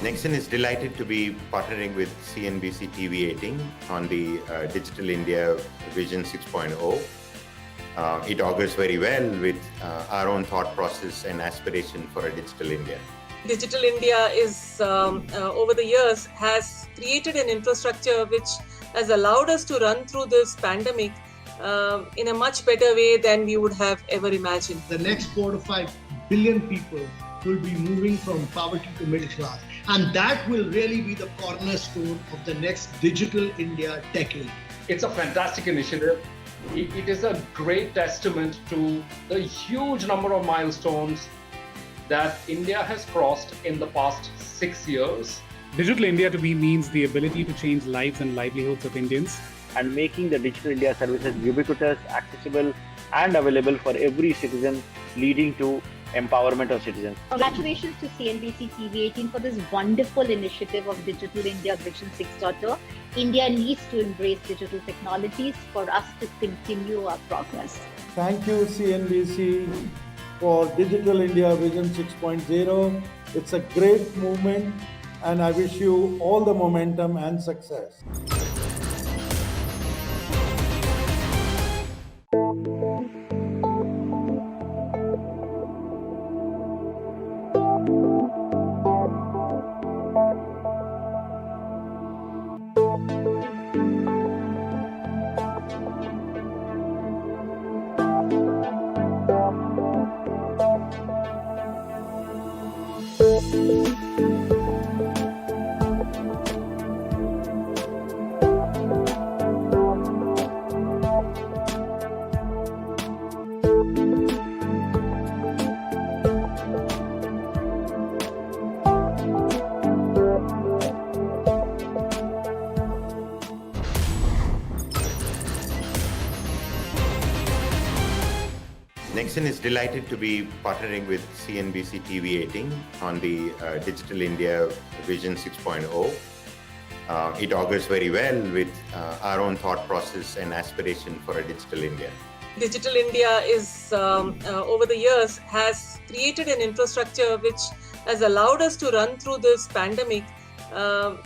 Nexon is delighted to be partnering with CNBC TV 18 on the Digital India Vision 6.0. It augurs very well with our own thought process and aspiration for a digital India. Digital India is, over the years, has created an infrastructure which has allowed us to run through this pandemic in a much better way than we would have ever imagined. The next 4 to 5 billion people will be moving from poverty to middle class. And that will really be the cornerstone of the next Digital India decade. It's a fantastic initiative. It is a great testament to the huge number of milestones that India has crossed in the past 6 years. Digital India to me means the ability to change lives and livelihoods of Indians, and making the Digital India services ubiquitous, accessible and available for every citizen, leading to empowerment of citizens. Congratulations to CNBC TV 18 for this wonderful initiative of Digital India Vision 6.0. India needs to embrace digital technologies for us to continue our progress. Thank you, CNBC, for Digital India Vision 6.0. It's a great movement, and I wish you all the momentum and success. Nexon is delighted to be partnering with CNBC TV 18 on the Digital India Vision 6.0. It augurs very well with our own thought process and aspiration for a digital India. Digital India is, over the years, has created an infrastructure which has allowed us to run through this pandemic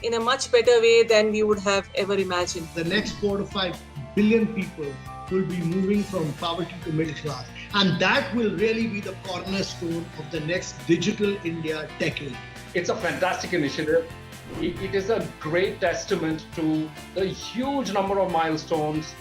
in a much better way than we would have ever imagined. The next 4 to 5 billion people will be moving from poverty to middle class. And that will really be the cornerstone of the next Digital India decade. It's a fantastic initiative. It is a great testament to the huge number of milestones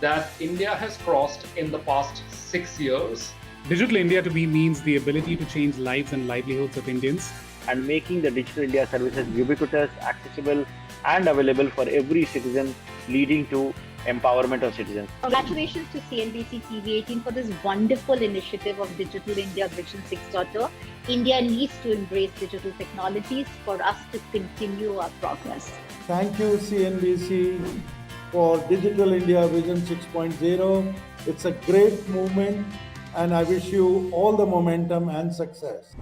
that India has crossed in the past 6 years. Digital India to me means the ability to change lives and livelihoods of Indians, and making the Digital India services ubiquitous, accessible and available for every citizen, leading to empowerment of citizens. Congratulations to CNBC TV 18 for this wonderful initiative of Digital India Vision 6.0. India needs to embrace digital technologies for us to continue our progress. Thank you, CNBC, for Digital India Vision 6.0. It's a great movement, and I wish you all the momentum and success.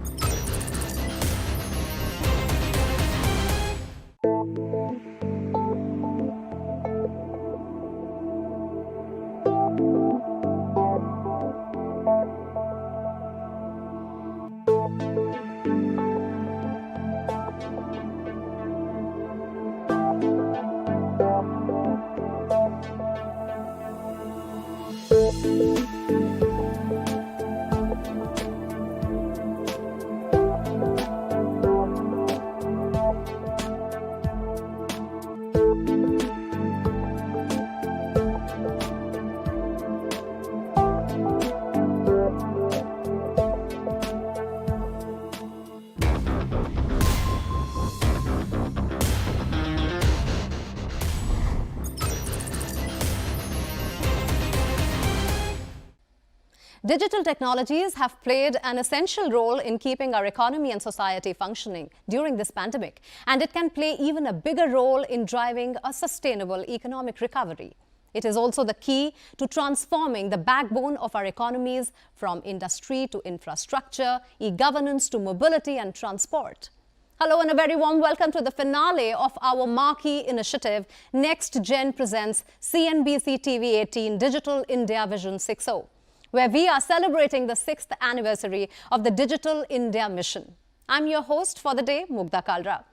Digital technologies have played an essential role in keeping our economy and society functioning during this pandemic, and it can play even a bigger role in driving a sustainable economic recovery. It is also the key to transforming the backbone of our economies from industry to infrastructure, e-governance to mobility and transport. Hello and a very warm welcome to the finale of our marquee initiative, Next Gen presents CNBC TV 18 Digital India Vision 6.0, where we are celebrating the 6th anniversary of the Digital India Mission. I'm your host for the day, Mugdha Kalra.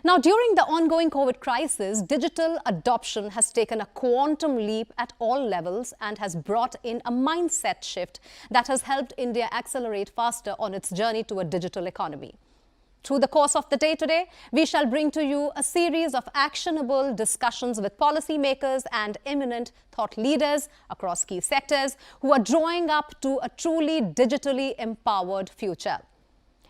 Now, during the ongoing COVID crisis, digital adoption has taken a quantum leap at all levels and has brought in a mindset shift that has helped India accelerate faster on its journey to a digital economy. Through the course of the day today, we shall bring to you a series of actionable discussions with policymakers and eminent thought leaders across key sectors who are drawing up to a truly digitally empowered future.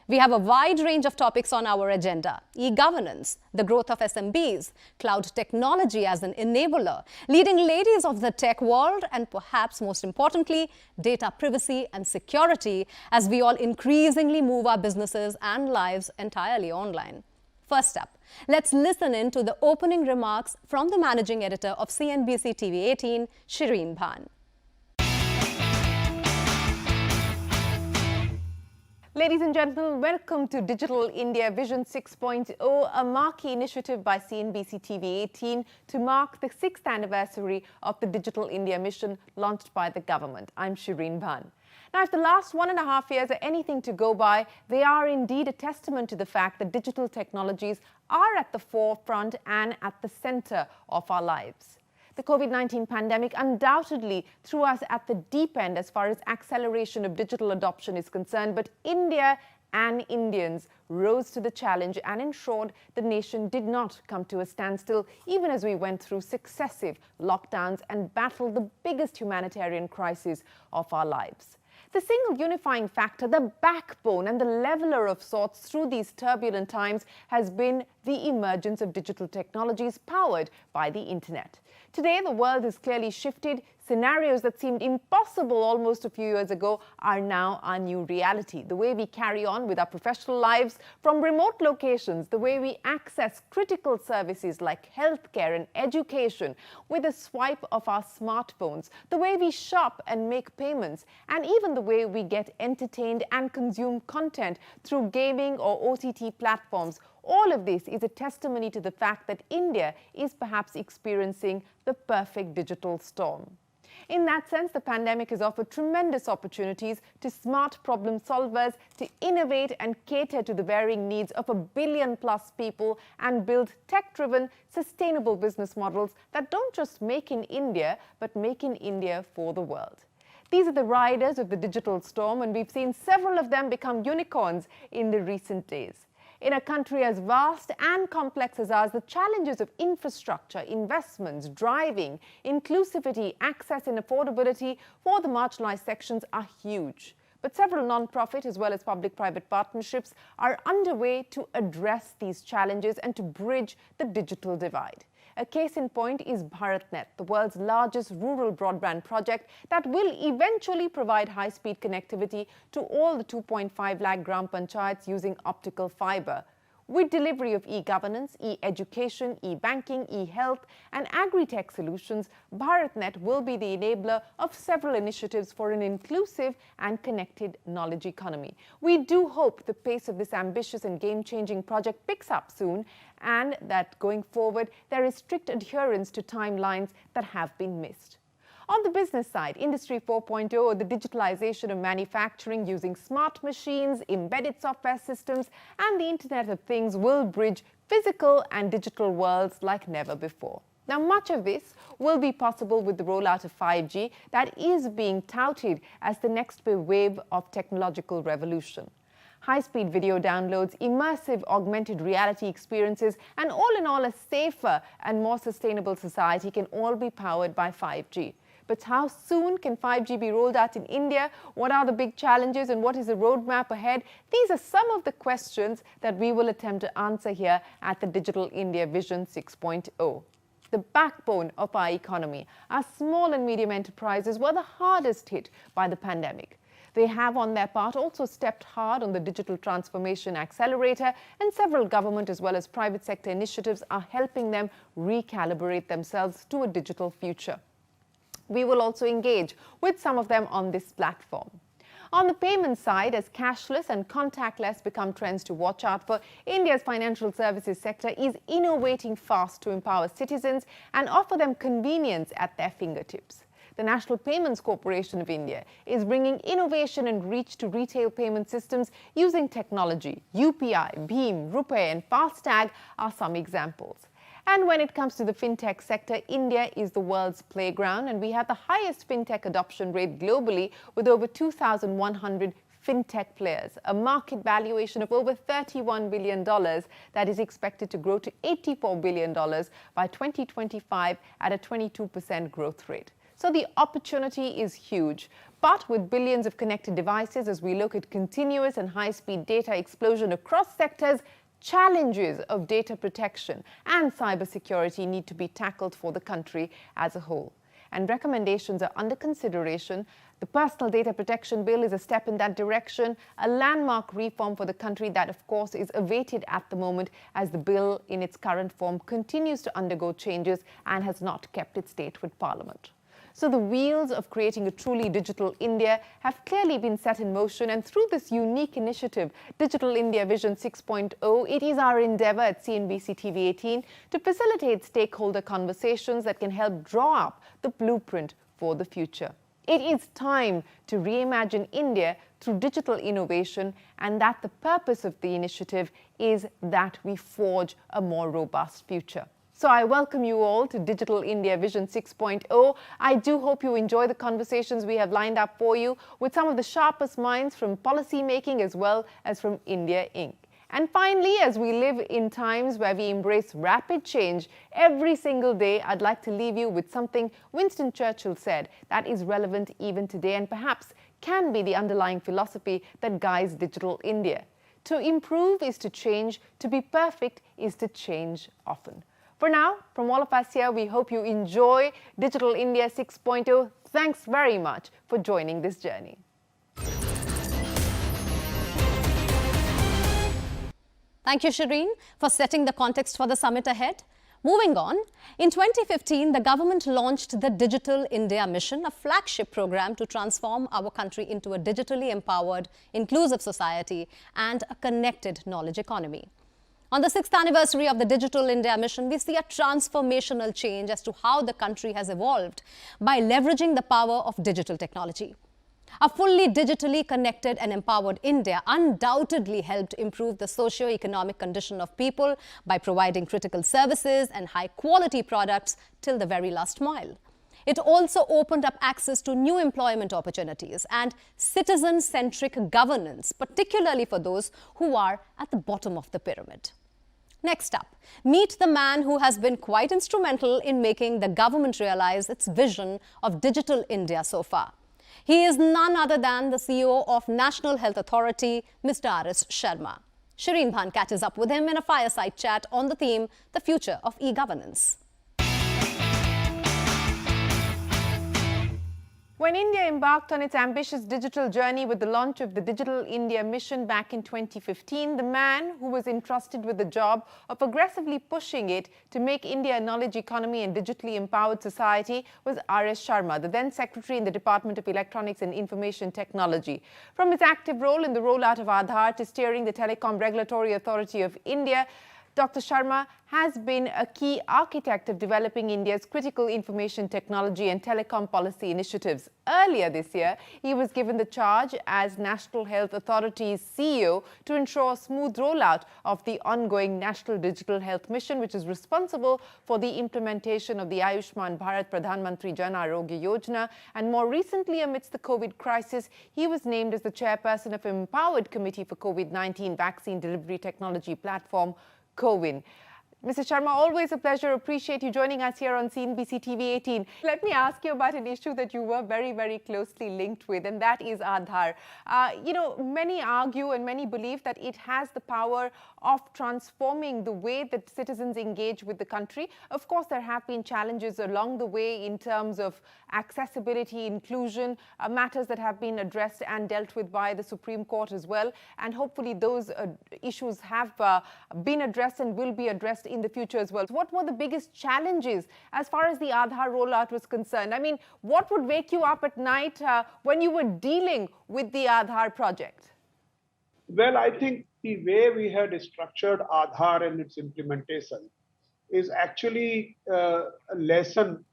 We have a wide range of topics on our agenda: e-governance, the growth of SMBs, cloud technology as an enabler, leading ladies of the tech world, and perhaps most importantly, data privacy and security as we all increasingly move our businesses and lives entirely online. First up, let's listen in to the opening remarks from the managing editor of CNBC TV 18, Shireen Bhan. Ladies and gentlemen, welcome to Digital India Vision 6.0, a marquee initiative by CNBC TV 18 to mark the 6th anniversary of the Digital India Mission launched by the government. I'm Shireen Bhan. Now, if the last 1.5 years are anything to go by, they are indeed a testament to the fact that digital technologies are at the forefront and at the center of our lives. The COVID-19 pandemic undoubtedly threw us at the deep end as far as acceleration of digital adoption is concerned, but India and Indians rose to the challenge and ensured the nation did not come to a standstill, even as we went through successive lockdowns and battled the biggest humanitarian crisis of our lives. The single unifying factor, the backbone and the leveler of sorts through these turbulent times has been the emergence of digital technologies powered by the internet. Today, the world has clearly shifted. Scenarios that seemed impossible almost a few years ago are now our new reality. The way we carry on with our professional lives from remote locations, the way we access critical services like healthcare and education with a swipe of our smartphones, the way we shop and make payments, and even the way we get entertained and consume content through gaming or OTT platforms. All of this is a testimony to the fact that India is perhaps experiencing the perfect digital storm. In that sense, the pandemic has offered tremendous opportunities to smart problem solvers to innovate and cater to the varying needs of 1 billion+ people and build tech-driven, sustainable business models that don't just make in India, but make in India for the world. These are the riders of the digital storm, and we've seen several of them become unicorns in the recent days. In a country as vast and complex as ours, the challenges of infrastructure, investments, driving, inclusivity, access and affordability for the marginalized sections are huge. But several non-profit as well as public-private partnerships are underway to address these challenges and to bridge the digital divide. A case in point is BharatNet, the world's largest rural broadband project that will eventually provide high-speed connectivity to all the 2.5 lakh gram panchayats using optical fiber. With delivery of e-governance, e-education, e-banking, e-health and agri-tech solutions, BharatNet will be the enabler of several initiatives for an inclusive and connected knowledge economy. We do hope the pace of this ambitious and game-changing project picks up soon, and that going forward there is strict adherence to timelines that have been missed. On the business side, Industry 4.0, or the digitalization of manufacturing using smart machines, embedded software systems, and the Internet of Things will bridge physical and digital worlds like never before. Now, much of this will be possible with the rollout of 5G that is being touted as the next wave of technological revolution. High-speed video downloads, immersive augmented reality experiences, and all in all, a safer and more sustainable society can all be powered by 5G. But how soon can 5G be rolled out in India? What are the big challenges and what is the roadmap ahead? These are some of the questions that we will attempt to answer here at the Digital India Vision 6.0. the backbone of our economy. Our small and medium enterprises were the hardest hit by the pandemic. They have, on their part, also stepped hard on the digital transformation accelerator, and several government as well as private sector initiatives are helping them recalibrate themselves to a digital future. We will also engage with some of them on this platform. On the payment side, as cashless and contactless become trends to watch out for, India's financial services sector is innovating fast to empower citizens and offer them convenience at their fingertips. The National Payments Corporation of India is bringing innovation and reach to retail payment systems using technology. UPI, Bheem, RuPay and FASTag are some examples. And when it comes to the fintech sector, India is the world's playground, and we have the highest fintech adoption rate globally with over 2,100 fintech players, a market valuation of over $31 billion that is expected to grow to $84 billion by 2025 at a 22% growth rate. So the opportunity is huge. But with billions of connected devices, as we look at continuous and high-speed data explosion across sectors, challenges of data protection and cybersecurity need to be tackled for the country as a whole. And recommendations are under consideration. The Personal Data Protection Bill is a step in that direction, a landmark reform for the country that, of course, is awaited at the moment as the bill in its current form continues to undergo changes and has not kept its date with Parliament. So the wheels of creating a truly digital India have clearly been set in motion, and through this unique initiative, Digital India Vision 6.0, it is our endeavour at CNBC TV18 to facilitate stakeholder conversations that can help draw up the blueprint for the future. It is time to reimagine India through digital innovation, and that the purpose of the initiative is that we forge a more robust future. So I welcome you all to Digital India Vision 6.0. I do hope you enjoy the conversations we have lined up for you with some of the sharpest minds from policy making as well as from India Inc. And finally, as we live in times where we embrace rapid change every single day, I'd like to leave you with something Winston Churchill said that is relevant even today and perhaps can be the underlying philosophy that guides Digital India. To improve is to change, to be perfect is to change often. For now, from all of us here, we hope you enjoy Digital India 6.0. Thanks very much for joining this journey. Thank you, Shireen, for setting the context for the summit ahead. Moving on, in 2015, the government launched the Digital India Mission, a flagship program to transform our country into a digitally empowered, inclusive society and a connected knowledge economy. On the 6th anniversary of the Digital India Mission, we see a transformational change as to how the country has evolved by leveraging the power of digital technology. A fully digitally connected and empowered India undoubtedly helped improve the socio-economic condition of people by providing critical services and high-quality products till the very last mile. It also opened up access to new employment opportunities and citizen-centric governance, particularly for those who are at the bottom of the pyramid. Next up, meet the man who has been quite instrumental in making the government realize its vision of Digital India so far. He is none other than the CEO of National Health Authority, Mr. R.S. Sharma. Shireen Bhan catches up with him in a fireside chat on the theme, the future of e-governance. When India embarked on its ambitious digital journey with the launch of the Digital India Mission back in 2015, the man who was entrusted with the job of aggressively pushing it to make India a knowledge economy and digitally empowered society was R.S. Sharma, the then Secretary in the Department of Electronics and Information Technology. From his active role in the rollout of Aadhaar to steering the Telecom Regulatory Authority of India, Dr. Sharma has been a key architect of developing India's critical information technology and telecom policy initiatives. Earlier this year, he was given the charge as National Health Authority's CEO to ensure a smooth rollout of the ongoing National Digital Health Mission, which is responsible for the implementation of the Ayushman Bharat Pradhan Mantri Jan Arogya Yojana. And more recently, amidst the COVID crisis, he was named as the chairperson of an empowered committee for COVID-19 vaccine delivery technology platform, CoWIN. Mr. Sharma, always a pleasure. Appreciate you joining us here on CNBC TV 18. Let me ask you about an issue that you were very, very closely linked with, and that is Aadhaar. Many argue and many believe that it has the power of transforming the way that citizens engage with the country. Of course, there have been challenges along the way in terms of accessibility, inclusion, matters that have been addressed and dealt with by the Supreme Court as well. And hopefully those issues have been addressed and will be addressed in the future as well. What were the biggest challenges as far as the Aadhaar rollout was concerned? I mean, what would wake you up at night when you were dealing with the Aadhaar project? Well, I think the way we had structured Aadhaar and its implementation is actually a lesson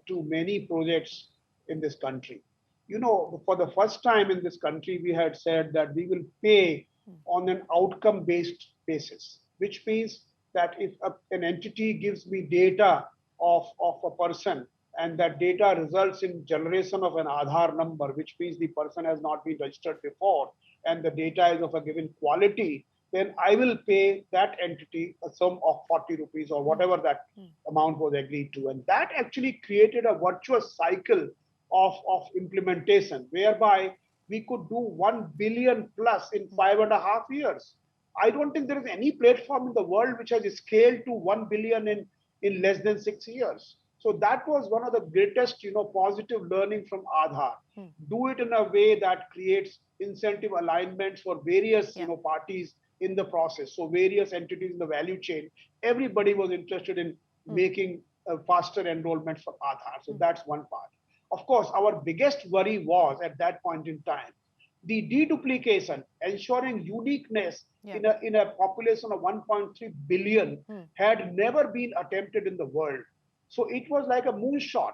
to many projects in this country. For the first time in this country, we had said that we will pay on an outcome-based basis, which means that if an entity gives me data of a person and that data results in generation of an Aadhaar number, which means the person has not been registered before and the data is of a given quality, then I will pay that entity a sum of 40 rupees or whatever that amount was agreed to. And that actually created a virtuous cycle of implementation, whereby we could do 1 billion plus in 5.5 years. I don't think there is any platform in the world which has scaled to 1 billion in less than 6 years. So that was one of the greatest, positive learning from Aadhaar. Do it in a way that creates incentive alignments for various, parties in the process. So various entities in the value chain, everybody was interested in making faster enrollment for Aadhaar. So that's one part. Of course, our biggest worry was at that point in time, the deduplication, ensuring uniqueness in a population of 1.3 billion had never been attempted in the world. So it was like a moonshot,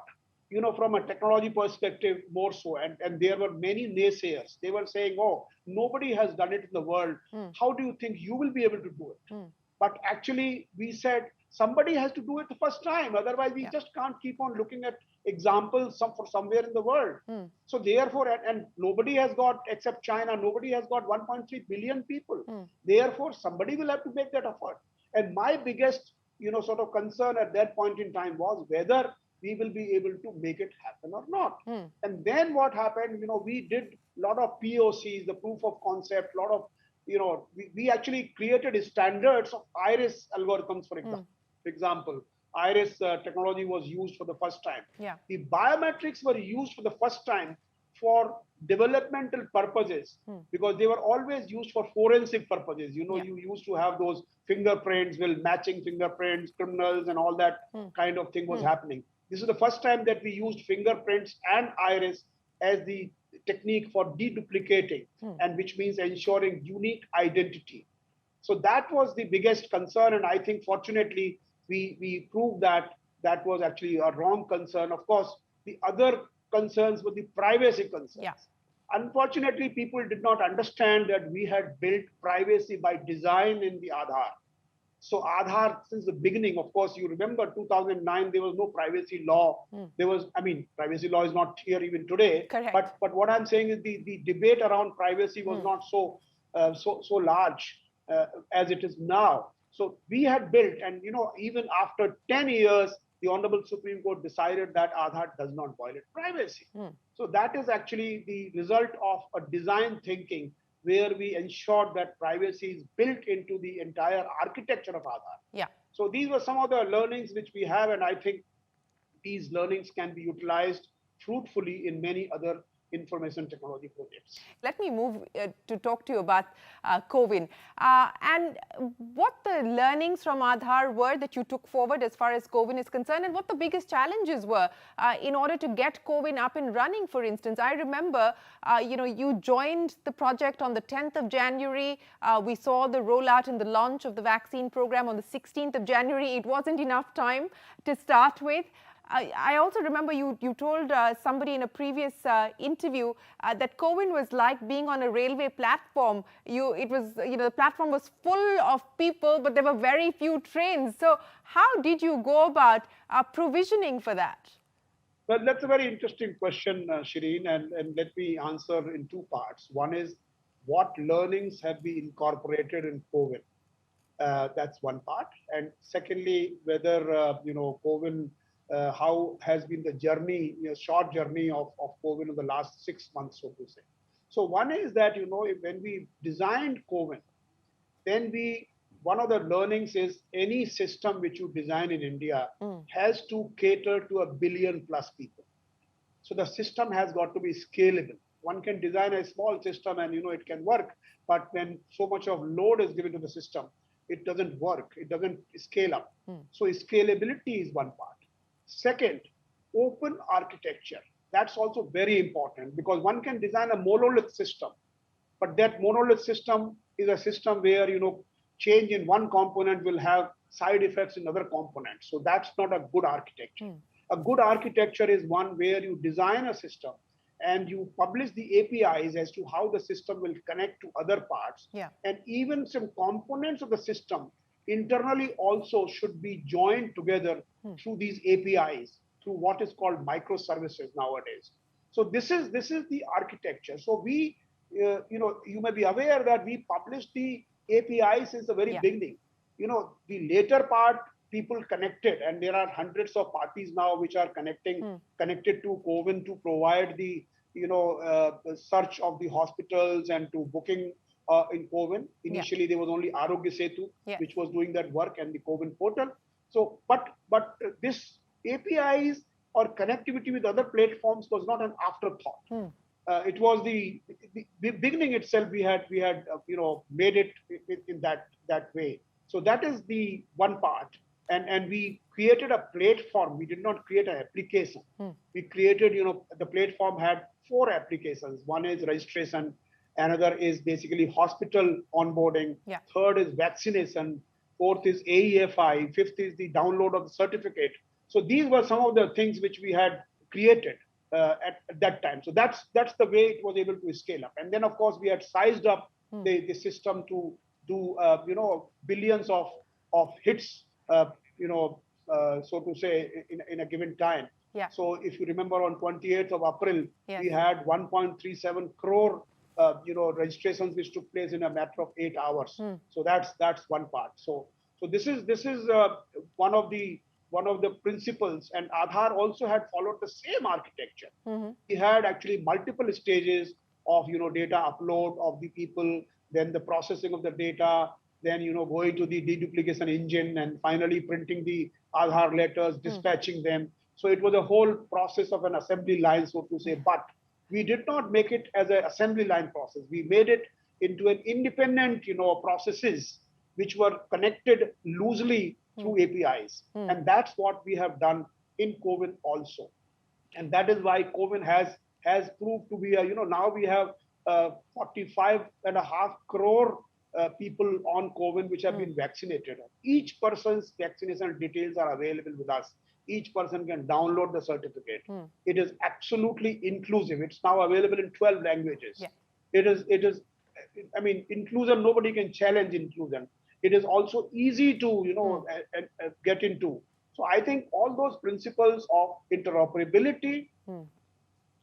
from a technology perspective more so. And there were many naysayers. They were saying, oh, nobody has done it in the world. How do you think you will be able to do it? But actually, we said somebody has to do it the first time. Otherwise, we just can't keep on looking at examples for somewhere in the world. So therefore, and nobody has got, except China, nobody has got 1.3 billion people. Therefore, somebody will have to make that effort. And my biggest, sort of concern at that point in time was whether we will be able to make it happen or not. And then what happened, we did a lot of POCs, the proof of concept, a lot of, we actually created standards of iris algorithms, for example. Iris technology was used for the first time. The biometrics were used for the first time for developmental purposes, because they were always used for forensic purposes. You used to have those fingerprints, matching fingerprints, criminals and all that kind of thing was happening. This is the first time that we used fingerprints and iris as the technique for deduplicating, and which means ensuring unique identity. So that was the biggest concern. And I think fortunately, we proved that that was actually a wrong concern. Of course, the other concerns were the privacy concerns. Unfortunately, people did not understand that we had built privacy by design in the Aadhaar. So Aadhaar, since the beginning, of course, you remember 2009, there was no privacy law. There was, privacy law is not here even today. But what I'm saying is the debate around privacy was not so large as it is now. So we had built, and even after 10 years, the Honorable Supreme Court decided that Aadhaar does not violate privacy. So that is actually the result of a design thinking where we ensured that privacy is built into the entire architecture of Aadhaar. So these were some of the learnings which we have, and I think these learnings can be utilized fruitfully in many other information technology projects. Let me move to talk to you about COVID and what the learnings from Aadhaar were that you took forward as far as COVID is concerned, and what the biggest challenges were in order to get COVID up and running. For instance, I remember, you joined the project on the 10th of January. We saw the rollout and the launch of the vaccine program on the 16th of January. It wasn't enough time to start with. I also remember you told somebody in a previous interview that COVID was like being on a railway platform. The platform was full of people, but there were very few trains. So how did you go about provisioning for that? Well, that's a very interesting question, Shireen, and let me answer in two parts. One is, what learnings have we incorporated in COVID? That's one part. And secondly, whether COVID, how has been the journey, short journey of COVID in the last 6 months, so to say. So one is that when we designed COVID, then one of the learnings is any system which you design in India has to cater to 1 billion plus people. So the system has got to be scalable. One can design a small system and it can work, but when so much of load is given to the system, it doesn't work. It doesn't scale up. So scalability is one part. Second, open architecture. That's also very important because one can design a monolith system, but that monolith system is a system where change in one component will have side effects in other components. So that's not a good architecture. A good architecture is one where you design a system and you publish the APIs as to how the system will connect to other parts. And even some components of the system internally also should be joined together through these APIs, through what is called microservices nowadays. So this is the architecture. So we, you may be aware that we published the APIs since the very beginning. The later part, people connected, and there are hundreds of parties now which are connected to COVID to provide the search of the hospitals and to booking in COVID. Initially, there was only Arogya Setu, which was doing that work, and the COVID portal. So, but this APIs or connectivity with other platforms was not an afterthought. It was the beginning itself. We had made it in that way. So that is the one part. And we created a platform. We did not create an application. We created, the platform had 4 applications. One is registration. Another is basically hospital onboarding. Third is vaccination. Fourth is AEFI. Fifth is the download of the certificate. So these were some of the things which we had created at that time. So that's the way it was able to scale up. And then, of course, we had sized up the system to do, billions of hits, so to say, in a given time. So if you remember, on 28th of April, we had 1.37 crore, registrations which took place in a matter of 8 hours. So that's one part. So this is one of the principles, and Aadhaar also had followed the same architecture. We had actually multiple stages of data upload of the people, then the processing of the data, then going to the deduplication engine, and finally printing the Aadhaar letters, dispatching them. So it was a whole process of an assembly line, so to say. But we did not make it as an assembly line process. We made it into an independent, processes which were connected loosely through APIs. And that's what we have done in COVID also. And that is why COVID has proved to be now we have 45.5 crore people on COVID which have been vaccinated. Each person's vaccination details are available with us. Each person can download the certificate. It is absolutely inclusive. It's now available in 12 languages. It is, I mean, inclusion, nobody can challenge inclusion. It is also easy to, get into. So I think all those principles of interoperability,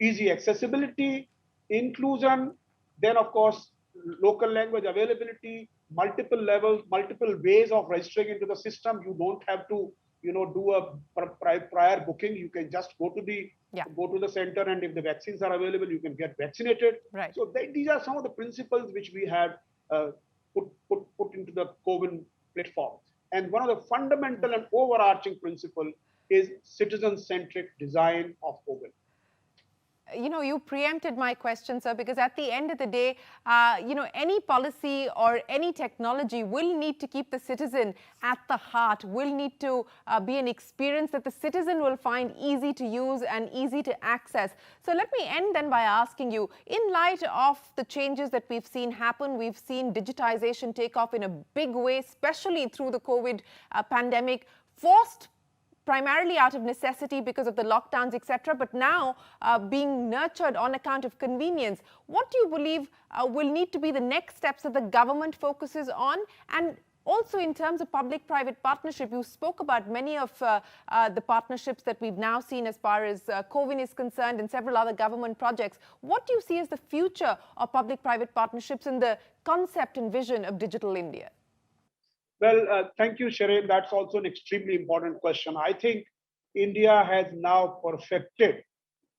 easy accessibility, inclusion, then of course, local language availability, multiple levels, multiple ways of registering into the system. You don't have to, do a prior booking. You can just go to the center, and if the vaccines are available, you can get vaccinated. So these are some of the principles which we had put into the COVID platform. And one of the fundamental and overarching principle is citizen-centric design of COVID. You preempted my question, sir, because at the end of the day, any policy or any technology will need to keep the citizen at the heart, will need to be an experience that the citizen will find easy to use and easy to access. So let me end then by asking you, in light of the changes that we've seen happen, we've seen digitization take off in a big way, especially through the COVID pandemic, forced primarily out of necessity because of the lockdowns, etc., but now being nurtured on account of convenience. What do you believe will need to be the next steps that the government focuses on? And also in terms of public-private partnership, you spoke about many of the partnerships that we've now seen as far as COVID is concerned and several other government projects. What do you see as the future of public-private partnerships and the concept and vision of Digital India? Well, thank you, Shireen. That's also an extremely important question. I think India has now perfected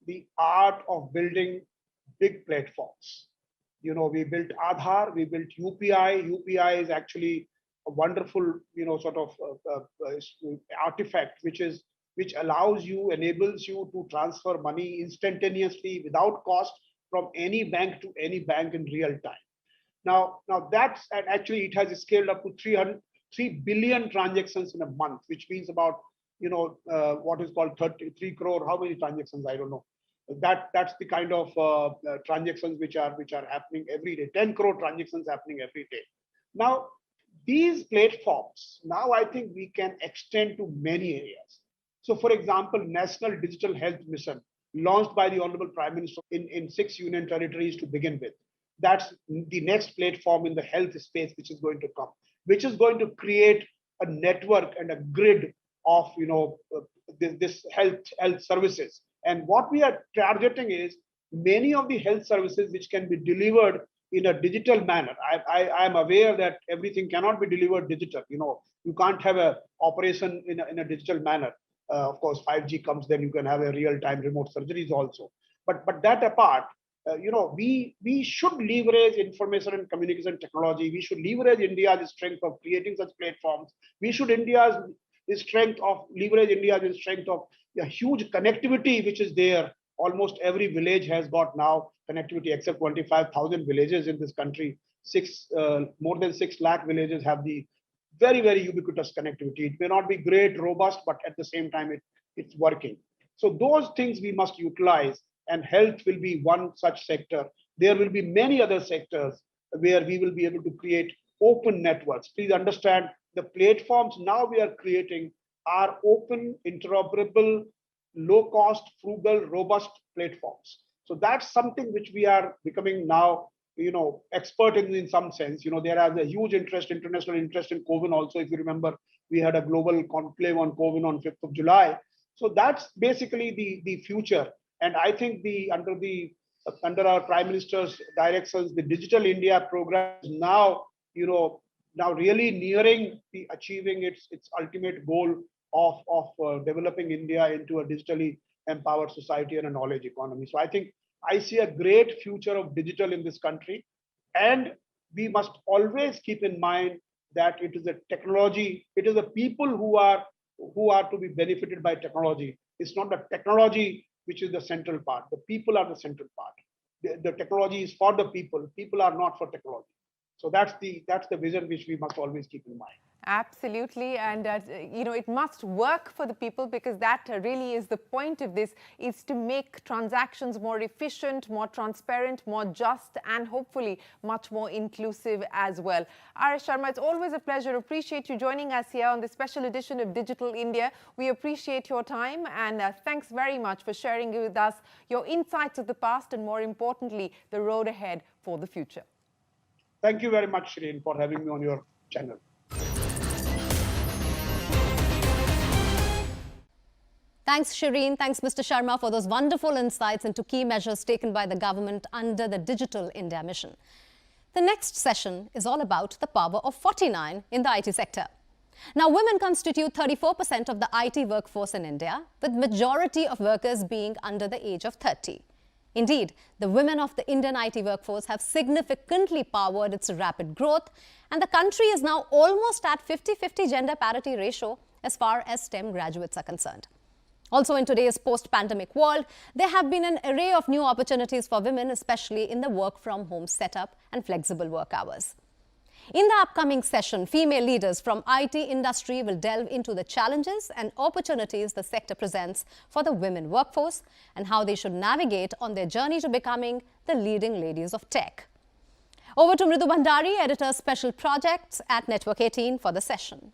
the art of building big platforms. We built Aadhaar, we built UPI. UPI is actually a wonderful, sort of artifact, which allows you, enables you to transfer money instantaneously without cost from any bank to any bank in real time. Now that's, and actually it has scaled up to 3 billion transactions in a month, which means about what is called 33 crore. How many transactions? I don't know. That's the kind of transactions which are happening every day. 10 crore transactions happening every day. Now these platforms, now I think we can extend to many areas. So, for example, National Digital Health Mission, launched by the Honorable Prime Minister in 6 union territories to begin with. That's the next platform in the health space which is going to come, which is going to create a network and a grid of this health services. And what we are targeting is many of the health services which can be delivered in a digital manner. I am aware that everything cannot be delivered digital. You can't have a operation in a digital manner. Of course, 5G comes, then you can have a real-time remote surgeries also. But that apart, we should leverage information and communication technology. We should leverage India's strength of creating such platforms. We should leverage India's strength of a huge connectivity which is there. Almost every village has got now connectivity, except 25,000 villages in this country. More than 6 lakh villages have the very, very ubiquitous connectivity. It may not be great, robust, but at the same time, it's working. So those things we must utilize, and health will be one such sector. There will be many other sectors where we will be able to create open networks. Please understand, the platforms now we are creating are open, interoperable, low-cost, frugal, robust platforms. So that's something which we are becoming now, expert in some sense. There is a huge international interest in CoWIN also. If you remember, we had a global conclave on CoWIN on 5th of July. So that's basically the future. And I think under our Prime Minister's directions, the Digital India program is now really nearing the achieving its ultimate goal of developing India into a digitally empowered society and a knowledge economy. So I think I see a great future of digital in this country, and we must always keep in mind that it is a technology, it is the people who are to be benefited by technology. It's not the technology which is the central part. The people are the central part. The technology is for the people. People are not for technology. So that's the vision which we must always keep in mind. Absolutely, and it must work for the people, because that really is the point of this, is to make transactions more efficient, more transparent, more just, and hopefully much more inclusive as well. R.S. Sharma, it's always a pleasure. Appreciate you joining us here on this special edition of Digital India. We appreciate your time, and thanks very much for sharing with us your insights of the past and, more importantly, the road ahead for the future. Thank you very much, Shireen, for having me on your channel. Thanks, Shireen. Thanks, Mr. Sharma, for those wonderful insights into key measures taken by the government under the Digital India mission. The next session is all about the power of 49 in the IT sector. Now, women constitute 34% of the IT workforce in India, with majority of workers being under the age of 30. Indeed, the women of the Indian IT workforce have significantly powered its rapid growth, and the country is now almost at 50-50 gender parity ratio as far as STEM graduates are concerned. Also, in today's post-pandemic world, there have been an array of new opportunities for women, especially in the work-from-home setup and flexible work hours. In the upcoming session, female leaders from IT industry will delve into the challenges and opportunities the sector presents for the women workforce and how they should navigate on their journey to becoming the leading ladies of tech. Over to Mridu Bhandari, editor Special Projects at Network 18 for the session.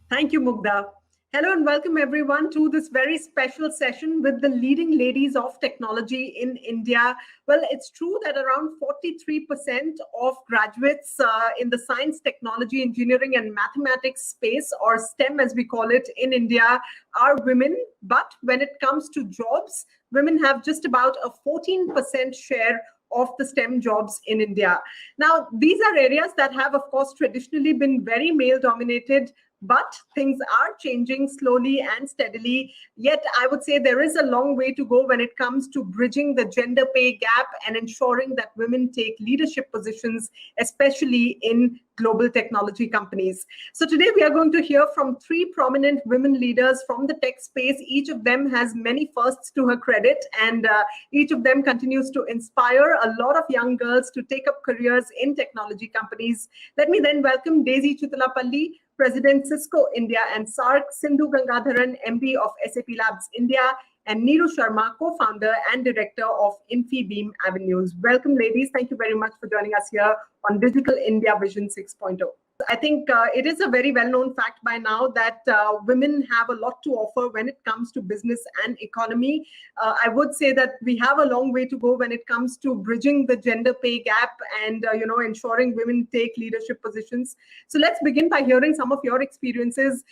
Thank you, Mugdha. Hello and welcome everyone to this very special session with the leading ladies of technology in India. Well, it's true that around 43% of graduates in the science, technology, engineering and mathematics space, or STEM as we call it in India, are women. But when it comes to jobs, women have just about a 14% share of the STEM jobs in India. Now, these are areas that have, of course, traditionally been very male dominated, but things are changing slowly and steadily. Yet, I would say there is a long way to go when it comes to bridging the gender pay gap and ensuring that women take leadership positions, especially in global technology companies. So today we are going to hear from three prominent women leaders from the tech space. Each of them has many firsts to her credit, and each of them continues to inspire a lot of young girls to take up careers in technology companies. Let me then welcome Daisy Chitulapalli, President Cisco India and SARC, Sindhu Gangadharan, MD of SAP Labs India, and Neeru Sharma, co-founder and director of Infibeam Avenues. Welcome, ladies. Thank you very much for joining us here on Digital India Vision 6.0. I think it is a very well-known fact by now that women have a lot to offer when it comes to business and economy. I would say that we have a long way to go when it comes to bridging the gender pay gap and ensuring women take leadership positions. So let's begin by hearing some of your experiences.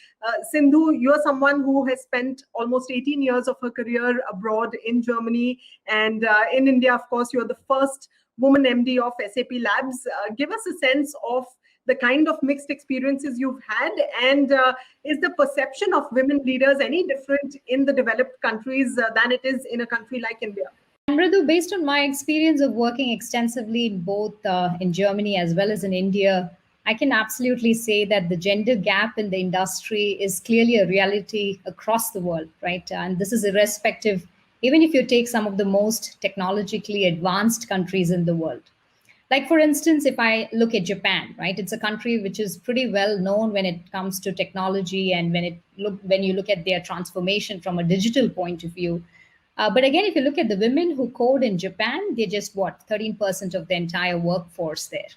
Sindhu, you are someone who has spent almost 18 years of her career abroad in Germany, and in India, of course, you are the first woman MD of SAP Labs. Give us a sense of the kind of mixed experiences you've had, and is the perception of women leaders any different in the developed countries than it is in a country like India? Mridu, based on my experience of working extensively in both in Germany as well as in India, I can absolutely say that the gender gap in the industry is clearly a reality across the world, right? And this is irrespective, even if you take some of the most technologically advanced countries in the world. Like, for instance, if I look at Japan, right, it's a country which is pretty well known when it comes to technology and when you look at their transformation from a digital point of view. But again, if you look at the women who code in Japan, they're just 13% of the entire workforce there.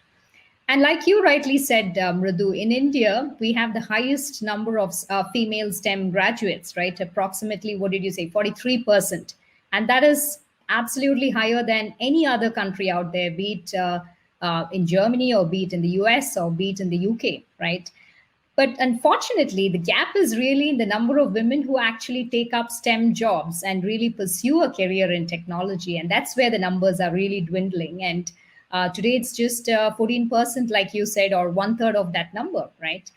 And like you rightly said, Mridu, in India, we have the highest number of female STEM graduates, right? Approximately, what did you say, 43%. And that is absolutely higher than any other country out there, be it in Germany or be it in the US or be it in the UK, right? But unfortunately, the gap is really in the number of women who actually take up STEM jobs and really pursue a career in technology. And that's where the numbers are really dwindling. And today it's just 14%, like you said, or 1/3 of that number, right?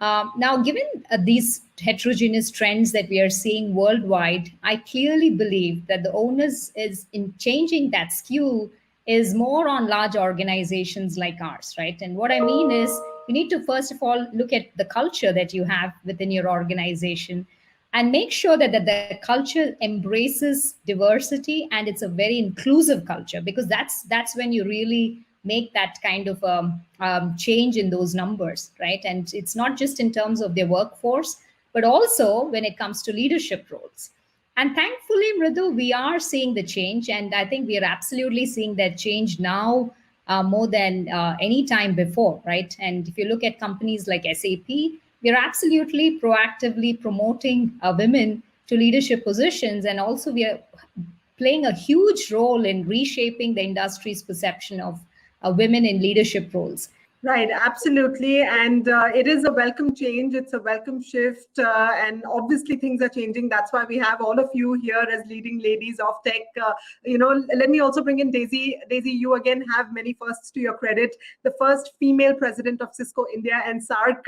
Now, given these heterogeneous trends that we are seeing worldwide, I clearly believe that the onus is in changing that skew is more on large organizations like ours, right? And what I mean is you need to, first of all, look at the culture that you have within your organization and make sure that the culture embraces diversity and it's a very inclusive culture, because that's when you really make that kind of change in those numbers, right? And it's not just in terms of their workforce, but also when it comes to leadership roles. And thankfully, Mridu, we are seeing the change. And I think we are absolutely seeing that change now more than any time before, right? And if you look at companies like SAP, we are absolutely proactively promoting women to leadership positions. And also we are playing a huge role in reshaping the industry's perception of women in leadership roles. Right, absolutely. And it is a welcome change. It's a welcome shift. And obviously things are changing. That's why we have all of you here as leading ladies of tech. Let me also bring in Daisy. Daisy, you again have many firsts to your credit. The first female president of Cisco India and SARC.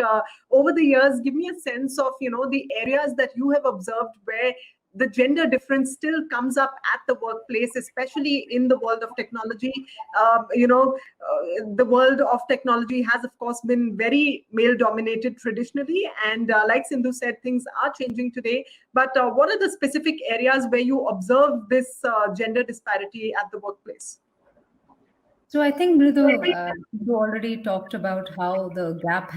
Over the years, give me a sense of, the areas that you have observed where the gender difference still comes up at the workplace, especially in the world of technology. The world of technology has, of course, been very male-dominated traditionally. And like Sindhu said, things are changing today. But what are the specific areas where you observe this gender disparity at the workplace? So I think Mridu, you already talked about how the gap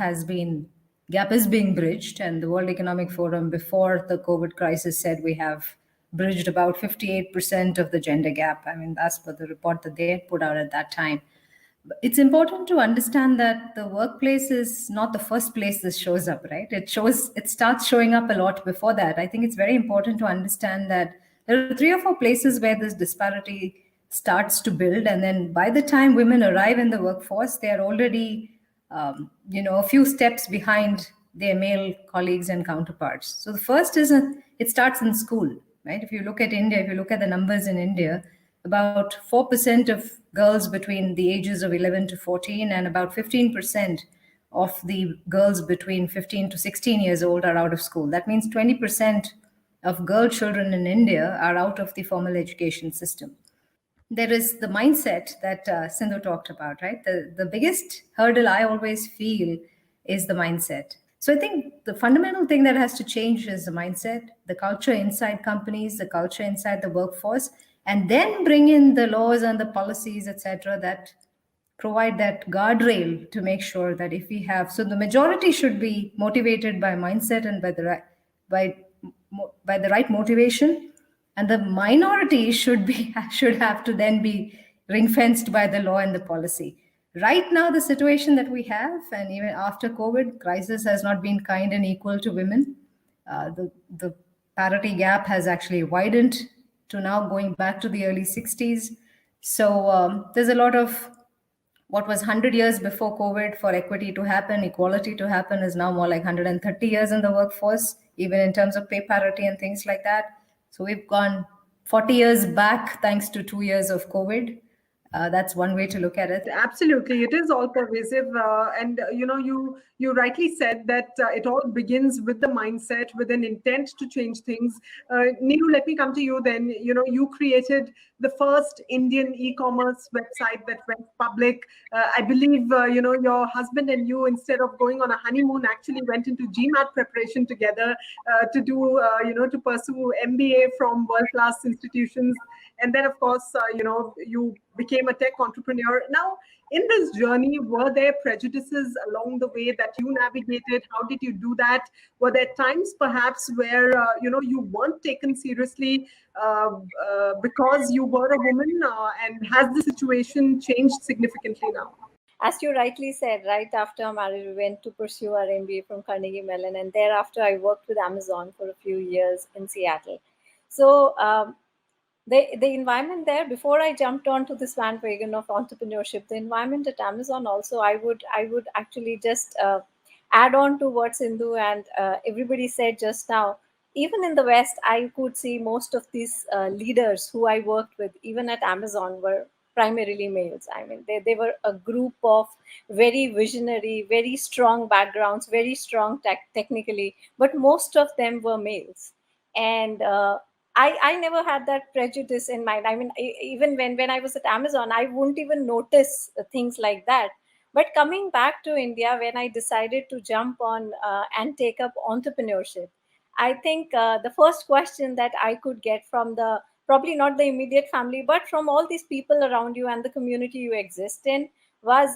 is being bridged, and the World Economic Forum before the COVID crisis said we have bridged about 58% of the gender gap. I mean, that's per the report that they had put out at that time. It's important to understand that the workplace is not the first place this shows up, right? It starts showing up a lot before that. I think it's very important to understand that there are 3 or 4 places where this disparity starts to build, and then by the time women arrive in the workforce, they are already a few steps behind their male colleagues and counterparts. So the first is it starts in school, right? If you look at India, if you look at the numbers in India, about 4% of girls between the ages of 11 to 14, and about 15% of the girls between 15 to 16 years old are out of school. That means 20% of girl children in India are out of the formal education system. There is the mindset that Sindhu talked about, right? The biggest hurdle I always feel is the mindset. So I think the fundamental thing that has to change is the mindset, the culture inside companies, the culture inside the workforce, and then bring in the laws and the policies, etc., that provide that guardrail to make sure that if we have, so the majority should be motivated by mindset and by the right, by the right motivation, and the minority should be should have to then be ring fenced by the law and the policy. Right now, the situation that we have, and even after COVID, crisis has not been kind and equal to women. The parity gap has actually widened to now going back to the early 60s. So there's a lot of what was 100 years before COVID for equity to happen, equality to happen, is now more like 130 years in the workforce, even in terms of pay parity and things like that. So we've gone 40 years back thanks to 2 years of COVID. That's one way to look at it. Absolutely, it is all pervasive, and you rightly said that it all begins with the mindset, with an intent to change things. Neeru, let me come to you. Then you created the first Indian e-commerce website that went public. I believe your husband and you, instead of going on a honeymoon, actually went into GMAT preparation together to do to pursue MBA from world-class institutions. And then, of course, you became a tech entrepreneur. Now, in this journey, were there prejudices along the way that you navigated? How did you do that? Were there times, perhaps, where you weren't taken seriously because you were a woman? And has the situation changed significantly now? As you rightly said, right after our marriage, we went to pursue our MBA from Carnegie Mellon, and thereafter I worked with Amazon for a few years in Seattle. So the environment there, before I jumped onto this bandwagon of entrepreneurship, the environment at Amazon also, I would actually just add on to what Sindhu and everybody said just now. Even in the West, I could see most of these leaders who I worked with, even at Amazon, were primarily males. I mean, they were a group of very visionary, very strong backgrounds, very strong technically, but most of them were males. And I never had that prejudice in mind. I mean, even when I was at Amazon, I wouldn't even notice things like that. But coming back to India, when I decided to jump on and take up entrepreneurship, I think the first question that I could get from the, probably not the immediate family, but from all these people around you and the community you exist in, was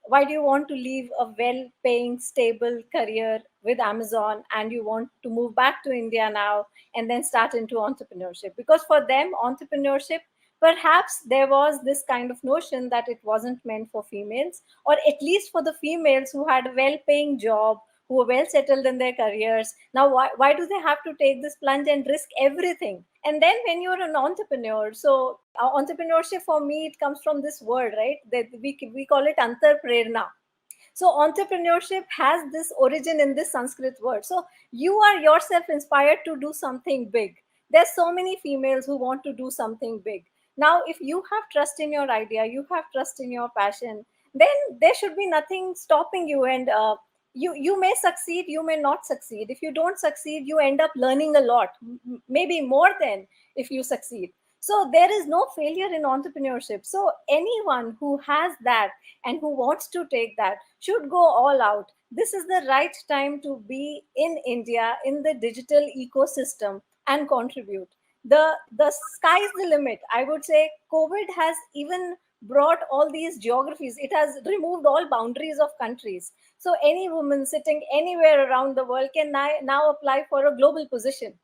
why do you want to leave a well-paying, stable career with Amazon and you want to move back to India now and then start into entrepreneurship? Because for them, entrepreneurship, perhaps there was this kind of notion that it wasn't meant for females, or at least for the females who had a well-paying job, who were well settled in their careers. Now, why do they have to take this plunge and risk everything? And then when you're an entrepreneur, so entrepreneurship for me, it comes from this word, right? That we call it antarprerna. So entrepreneurship has this origin in this Sanskrit word. So you are yourself inspired to do something big. There's so many females who want to do something big. Now, if you have trust in your idea, you have trust in your passion, then there should be nothing stopping you. And you may succeed, you may not succeed. If you don't succeed, you end up learning a lot, maybe more than if you succeed. So there is no failure in entrepreneurship. So anyone who has that and who wants to take that should go all out. This is the right time to be in India, in the digital ecosystem, and contribute. The sky's the limit. I would say COVID has even brought all these geographies. It has removed all boundaries of countries. So any woman sitting anywhere around the world can now apply for a global position.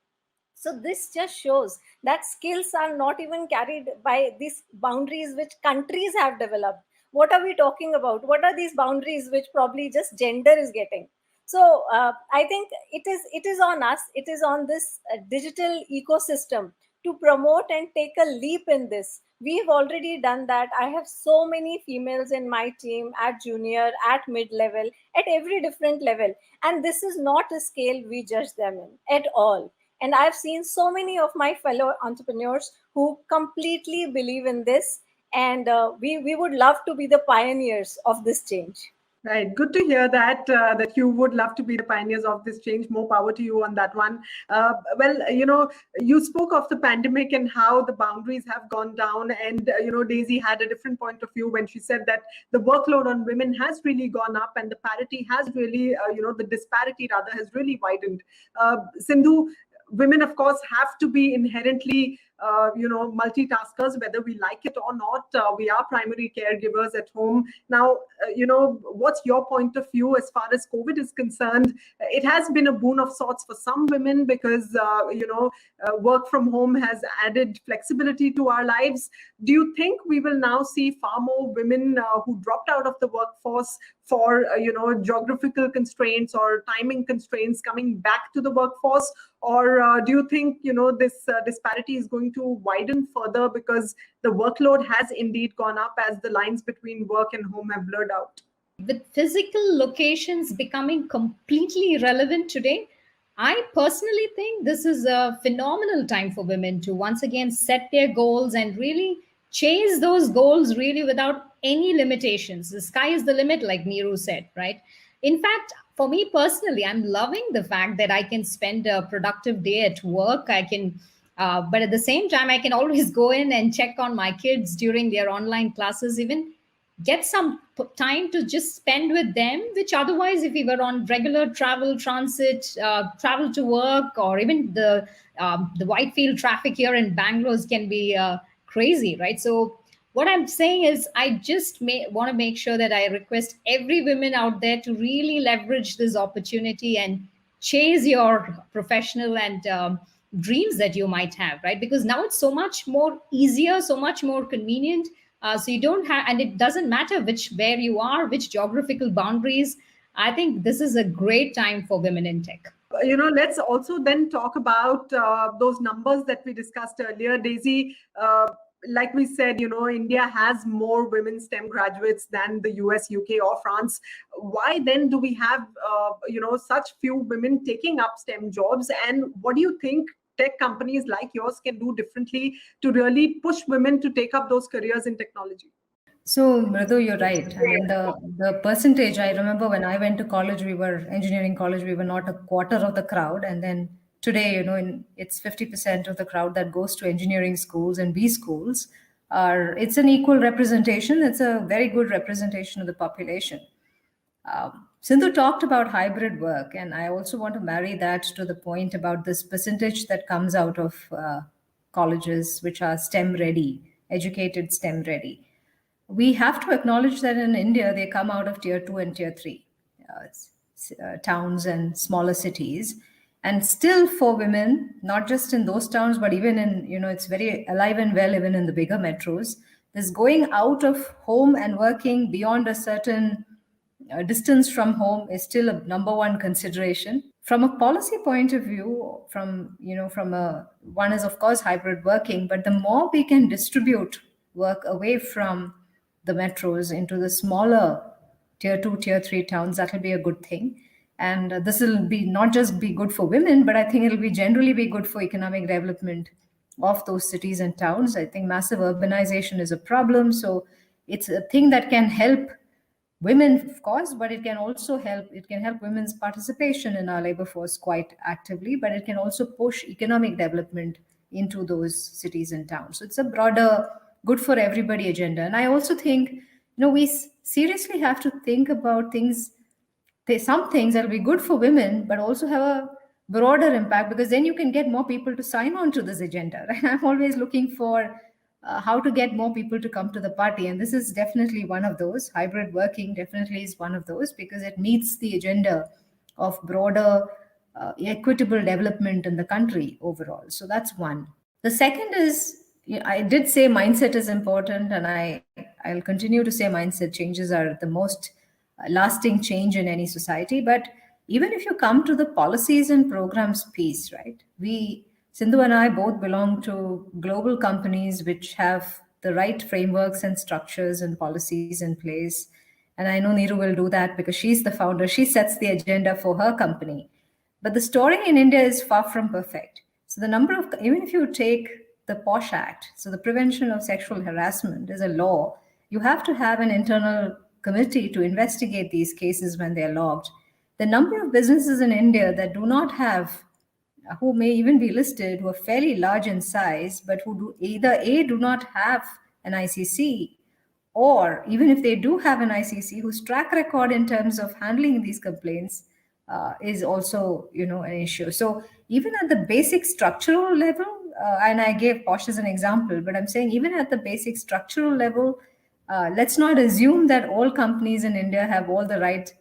So this just shows that skills are not even carried by these boundaries which countries have developed. What are we talking about? What are these boundaries which probably just gender is getting? So I think it is on us. It is on this digital ecosystem to promote and take a leap in this. We've already done that. I have so many females in my team at junior, at mid-level, at every different level. And this is not a scale we judge them in at all. And I've seen so many of my fellow entrepreneurs who completely believe in this, and we would love to be the pioneers of this change. Right. Good to hear that you would love to be the pioneers of this change. More power to you on that one. Well, you spoke of the pandemic and how the boundaries have gone down, and Daisy had a different point of view when she said that the workload on women has really gone up, and the parity has really, the disparity rather has really widened. Sindhu, women, of course, have to be inherently multitaskers, whether we like it or not. We are primary caregivers at home. Now, what's your point of view as far as COVID is concerned? It has been a boon of sorts for some women because, work from home has added flexibility to our lives. Do you think we will now see far more women who dropped out of the workforce for, geographical constraints or timing constraints coming back to the workforce? Or do you think, this disparity is going to widen further because the workload has indeed gone up as the lines between work and home have blurred out? With physical locations becoming completely irrelevant today, I personally think this is a phenomenal time for women to once again set their goals and really chase those goals really without any limitations. The sky is the limit, like Neeru said, right? In fact, for me personally, I'm loving the fact that I can spend a productive day at work. But at the same time, I can always go in and check on my kids during their online classes, even get some time to just spend with them, which otherwise, if we were on regular transit, travel to work, or even the Whitefield traffic here in Bangalore can be crazy, right? So what I'm saying is, I just want to make sure that I request every woman out there to really leverage this opportunity and chase your professional and dreams that you might have, right? Because now it's so much more easier, so much more convenient. So you don't have, and it doesn't matter where you are, which geographical boundaries. I think this is a great time for women in tech. Let's also then talk about those numbers that we discussed earlier. Daisy, like we said, India has more women STEM graduates than the US, UK, or France. Why then do we have, such few women taking up STEM jobs? And what do you think tech companies like yours can do differently to really push women to take up those careers in technology? So, Mridu, you're right. I mean, the percentage, I remember when I went to college, engineering college, we were not a quarter of the crowd. And then today, it's 50% of the crowd that goes to engineering schools and B schools. It's an equal representation. It's a very good representation of the population. Sindhu talked about hybrid work, and I also want to marry that to the point about this percentage that comes out of colleges which are STEM ready, educated STEM ready. We have to acknowledge that in India, they come out of tier 2 and tier 3 towns and smaller cities. And still for women, not just in those towns, but even in, it's very alive and well, even in the bigger metros, this going out of home and working beyond a certain distance from home is still a number one consideration. From a policy point of view, one is of course hybrid working, but the more we can distribute work away from the metros into the smaller tier 2, tier 3 towns, that will be a good thing. And this will be not just be good for women, but I think it'll be generally be good for economic development of those cities and towns. I think massive urbanization is a problem. So it's a thing that can help women, of course, but it can help women's participation in our labor force quite actively, but it can also push economic development into those cities and towns. So it's a broader, good for everybody agenda. And I also think, we seriously have to think about things. There's some things that will be good for women, but also have a broader impact, because then you can get more people to sign on to this agenda, right? I'm always looking for how to get more people to come to the party. And this is definitely one of those. Hybrid working definitely is one of those, because it meets the agenda of broader equitable development in the country overall. So that's one. The second is, I did say mindset is important, and I'll continue to say mindset changes are the most lasting change in any society. But even if you come to the policies and programs piece, right? Sindhu and I both belong to global companies which have the right frameworks and structures and policies in place. And I know Neeru will do that because she's the founder. She sets the agenda for her company. But the story in India is far from perfect. So even if you take the POSH Act, so the Prevention of Sexual Harassment, is a law, you have to have an internal committee to investigate these cases when they're logged. The number of businesses in India that do not have, who may even be listed, who are fairly large in size, but who do either A, do not have an ICC, or even if they do have an ICC, whose track record in terms of handling these complaints is also, an issue. So even at the basic structural level, and I gave POSH as an example, but I'm saying even at the basic structural level, let's not assume that all companies in India have all the right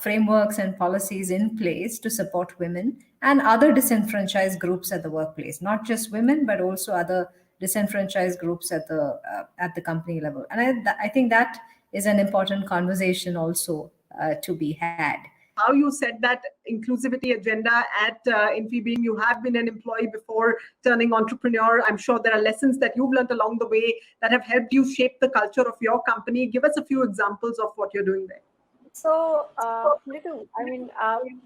frameworks and policies in place to support women and other disenfranchised groups at the workplace, not just women, but also other disenfranchised groups at the company level. And I think that is an important conversation also to be had. How you set that inclusivity agenda at Infibeam. You have been an employee before turning entrepreneur. I'm sure there are lessons that you've learned along the way that have helped you shape the culture of your company. Give us a few examples of what you're doing there. So, Ritu,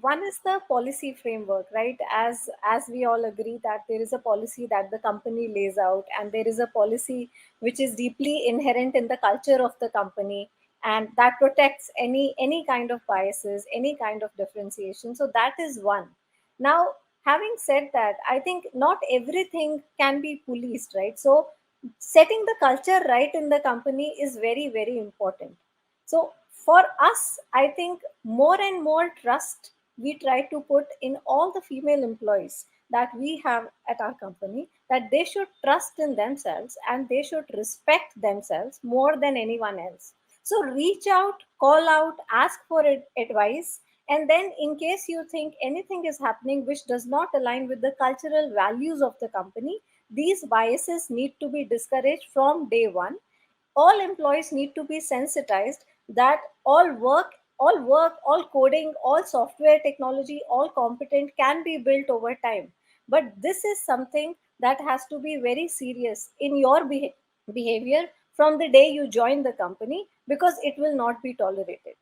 one is the policy framework, right? As we all agree that there is a policy that the company lays out, and there is a policy which is deeply inherent in the culture of the company, and that protects any kind of biases, any kind of differentiation. So that is one. Now, having said that, I think not everything can be policed, right? So setting the culture right in the company is very, very important. So for us, I think more and more trust we try to put in all the female employees that we have at our company, that they should trust in themselves and they should respect themselves more than anyone else. So reach out, call out, ask for advice. And then in case you think anything is happening which does not align with the cultural values of the company, these biases need to be discouraged from day one. All employees need to be sensitized that all work, all coding, all software technology, all competent can be built over time. But this is something that has to be very serious in your behavior from the day you join the company, because it will not be tolerated.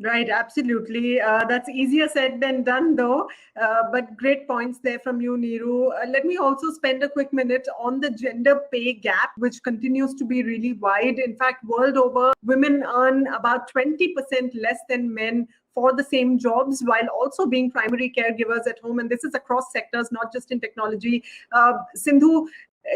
Right, absolutely. That's easier said than done, though. But great points there from you, Neeru. Let me also spend a quick minute on the gender pay gap, which continues to be really wide. In fact, world over, women earn about 20% less than men for the same jobs, while also being primary caregivers at home. And this is across sectors, not just in technology. Sindhu,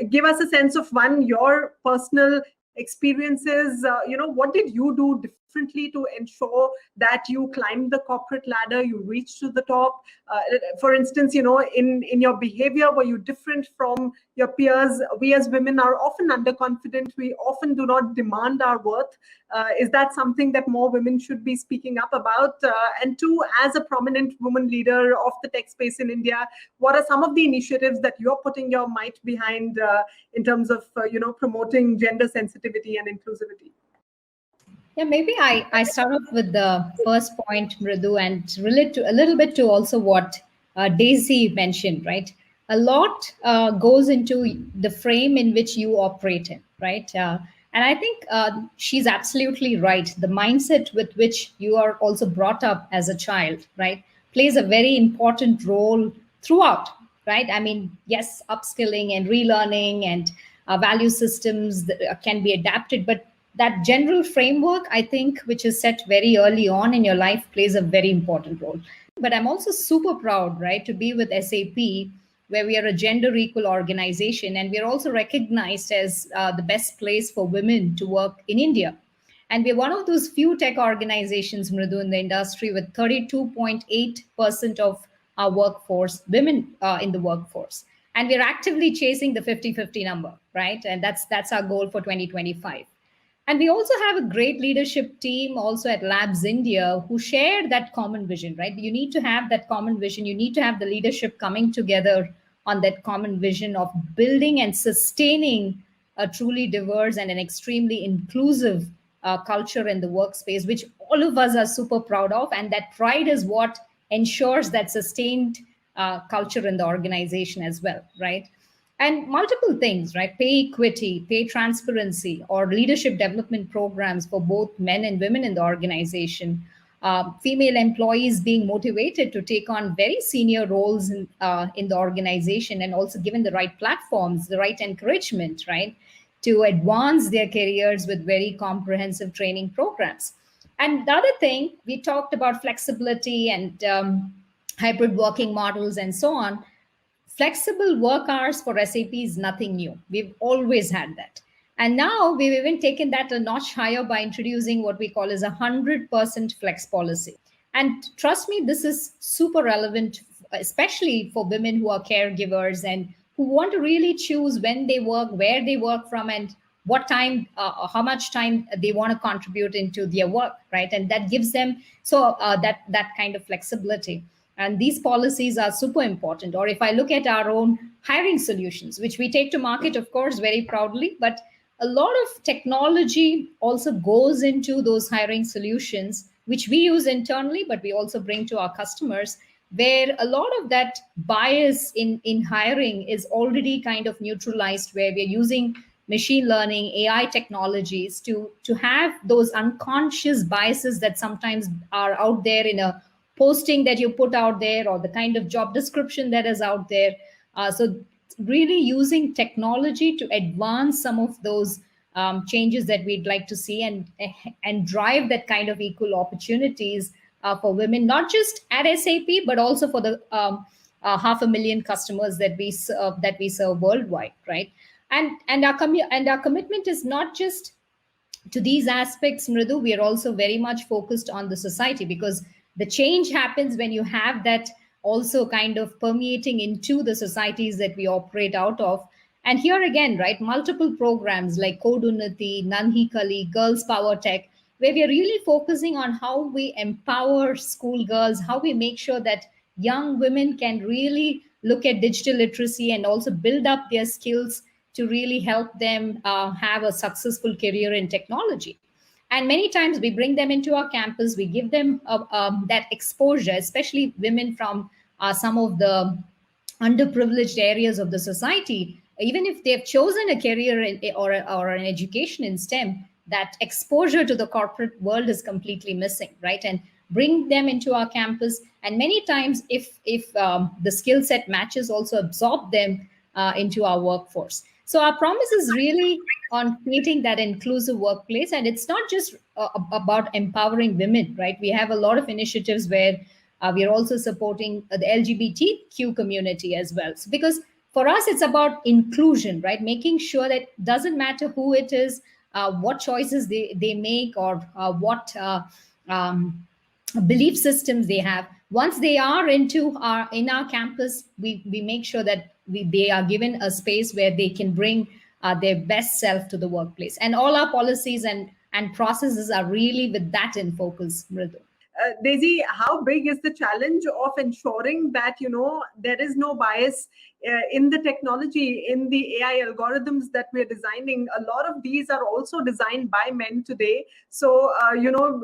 give us a sense of your personal experiences. What did you do differently to ensure that you climbed the corporate ladder, you reached to the top? For instance, in your behavior, were you different from your peers? We as women are often underconfident. We often do not demand our worth. Is that something that more women should be speaking up about? And two, as a prominent woman leader of the tech space in India, what are some of the initiatives that you're putting your might behind in terms of promoting gender sensitivity and inclusivity? Yeah, maybe I start off with the first point, Mridu, and relate to a little bit to also what Daisy mentioned, right? A lot goes into the frame in which you operate in, right? And I think she's absolutely right. The mindset with which you are also brought up as a child, right, plays a very important role throughout, right? I mean, yes, upskilling and relearning and value systems that can be adapted, but that general framework, I think, which is set very early on in your life, plays a very important role. But I'm also super proud, right, to be with SAP, where we are a gender equal organization, and we are also recognized as the best place for women to work in India. And we're one of those few tech organizations, Mridu, in the industry with 32.8% of our workforce, women in the workforce. And we're actively chasing the 50-50 number, right? And that's our goal for 2025. And we also have a great leadership team also at Labs India who share that common vision, right? You need to have that common vision. You need to have the leadership coming together on that common vision of building and sustaining a truly diverse and an extremely inclusive culture in the workspace, which all of us are super proud of. And that pride is what ensures that sustained culture in the organization as well, right? And multiple things, right? Pay equity, pay transparency, or leadership development programs for both men and women in the organization. female employees being motivated to take on very senior roles in the organization, and also given the right platforms, the right encouragement, right, to advance their careers with very comprehensive training programs. And the other thing, we talked about flexibility and hybrid working models and so on. Flexible work hours for SAP is nothing new. We've always had that. And now we've even taken that a notch higher by introducing what we call as 100% flex policy. And trust me, this is super relevant, especially for women who are caregivers and who want to really choose when they work, where they work from, and what time, how much time they want to contribute into their work, right? And that gives them that kind of flexibility. And these policies are super important. Or if I look at our own hiring solutions, which we take to market, of course, very proudly, but a lot of technology also goes into those hiring solutions, which we use internally, but we also bring to our customers, where a lot of that bias in hiring is already kind of neutralized, where we're using machine learning, AI technologies to have those unconscious biases that sometimes are out there in a posting that you put out there, or the kind of job description that is out there. So really using technology to advance some of those changes that we'd like to see, and drive that kind of equal opportunities for women, not just at SAP, but also for the 500,000 customers that we serve worldwide, right? And our commitment is not just to these aspects, Mridu. We are also very much focused on the society, because the change happens when you have that also kind of permeating into the societies that we operate out of. And here again, right, multiple programs like Code Unnati, Nanhi Kali, Girls Power Tech, where we are really focusing on how we empower schoolgirls, how we make sure that young women can really look at digital literacy and also build up their skills to really help them have a successful career in technology. And many times we bring them into our campus, we give them that exposure, especially women from some of the underprivileged areas of the society. Even if they've chosen a career or an education in STEM, that exposure to the corporate world is completely missing, right? And bring them into our campus. And many times, if the skill set matches, also absorb them into our workforce. So our promise is really on creating that inclusive workplace. And it's not just about empowering women, right? We have a lot of initiatives where we are also supporting the LGBTQ community as well. So because for us, it's about inclusion, right? Making sure that it doesn't matter who it is, what choices they make, or what belief systems they have. Once they are in our campus, we make sure that they are given a space where they can bring their best self to the workplace. And all our policies and processes are really with that in focus, Mridu. Daisy, how big is the challenge of ensuring that there is no bias in the technology, in the AI algorithms that we're designing? A lot of these are also designed by men today. So,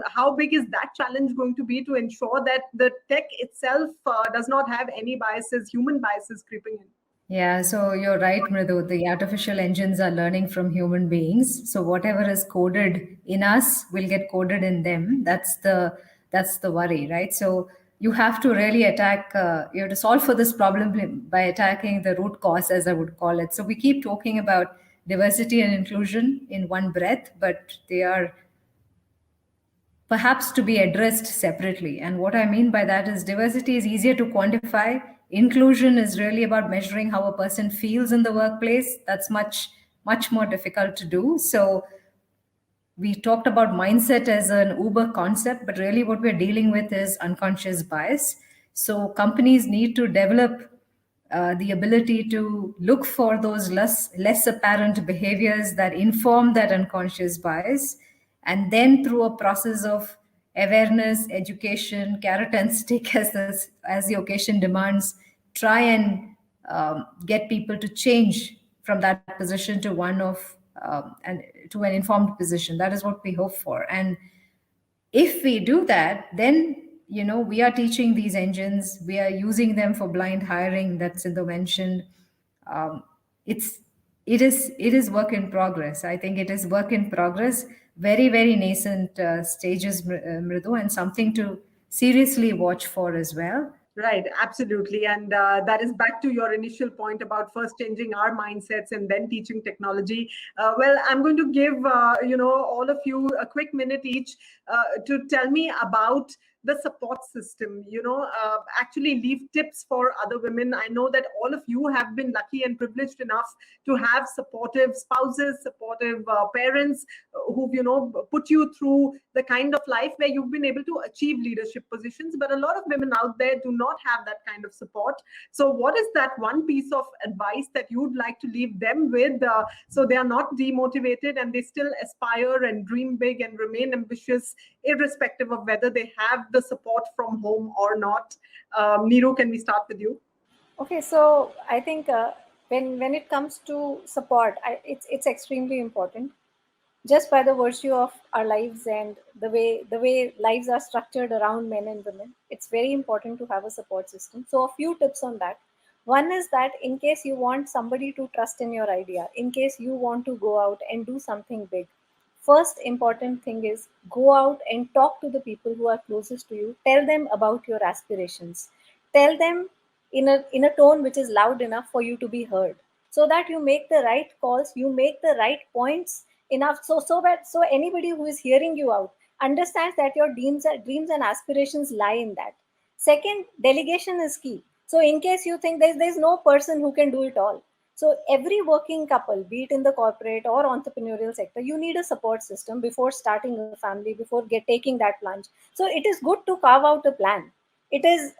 how big is that challenge going to be to ensure that the tech itself does not have any biases, human biases creeping in? Yeah, so you're right, Mridu. The artificial engines are learning from human beings. So whatever is coded in us will get coded in them. That's the worry, right? So you have to really attack, you have to solve for this problem by attacking the root cause, as I would call it. So we keep talking about diversity and inclusion in one breath, but they are perhaps to be addressed separately. And what I mean by that is diversity is easier to quantify. Inclusion is really about measuring how a person feels in the workplace. That's much, much more difficult to do. So we talked about mindset as an Uber concept, but really what we're dealing with is unconscious bias. So companies need to develop the ability to look for those less apparent behaviors that inform that unconscious bias. And then through a process of awareness, education, carrot and stick as the occasion demands, try and get people to change from that position to one of and to an informed position. That is what we hope for. And if we do that, then we are teaching these engines, we are using them for blind hiring that Sindhu mentioned. It is work in progress. I think it is work in progress, very, very nascent stages, Mridu, and something to seriously watch for as well. Right, absolutely. And that is back to your initial point about first changing our mindsets and then teaching technology. Well, I'm going to give, all of you a quick minute each to tell me about the support system, actually leave tips for other women. I know that all of you have been lucky and privileged enough to have supportive spouses, supportive parents who've, put you through the kind of life where you've been able to achieve leadership positions. But a lot of women out there do not have that kind of support. So what is that one piece of advice that you'd like to leave them with so they are not demotivated and they still aspire and dream big and remain ambitious, irrespective of whether they have the support from home or not? Neeru, can we start with you? Okay, so I think when it comes to support, it's extremely important. Just by the virtue of our lives and the way lives are structured around men and women, it's very important to have a support system. So a few tips on that. One is that in case you want somebody to trust in your idea, in case you want to go out and do something big, first important thing is go out and talk to the people who are closest to you. Tell them about your aspirations. Tell them in a tone which is loud enough for you to be heard, so that you make the right calls, you make the right points enough, so anybody who is hearing you out understands that your dreams and aspirations lie in that. Second, delegation is key. So in case you think there's no person who can do it all, so every working couple, be it in the corporate or entrepreneurial sector, you need a support system before starting a family, before taking that plunge. So it is good to carve out a plan. It is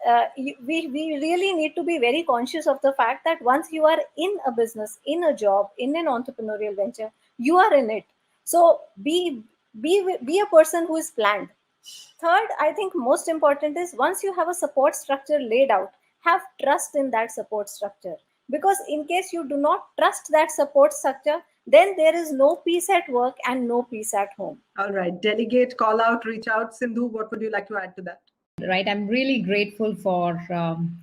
we really need to be very conscious of the fact that once you are in a business, in a job, in an entrepreneurial venture, you are in it. So be a person who is planned. Third, I think most important is once you have a support structure laid out, have trust in that support structure. Because in case you do not trust that support structure, then there is no peace at work and no peace at home. All right, delegate, call out, reach out. Sindhu, what would you like to add to that? Right, I'm really grateful for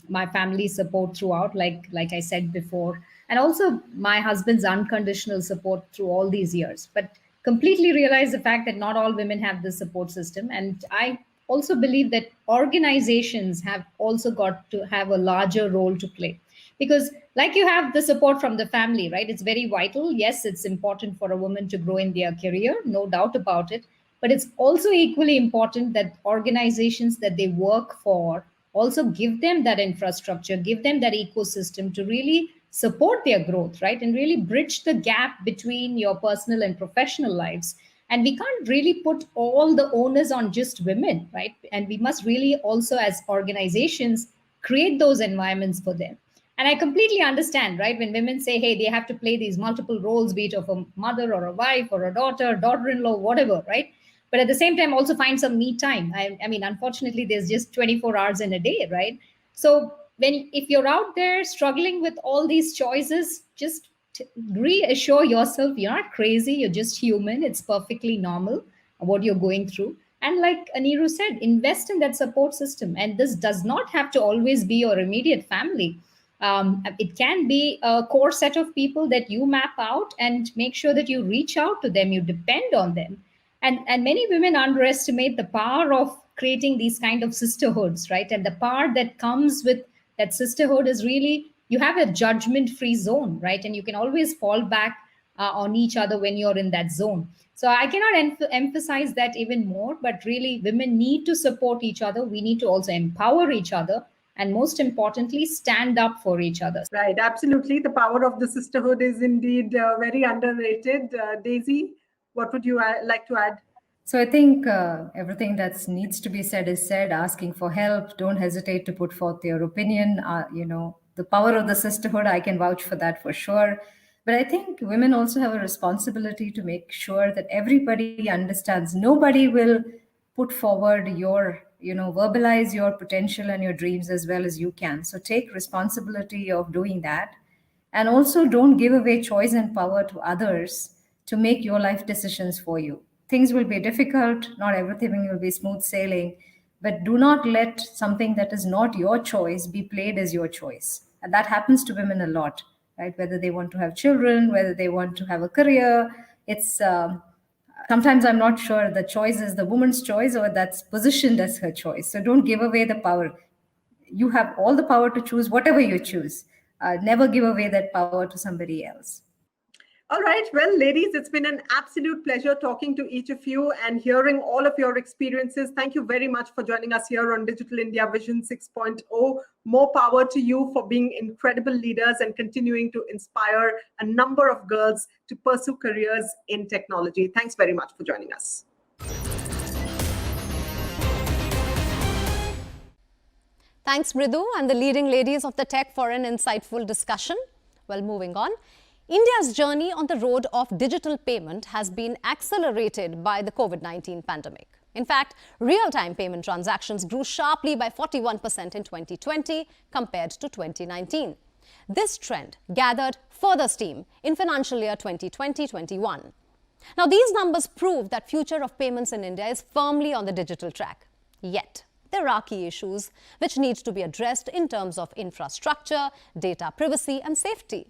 my family's support throughout, like I said before, and also my husband's unconditional support through all these years. But completely realize the fact that not all women have this support system, and I also believe that organizations have also got to have a larger role to play, because like you have the support from the family, right? It's very vital. Yes, it's important for a woman to grow in their career, no doubt about it, but it's also equally important that organizations that they work for also give them that infrastructure, give them that ecosystem to really support their growth, right? And really bridge the gap between your personal and professional lives. And we can't really put all the onus on just women, right? And we must really also, as organizations, create those environments for them. And I completely understand, right? When women say, hey, they have to play these multiple roles, be it of a mother or a wife or a daughter, daughter-in-law, whatever, right? But at the same time also find some me time. I mean, unfortunately, there's just 24 hours in a day, right? So if you're out there struggling with all these choices, just reassure yourself you're not crazy, you're just human. It's perfectly normal what you're going through. And like Aniru said, invest in that support system. And this does not have to always be your immediate family. It can be a core set of people that you map out and make sure that you reach out to them, you depend on them. And many women underestimate the power of creating these kind of sisterhoods, right? And the power that comes with that sisterhood is really you have a judgment free zone, right? And you can always fall back on each other when you're in that zone. So I cannot emphasize that even more, but really women need to support each other. We need to also empower each other, and most importantly, stand up for each other. Right, absolutely. The power of the sisterhood is indeed very underrated. Daisy, what would you like to add? So I think everything that needs to be said is said. Asking for help, don't hesitate to put forth your opinion. The power of the sisterhood, I can vouch for that for sure. But I think women also have a responsibility to make sure that everybody understands. Nobody will put forward verbalize your potential and your dreams as well as you can. So take responsibility of doing that. And also don't give away choice and power to others to make your life decisions for you. Things will be difficult, not everything will be smooth sailing, but do not let something that is not your choice be played as your choice. And that happens to women a lot, right? Whether they want to have children, whether they want to have a career, it's sometimes I'm not sure the choice is the woman's choice or that's positioned as her choice. So don't give away the power. You have all the power to choose whatever you choose. Never give away that power to somebody else. All right. Well, ladies, it's been an absolute pleasure talking to each of you and hearing all of your experiences. Thank you very much for joining us here on Digital India Vision 6.0. More power to you for being incredible leaders and continuing to inspire a number of girls to pursue careers in technology. Thanks very much for joining us. Thanks, Mridu, and the leading ladies of the tech for an insightful discussion. Well, moving on. India's journey on the road of digital payment has been accelerated by the COVID-19 pandemic. In fact, real-time payment transactions grew sharply by 41% in 2020 compared to 2019. This trend gathered further steam in financial year 2020-21. Now, these numbers prove that future of payments in India is firmly on the digital track. Yet, there are key issues which need to be addressed in terms of infrastructure, data privacy and safety.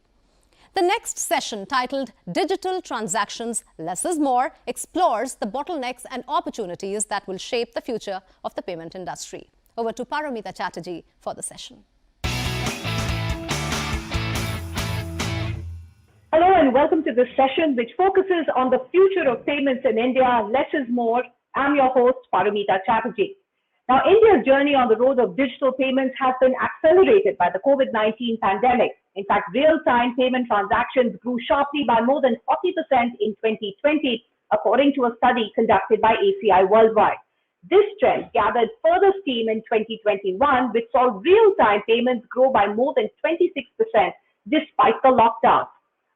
The next session, titled Digital Transactions Less is More, explores the bottlenecks and opportunities that will shape the future of the payment industry. Over to Paramita Chatterjee for the session. Hello and welcome to this session which focuses on the future of payments in India. Less is more. I'm your host, Paramita Chatterjee. Now, India's journey on the road of digital payments has been accelerated by the COVID-19 pandemic. In fact, real-time payment transactions grew sharply by more than 40% in 2020, according to a study conducted by ACI Worldwide. This trend gathered further steam in 2021, which saw real-time payments grow by more than 26% despite the lockdown.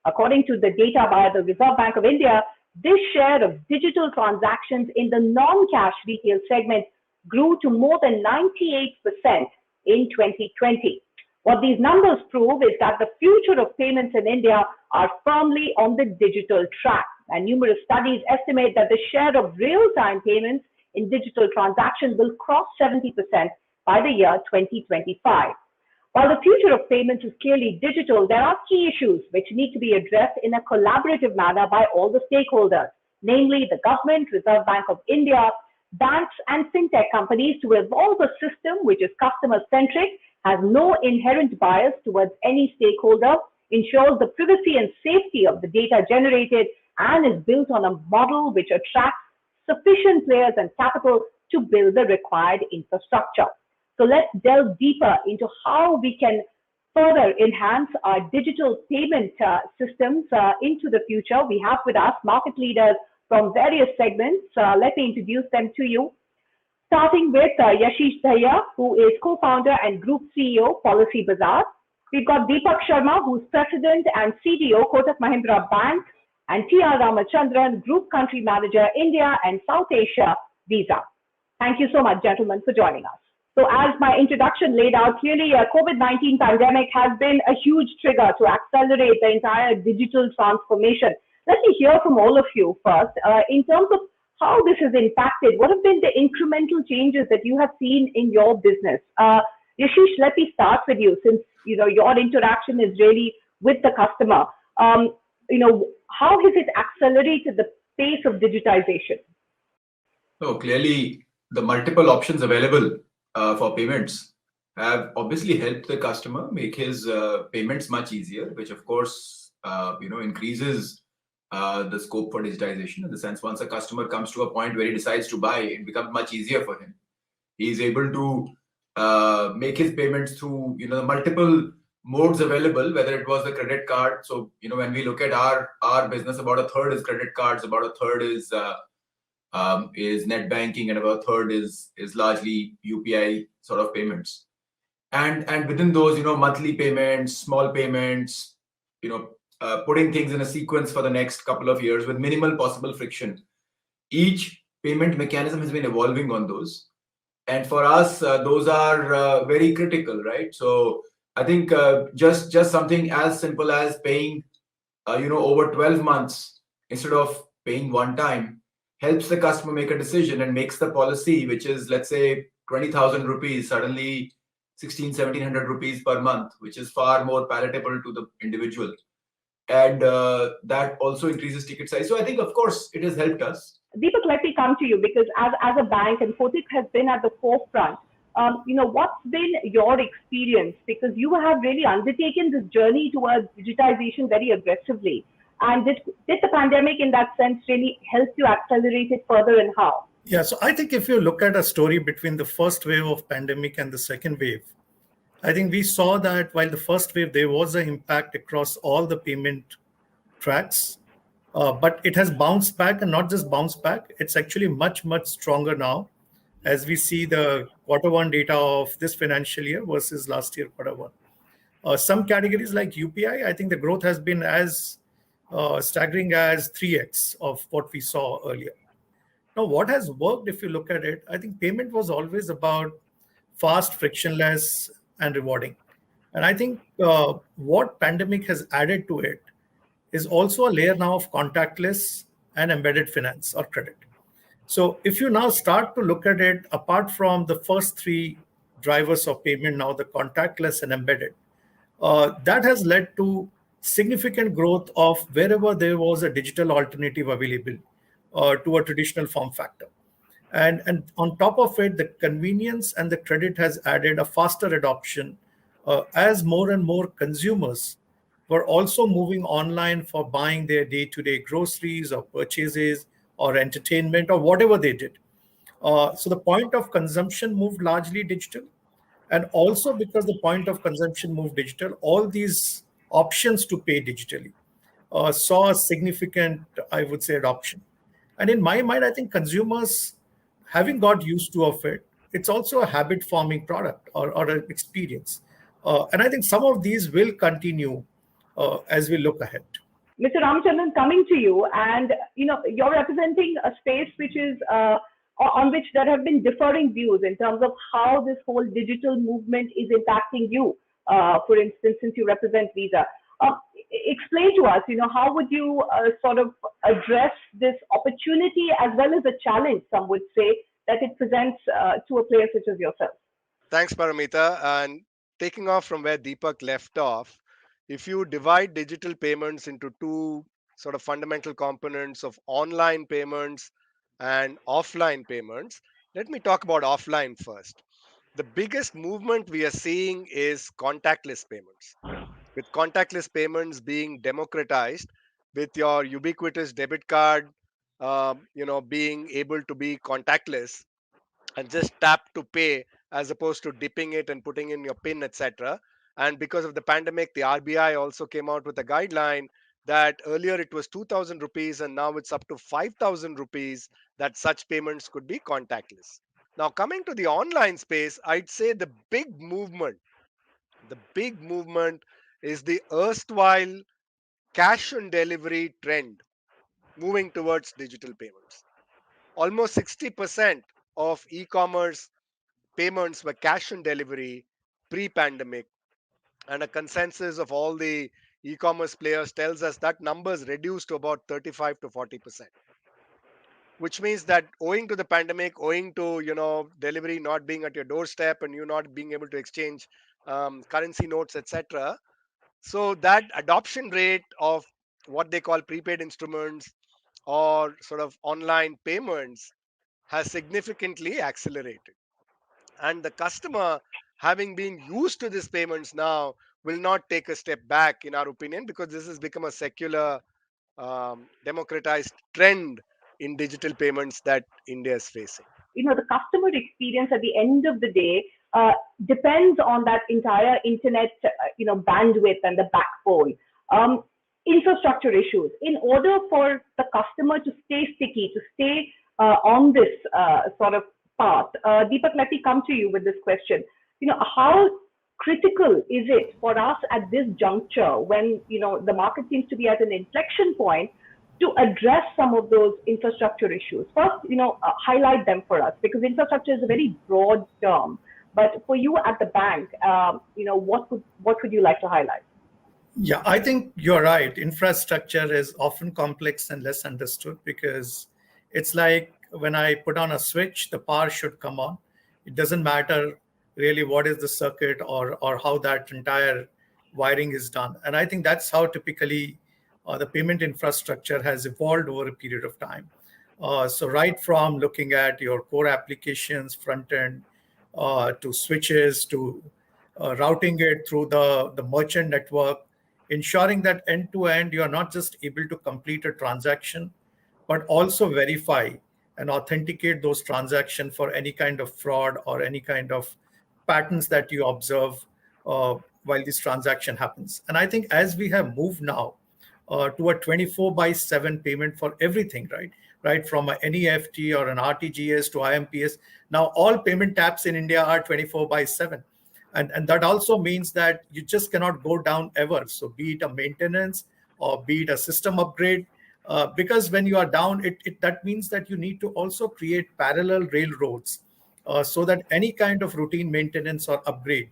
According to the data by the Reserve Bank of India, this share of digital transactions in the non-cash retail segment grew to more than 98% in 2020. What these numbers prove is that the future of payments in India are firmly on the digital track, and numerous studies estimate that the share of real-time payments in digital transactions will cross 70% by the year 2025. While the future of payments is clearly digital, there are key issues which need to be addressed in a collaborative manner by all the stakeholders, namely the government, Reserve Bank of India, banks and fintech companies to evolve a system which is customer-centric, has no inherent bias towards any stakeholder, ensures the privacy and safety of the data generated, and is built on a model which attracts sufficient players and capital to build the required infrastructure. So let's delve deeper into how we can further enhance our digital payment systems into the future. We have with us market leaders from various segments. Let me introduce them to you. Starting with Yashish Dahiya, who is co-founder and group CEO, Policy Bazaar. We've got Deepak Sharma, who's president and CDO, Kotak Mahindra Bank, and T.R. Ramachandran, group country manager, India and South Asia, Visa. Thank you so much, gentlemen, for joining us. So as my introduction laid out, clearly COVID-19 pandemic has been a huge trigger to accelerate the entire digital transformation. Let me hear from all of you first, in terms of how this has impacted. What have been the incremental changes that you have seen in your business? Yashish, let me start with you, since your interaction is really with the customer. How has it accelerated the pace of digitization? So clearly, the multiple options available for payments have obviously helped the customer make his payments much easier, which of course increases the scope for digitization, in the sense once a customer comes to a point where he decides to buy, it becomes much easier for him. He's able to make his payments through the multiple modes available, whether it was the credit card. So when we look at our business, about a third is credit cards, about a third is net banking, and about a third is largely UPI sort of payments. And within those, monthly payments, small payments, putting things in a sequence for the next couple of years with minimal possible friction. Each payment mechanism has been evolving on those. And for us, those are very critical, right? So I think just something as simple as paying, over 12 months instead of paying one time helps the customer make a decision and makes the policy, which is, let's say, 20,000 rupees, suddenly 1,600, 1,700 rupees per month, which is far more palatable to the individual. and that also increases ticket size. So I think, of course, it has helped us. Deepak, let me come to you because as a bank, and Kotak has been at the forefront. What's been your experience? Because you have really undertaken this journey towards digitization very aggressively. And did the pandemic, in that sense, really help you accelerate it further, and how? Yeah, so I think if you look at a story between the first wave of pandemic and the second wave, I think we saw that while the first wave, there was an impact across all the payment tracks, but it has bounced back, and not just bounced back, it's actually much, much stronger now as we see the Q1 data of this financial year versus last year Q1. Some categories like UPI, I think the growth has been as staggering as 3x of what we saw earlier. Now, what has worked, if you look at it, I think payment was always about fast, frictionless, and rewarding. And I think what pandemic has added to it is also a layer now of contactless and embedded finance or credit. So if you now start to look at it, apart from the first three drivers of payment, now the contactless and embedded, that has led to significant growth of wherever there was a digital alternative available to a traditional form factor. And on top of it, the convenience and the credit has added a faster adoption as more and more consumers were also moving online for buying their day-to-day groceries or purchases or entertainment or whatever they did. So the point of consumption moved largely digital. And also because the point of consumption moved digital, all these options to pay digitally saw a significant, I would say, adoption. And in my mind, I think consumers, having got used to of it, it's also a habit forming product or an experience. And I think some of these will continue as we look ahead. Mr. Ramachandran, coming to you, and you're representing a space which is on which there have been differing views in terms of how this whole digital movement is impacting you. For instance, since you represent Visa, explain to us, how would you sort of address this opportunity as well as a challenge, some would say, that it presents to a player such as yourself? Thanks, Paramita. And taking off from where Deepak left off, if you divide digital payments into two sort of fundamental components of online payments and offline payments, let me talk about offline first. The biggest movement we are seeing is contactless payments. With contactless payments being democratized, with your ubiquitous debit card, being able to be contactless and just tap to pay as opposed to dipping it and putting in your pin, etc. And because of the pandemic, the RBI also came out with a guideline that earlier it was 2,000 rupees and now it's up to 5,000 rupees that such payments could be contactless. Now, coming to the online space, I'd say the big movement is the erstwhile cash on delivery trend moving towards digital payments. Almost 60% of e-commerce payments were cash on delivery pre-pandemic, and a consensus of all the e-commerce players tells us that numbers reduced to about 35 to 40%, which means that owing to the pandemic, owing to delivery not being at your doorstep and you not being able to exchange currency notes, etc., so that adoption rate of what they call prepaid instruments or sort of online payments has significantly accelerated. And the customer, having been used to these payments now, will not take a step back, in our opinion, because this has become a secular, democratized trend in digital payments that India is facing. The customer experience at the end of the day depends on that entire internet, bandwidth and the backbone. Infrastructure issues. In order for the customer to stay sticky, to stay on this sort of path, Deepak, let me come to you with this question. How critical is it for us at this juncture when the market seems to be at an inflection point to address some of those infrastructure issues? First, highlight them for us, because infrastructure is a very broad term. But for you at the bank, what would you like to highlight? Yeah, I think you're right. Infrastructure is often complex and less understood because it's like when I put on a switch, the power should come on. It doesn't matter really what is the circuit or how that entire wiring is done. And I think that's how typically the payment infrastructure has evolved over a period of time. So right from looking at your core applications, front end, to switches, to routing it through the merchant network, ensuring that end to end, you are not just able to complete a transaction, but also verify and authenticate those transactions for any kind of fraud or any kind of patterns that you observe while this transaction happens. And I think as we have moved now to a 24/7 payment for everything, right from an NEFT or an RTGS to IMPS, now all payment taps in India are 24/7. And that also means that you just cannot go down ever. So be it a maintenance or be it a system upgrade, because when you are down, that means that you need to also create parallel railroads so that any kind of routine maintenance or upgrade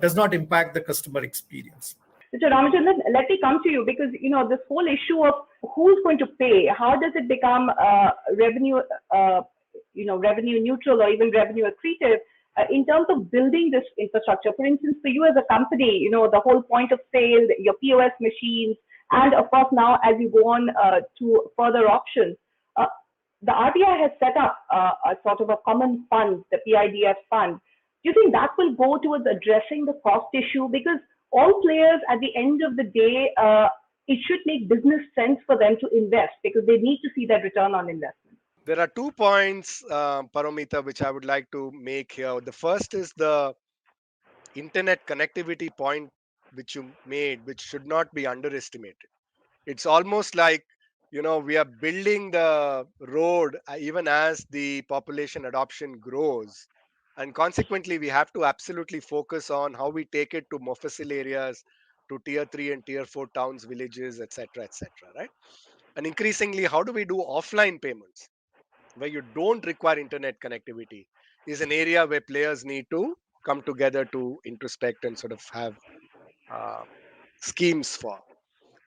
does not impact the customer experience. Mr. Ramachandran, let me come to you because this whole issue of who's going to pay, how does it become revenue, revenue neutral or even revenue accretive in terms of building this infrastructure? For instance, for you as a company, the whole point of sale, your POS machines, and of course now as you go on to further options, the RBI has set up a sort of a common fund, the PIDF fund. Do you think that will go towards addressing the cost issue? Because all players at the end of the day, it should make business sense for them to invest because they need to see that return on investment. There are 2 points, Paramita, which I would like to make here. The first is the internet connectivity point which you made, which should not be underestimated. It's almost like, we are building the road even as the population adoption grows. And consequently, we have to absolutely focus on how we take it to Mofussil areas, to tier 3 and tier 4 towns, villages, etc., right? And increasingly, how do we do offline payments where you don't require internet connectivity is an area where players need to come together to introspect and sort of have schemes for.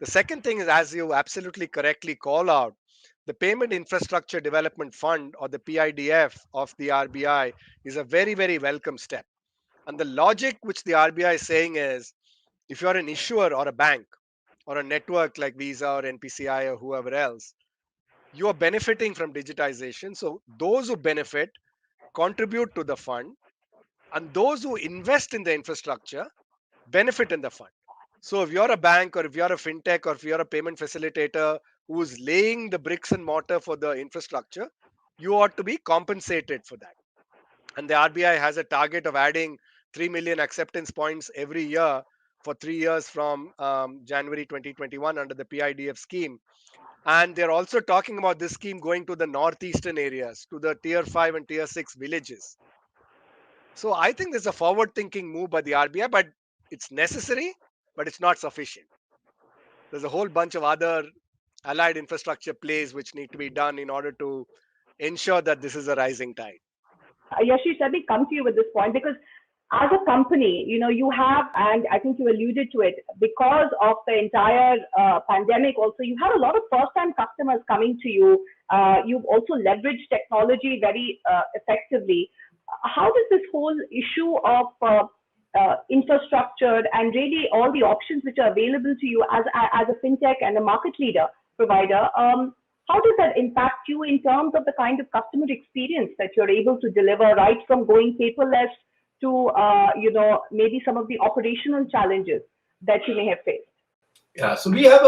The second thing is, as you absolutely correctly call out, the Payment Infrastructure Development Fund, or the PIDF of the RBI, is a very, very welcome step. And the logic which the RBI is saying is, if you're an issuer or a bank or a network like Visa or NPCI or whoever else, you are benefiting from digitization. So those who benefit contribute to the fund, and those who invest in the infrastructure benefit in the fund. So if you're a bank or if you're a fintech or if you're a payment facilitator who's laying the bricks and mortar for the infrastructure, you ought to be compensated for that. And the RBI has a target of adding 3 million acceptance points every year for 3 years from January 2021 under the PIDF scheme. And they're also talking about this scheme going to the northeastern areas, to the tier 5 and tier 6 villages. So I think there's a forward-thinking move by the RBI, but it's necessary, but it's not sufficient. There's a whole bunch of other allied infrastructure plays which need to be done in order to ensure that this is a rising tide. Yashish, let me come to you with this point because as a company, you have, and I think you alluded to it, because of the entire pandemic also, you have a lot of first-time customers coming to you. You've also leveraged technology very effectively. How does this whole issue of infrastructure and really all the options which are available to you as a fintech and a market leader provider, how does that impact you in terms of the kind of customer experience that you're able to deliver, right from going paperless to maybe some of the operational challenges that you may have faced? Yeah, so we have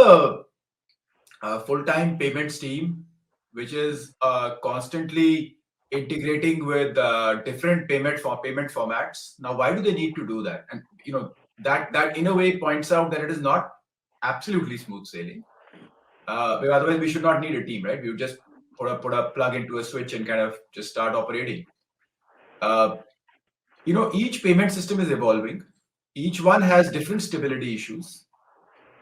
a full-time payments team which is constantly integrating with different payment formats. Now, why do they need to do that? And that in a way points out that it is not absolutely smooth sailing. Because otherwise we should not need a team, right? We would just put a plug into a switch and kind of just start operating. Each payment system is evolving. Each one has different stability issues,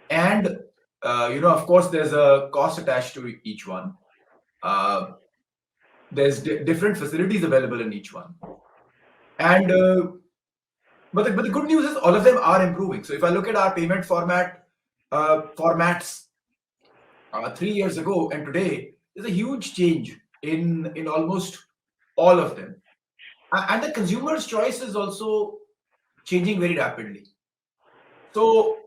and of course, there's a cost attached to each one. There's different facilities available in each one, and but the good news is all of them are improving. So if I look at our payment formats 3 years ago and today, there's a huge change in almost all of them, and the consumer's choice is also changing very rapidly. So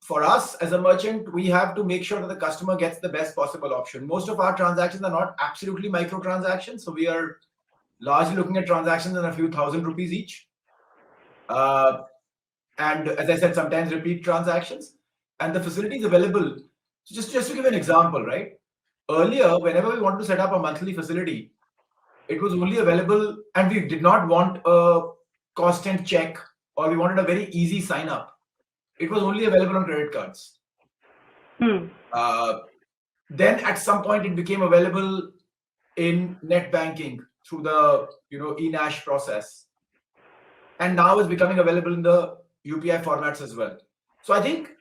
for us as a merchant, we have to make sure that the customer gets the best possible option. Most of our transactions are not absolutely micro transactions, so we are largely looking at transactions in a few thousand rupees each. And as I said, sometimes repeat transactions, and the facility is available. So just to give an example, right? Earlier, whenever we wanted to set up a monthly facility, it was only available, and we did not want a constant check, or we wanted a very easy sign up. It was only available on credit cards. Then at some point it became available in net banking through the eNASH process, and now it's becoming available in the UPI formats as well. So I think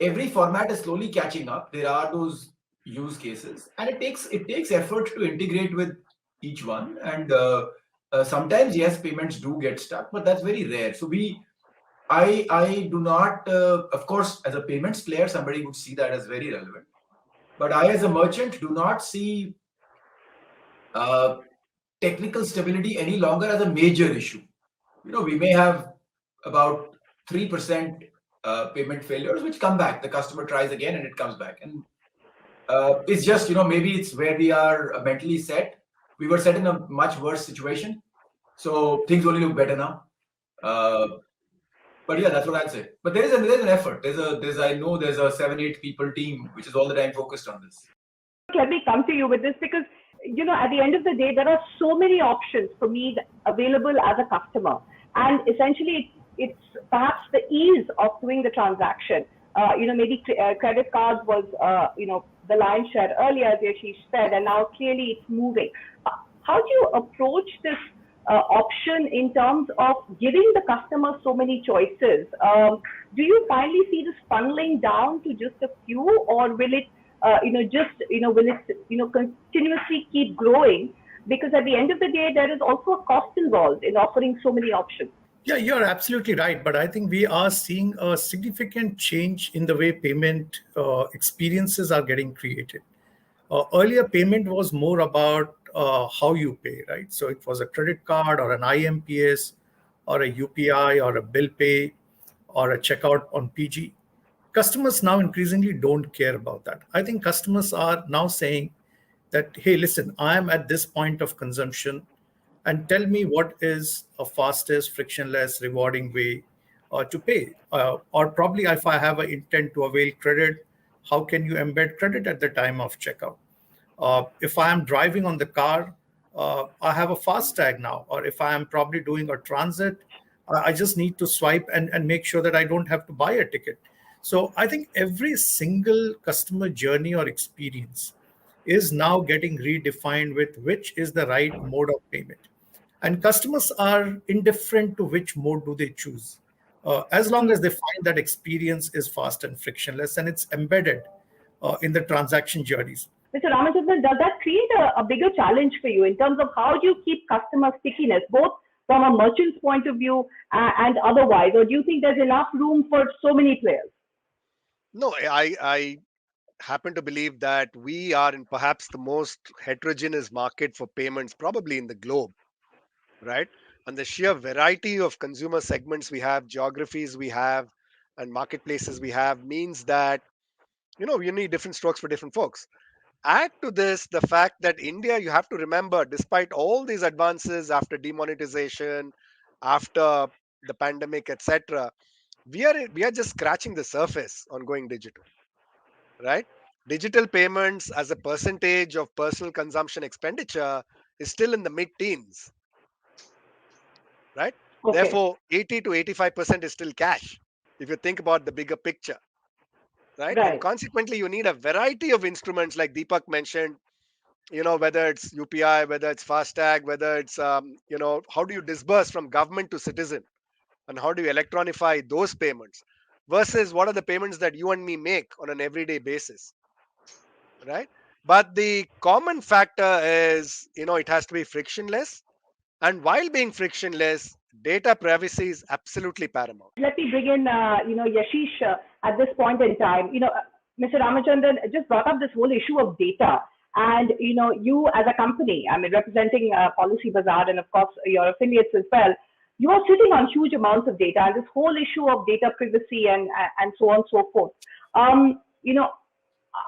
every format is slowly catching up. There are those use cases, and it takes effort to integrate with each one. And sometimes, yes, payments do get stuck, but that's very rare. So I do not, of course, as a payments player, somebody would see that as very relevant. But I, as a merchant, do not see technical stability any longer as a major issue. We may have about 3% payment failures, which come back. The customer tries again and it comes back. And it's just, maybe it's where we are mentally set. We were set in a much worse situation. So things only look better now. But yeah, that's what I'd say. But there's an effort. I know there's a 7-8 people team which is all the time focused on this. Let me come to you with this because at the end of the day, there are so many options for me available as a customer, and essentially it's perhaps the ease of doing the transaction. Maybe credit cards was the lion's share earlier, as Yashish said, and now clearly it's moving. How do you approach this option in terms of giving the customer so many choices? Do you finally see this funneling down to just a few, or will it continuously keep growing? Because at the end of the day, there is also a cost involved in offering so many options. Yeah, you're absolutely right. But I think we are seeing a significant change in the way payment experiences are getting created. Earlier, payment was more about how you pay, right? So it was a credit card or an IMPS or a UPI or a bill pay or a checkout on PG. Customers now increasingly don't care about that. I think customers are now saying that, hey, listen, I am at this point of consumption, and tell me what is a fastest, frictionless, rewarding way to pay. Or probably if I have an intent to avail credit, how can you embed credit at the time of checkout? If I am driving on the car, I have a FASTag now. Or if I am probably doing a transit, I just need to swipe and make sure that I don't have to buy a ticket. So I think every single customer journey or experience is now getting redefined with which is the right mode of payment. And customers are indifferent to which mode do they choose. As long as they find that experience is fast and frictionless and it's embedded in the transaction journeys. Mr. Ramachandran, does that create a bigger challenge for you in terms of how do you keep customer stickiness, both from a merchant's point of view and otherwise? Or do you think there's enough room for so many players? No, I happen to believe that we are in perhaps the most heterogeneous market for payments probably in the globe, right? And the sheer variety of consumer segments we have, geographies we have, and marketplaces we have means that you need different strokes for different folks. Add to this the fact that India, you have to remember, despite all these advances after demonetization, after the pandemic, etc., we are just scratching the surface on going digital, right? Digital payments as a percentage of personal consumption expenditure is still in the mid-teens, right? Okay. Therefore, 80 to 85% is still cash if you think about the bigger picture, right? And consequently, you need a variety of instruments like Deepak mentioned, whether it's UPI, whether it's FASTag, whether it's, how do you disburse from government to citizen, and how do you electronify those payments versus what are the payments that you and me make on an everyday basis, right? But the common factor is, it has to be frictionless. And while being frictionless, data privacy is absolutely paramount. Let me bring in, Yashish at this point in time. Mr. Ramachandran just brought up this whole issue of data. And, you as a company, representing Policy Bazaar and of course your affiliates as well, you are sitting on huge amounts of data and this whole issue of data privacy and so on and so forth. You know,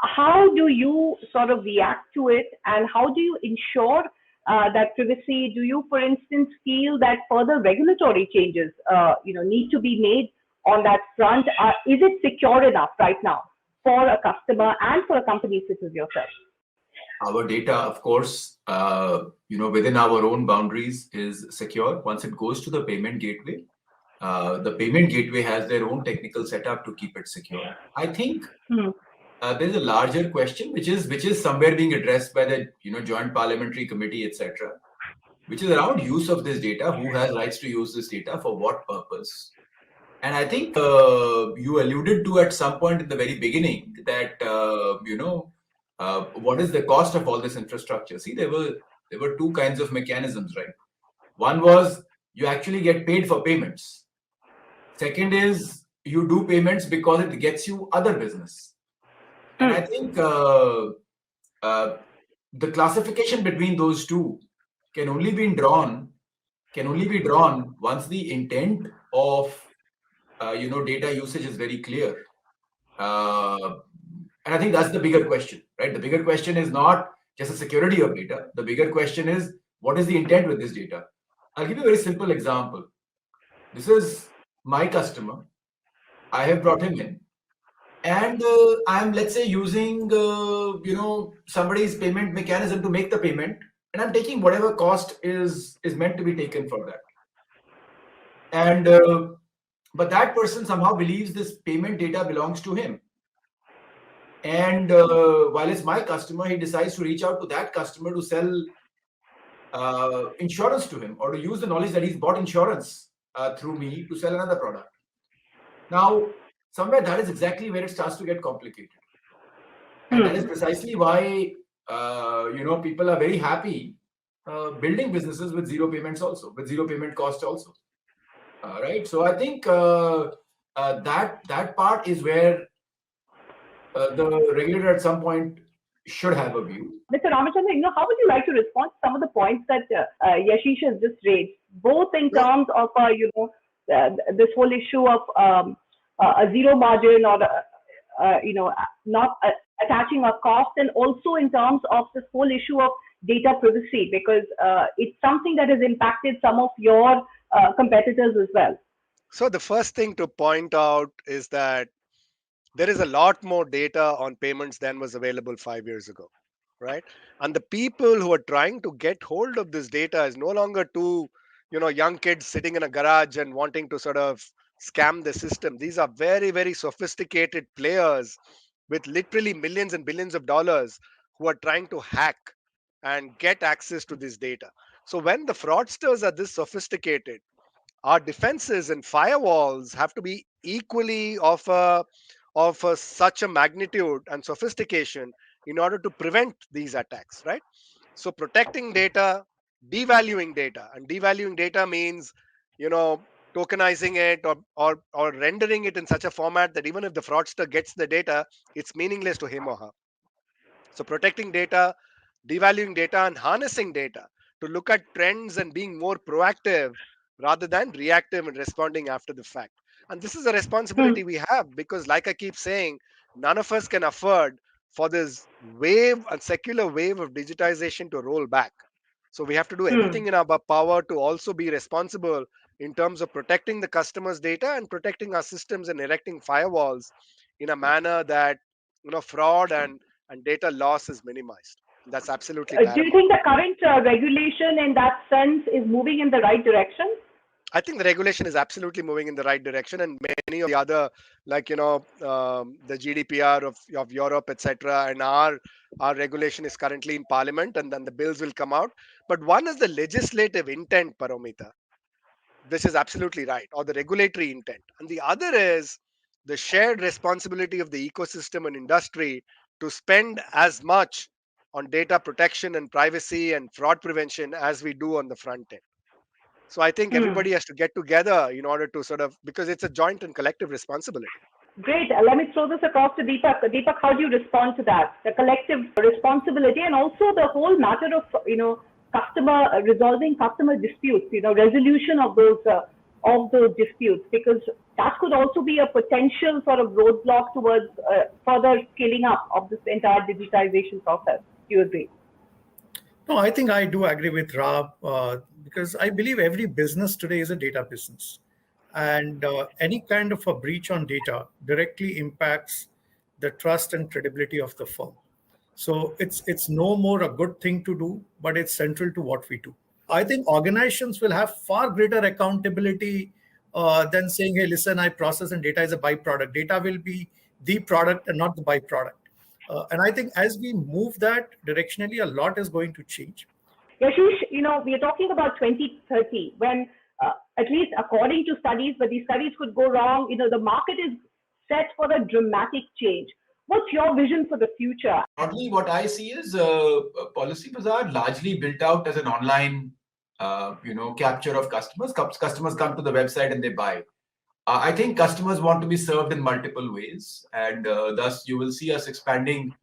how do you sort of react to it, and how do you ensure that privacy? Do you, for instance, feel that further regulatory changes, need to be made on that front? Is it secure enough right now for a customer and for a company such as yourself? Our data, of course, within our own boundaries is secure. Once it goes to the payment gateway has their own technical setup to keep it secure. I think there's a larger question which is somewhere being addressed by the Joint Parliamentary Committee, etc., which is around use of this data. Who has rights to use this data for what purpose? And I think you alluded to at some point in the very beginning that what is the cost of all this infrastructure? See, there were two kinds of mechanisms, right? One was you actually get paid for payments. Second is you do payments because it gets you other business. And I think the classification between those two can only be drawn once the intent of data usage is very clear. And I think that's the bigger question, right? The bigger question is not just the security of data. The bigger question is, what is the intent with this data? I'll give you a very simple example. This is my customer. I have brought him in. And I'm, let's say, using, somebody's payment mechanism to make the payment. And I'm taking whatever cost is meant to be taken for that. And but that person somehow believes this payment data belongs to him. And while it's my customer, he decides to reach out to that customer to sell insurance to him, or to use the knowledge that he's bought insurance through me to sell another product. Now, somewhere that is exactly where it starts to get complicated. And that is precisely why, people are very happy building businesses with zero payments also, with zero payment cost also. Right. So I think that part is where the regulator at some point should have a view. Mr. Ramachandran, how would you like to respond to some of the points that Yashish has just raised, both in terms of this whole issue of a zero margin, or not attaching a cost, and also in terms of this whole issue of data privacy, because it's something that has impacted some of your competitors as well. So the first thing to point out is that there is a lot more data on payments than was available 5 years ago, right? And the people who are trying to get hold of this data is no longer two, young kids sitting in a garage and wanting to sort of scam the system. These are very, very sophisticated players with literally millions and billions of dollars who are trying to hack and get access to this data. So when the fraudsters are this sophisticated, our defenses and firewalls have to be equally of such a magnitude and sophistication in order to prevent these attacks, right? So protecting data, devaluing data, and devaluing data means, tokenizing it or rendering it in such a format that even if the fraudster gets the data, it's meaningless to him or her. So protecting data, devaluing data, and harnessing data to look at trends and being more proactive rather than reactive and responding after the fact. And this is a responsibility we have, because like I keep saying, none of us can afford for this wave and secular wave of digitization to roll back. So we have to do everything in our power to also be responsible in terms of protecting the customer's data and protecting our systems and erecting firewalls in a manner that fraud and data loss is minimized. That's absolutely paramount. Do you think the current regulation in that sense is moving in the right direction? I think the regulation is absolutely moving in the right direction, and many of the other, like the GDPR of Europe, etc., and our regulation is currently in Parliament, and then the bills will come out. But one is the legislative intent, Paromita. This is absolutely right, or the regulatory intent, and the other is the shared responsibility of the ecosystem and industry to spend as much on data protection and privacy and fraud prevention as we do on the front end. So I think everybody has to get together in order to sort of, because it's a joint and collective responsibility. Great. Let me throw this across to Deepak. Deepak, how do you respond to that? The collective responsibility, and also the whole matter of, resolving customer disputes, resolution of those of those disputes? Because that could also be a potential sort of roadblock towards further scaling up of this entire digitization process. Do you agree? No, I think I do agree with Rob because I believe every business today is a data business. And any kind of a breach on data directly impacts the trust and credibility of the firm. So it's no more a good thing to do, but it's central to what we do. I think organizations will have far greater accountability than saying, hey, listen, I process and data is a byproduct. Data will be the product and not the byproduct. And I think as we move that directionally, a lot is going to change. Yashish, we are talking about 2030 when, at least according to studies, but these studies could go wrong. The market is set for a dramatic change. What's your vision for the future? Broadly, what I see is Policy Bazaar largely built out as an online, capture of customers. Customers come to the website and they buy. I think customers want to be served in multiple ways, and thus you will see us expanding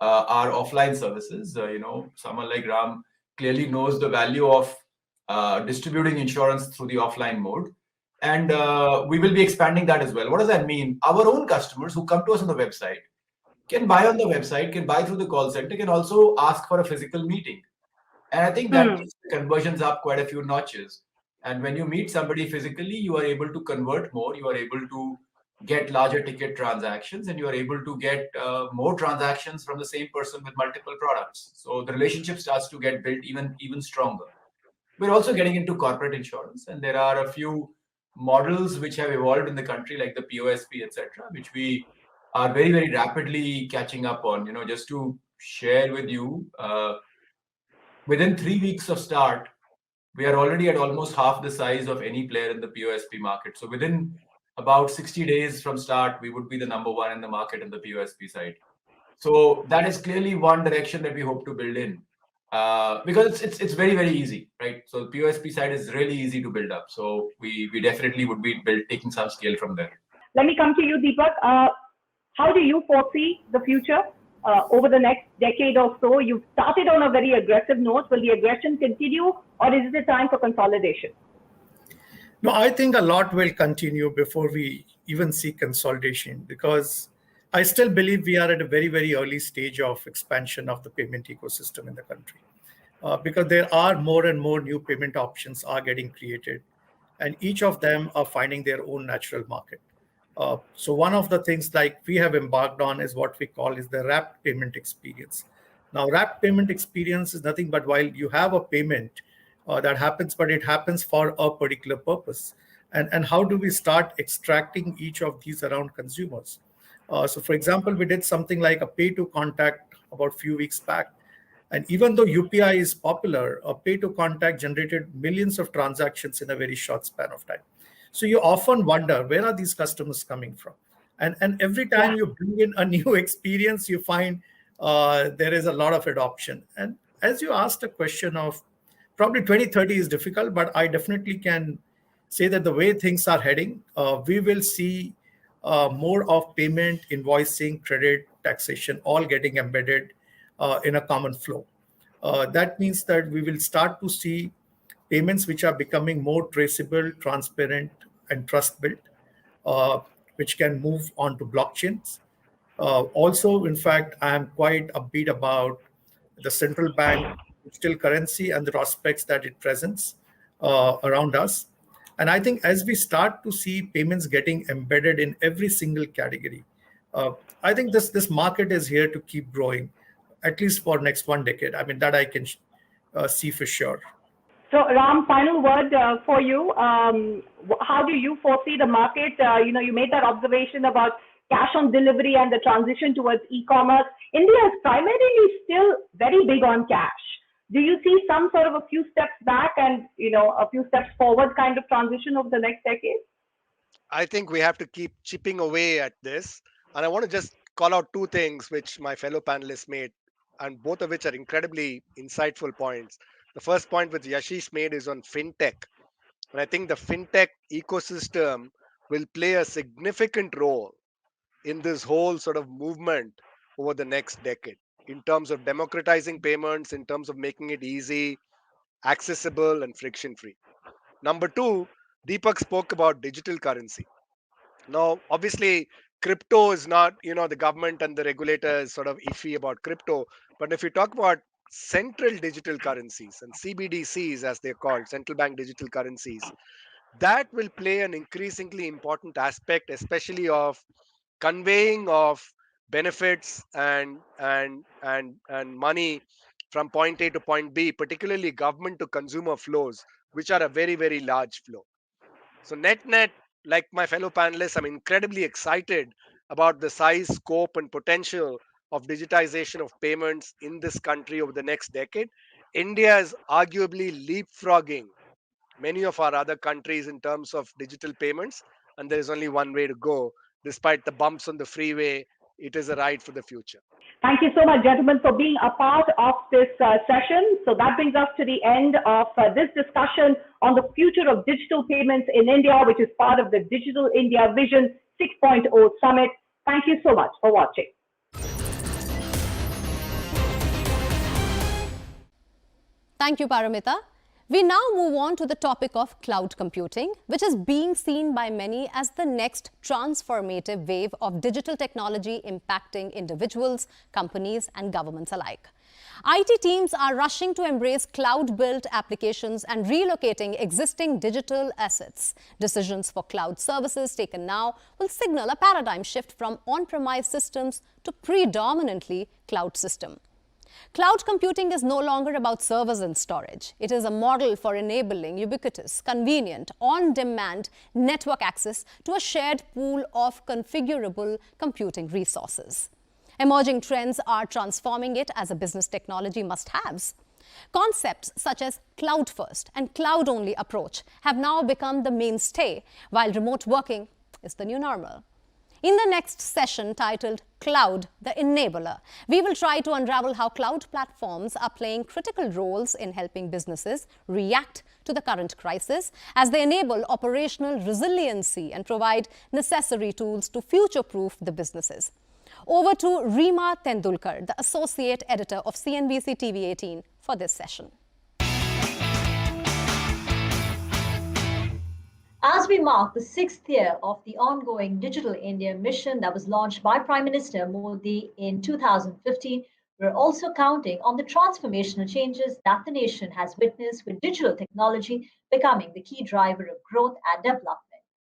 our offline services. Someone like Ram clearly knows the value of distributing insurance through the offline mode, and we will be expanding that as well. What does that mean? Our own customers who come to us on the website can buy on the website, can buy through the call center, can also ask for a physical meeting. And I think that takes the conversions up quite a few notches. And when you meet somebody physically, you are able to convert more, you are able to get larger ticket transactions, and you are able to get more transactions from the same person with multiple products. So the relationship starts to get built even stronger. We're also getting into corporate insurance, and there are a few models which have evolved in the country, like the POSP, etc., which we are very, very rapidly catching up on. Just to share with you, within 3 weeks of start, we are already at almost half the size of any player in the POSP market. So within about 60 days from start, we would be the number one in the market in the POSP side. So that is clearly one direction that we hope to build in. Because it's very, very easy, right? So the POSP side is really easy to build up. So we definitely would be taking some scale from there. Let me come to you, Deepak. How do you foresee the future over the next decade or so? You've started on a very aggressive note. Will the aggression continue, or is it a time for consolidation? No, I think a lot will continue before we even see consolidation, because I still believe we are at a very, very early stage of expansion of the payment ecosystem in the country. Because there are more and more new payment options are getting created, and each of them are finding their own natural market. So one of the things like we have embarked on is what we call is the wrapped payment experience. Now, wrapped payment experience is nothing but while you have a payment that happens, but it happens for a particular purpose. And how do we start extracting each of these around consumers? So for example, we did something like a pay to contact about a few weeks back. And even though UPI is popular, a pay to contact generated millions of transactions in a very short span of time. So you often wonder, where are these customers coming from? And every time you bring in a new experience, you find there is a lot of adoption. And as you asked a question of probably 2030 is difficult, but I definitely can say that the way things are heading, we will see more of payment, invoicing, credit, taxation, all getting embedded in a common flow. That means that we will start to see payments which are becoming more traceable, transparent, and trust-built, which can move on to blockchains. Also, in fact, I am quite upbeat about the central bank digital currency and the prospects that it presents around us. And I think as we start to see payments getting embedded in every single category, I think this market is here to keep growing, at least for next 1 decade. I mean, that I can see for sure. So, Ram, final word for you. How do you foresee the market? You made that observation about cash on delivery and the transition towards e-commerce. India is primarily still very big on cash. Do you see some sort of a few steps back and a few steps forward kind of transition over the next decade? I think we have to keep chipping away at this. And I want to just call out two things which my fellow panelists made, and both of which are incredibly insightful points. The first point which Yashish made is on fintech. And I think the fintech ecosystem will play a significant role in this whole sort of movement over the next decade in terms of democratizing payments, in terms of making it easy, accessible, and friction free. Number two, Deepak spoke about digital currency. Now, obviously, crypto is not, the government and the regulator is sort of iffy about crypto. But if you talk about central digital currencies and CBDCs, as they're called, central bank digital currencies, that will play an increasingly important aspect, especially of conveying of benefits and money from point A to point B, particularly government to consumer flows, which are a very, very large flow. So net, like my fellow panelists, I'm incredibly excited about the size, scope, and potential of digitization of payments in this country over the next decade. India is arguably leapfrogging many of our other countries in terms of digital payments, and there is only one way to go. Despite the bumps on the freeway, it is a ride for the future. Thank you so much, gentlemen, for being a part of this session. So that brings us to the end of this discussion on the future of digital payments in India, which is part of the Digital India Vision 6.0 Summit. Thank you so much for watching. Thank you, Paramita. We now move on to the topic of cloud computing, which is being seen by many as the next transformative wave of digital technology impacting individuals, companies, and governments alike. IT teams are rushing to embrace cloud-built applications and relocating existing digital assets. Decisions for cloud services taken now will signal a paradigm shift from on-premise systems to predominantly cloud system. Cloud computing is no longer about servers and storage. It is a model for enabling ubiquitous, convenient, on-demand network access to a shared pool of configurable computing resources. Emerging trends are transforming it as a business technology must-haves. Concepts such as cloud-first and cloud-only approach have now become the mainstay, while remote working is the new normal. In the next session titled Cloud, the Enabler, we will try to unravel how cloud platforms are playing critical roles in helping businesses react to the current crisis as they enable operational resiliency and provide necessary tools to future-proof the businesses. Over to Reema Tendulkar, the Associate Editor of CNBC TV 18 for this session. As we mark the 6th year of the ongoing Digital India mission that was launched by Prime Minister Modi in 2015, we're also counting on the transformational changes that the nation has witnessed, with digital technology becoming the key driver of growth and development.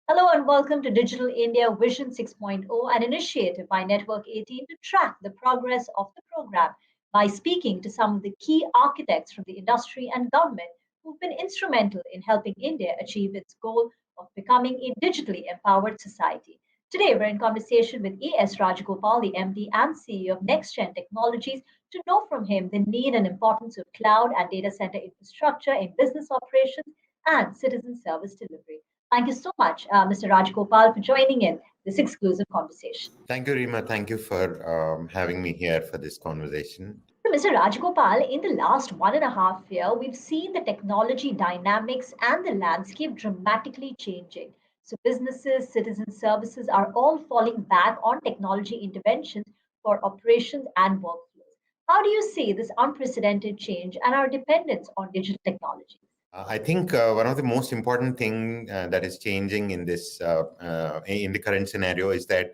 Hello and welcome to Digital India Vision 6.0, an initiative by Network 18 to track the progress of the program by speaking to some of the key architects from the industry and government who've been instrumental in helping India achieve its goal of becoming a digitally empowered society. Today, we're in conversation with A.S. Rajagopal, the MD and CEO of NextGen Technologies, to know from him the need and importance of cloud and data center infrastructure in business operations and citizen service delivery. Thank you so much, Mr. Rajagopal, for joining in this exclusive conversation. Thank you, Reema. Thank you for having me here for this conversation. Mr. Rajagopal, in the last 1.5 years, we've seen the technology dynamics and the landscape dramatically changing. So businesses, citizen services are all falling back on technology interventions for operations and workflows. How do you see this unprecedented change and our dependence on digital technology? I think one of the most important thing that is changing in this in the current scenario is that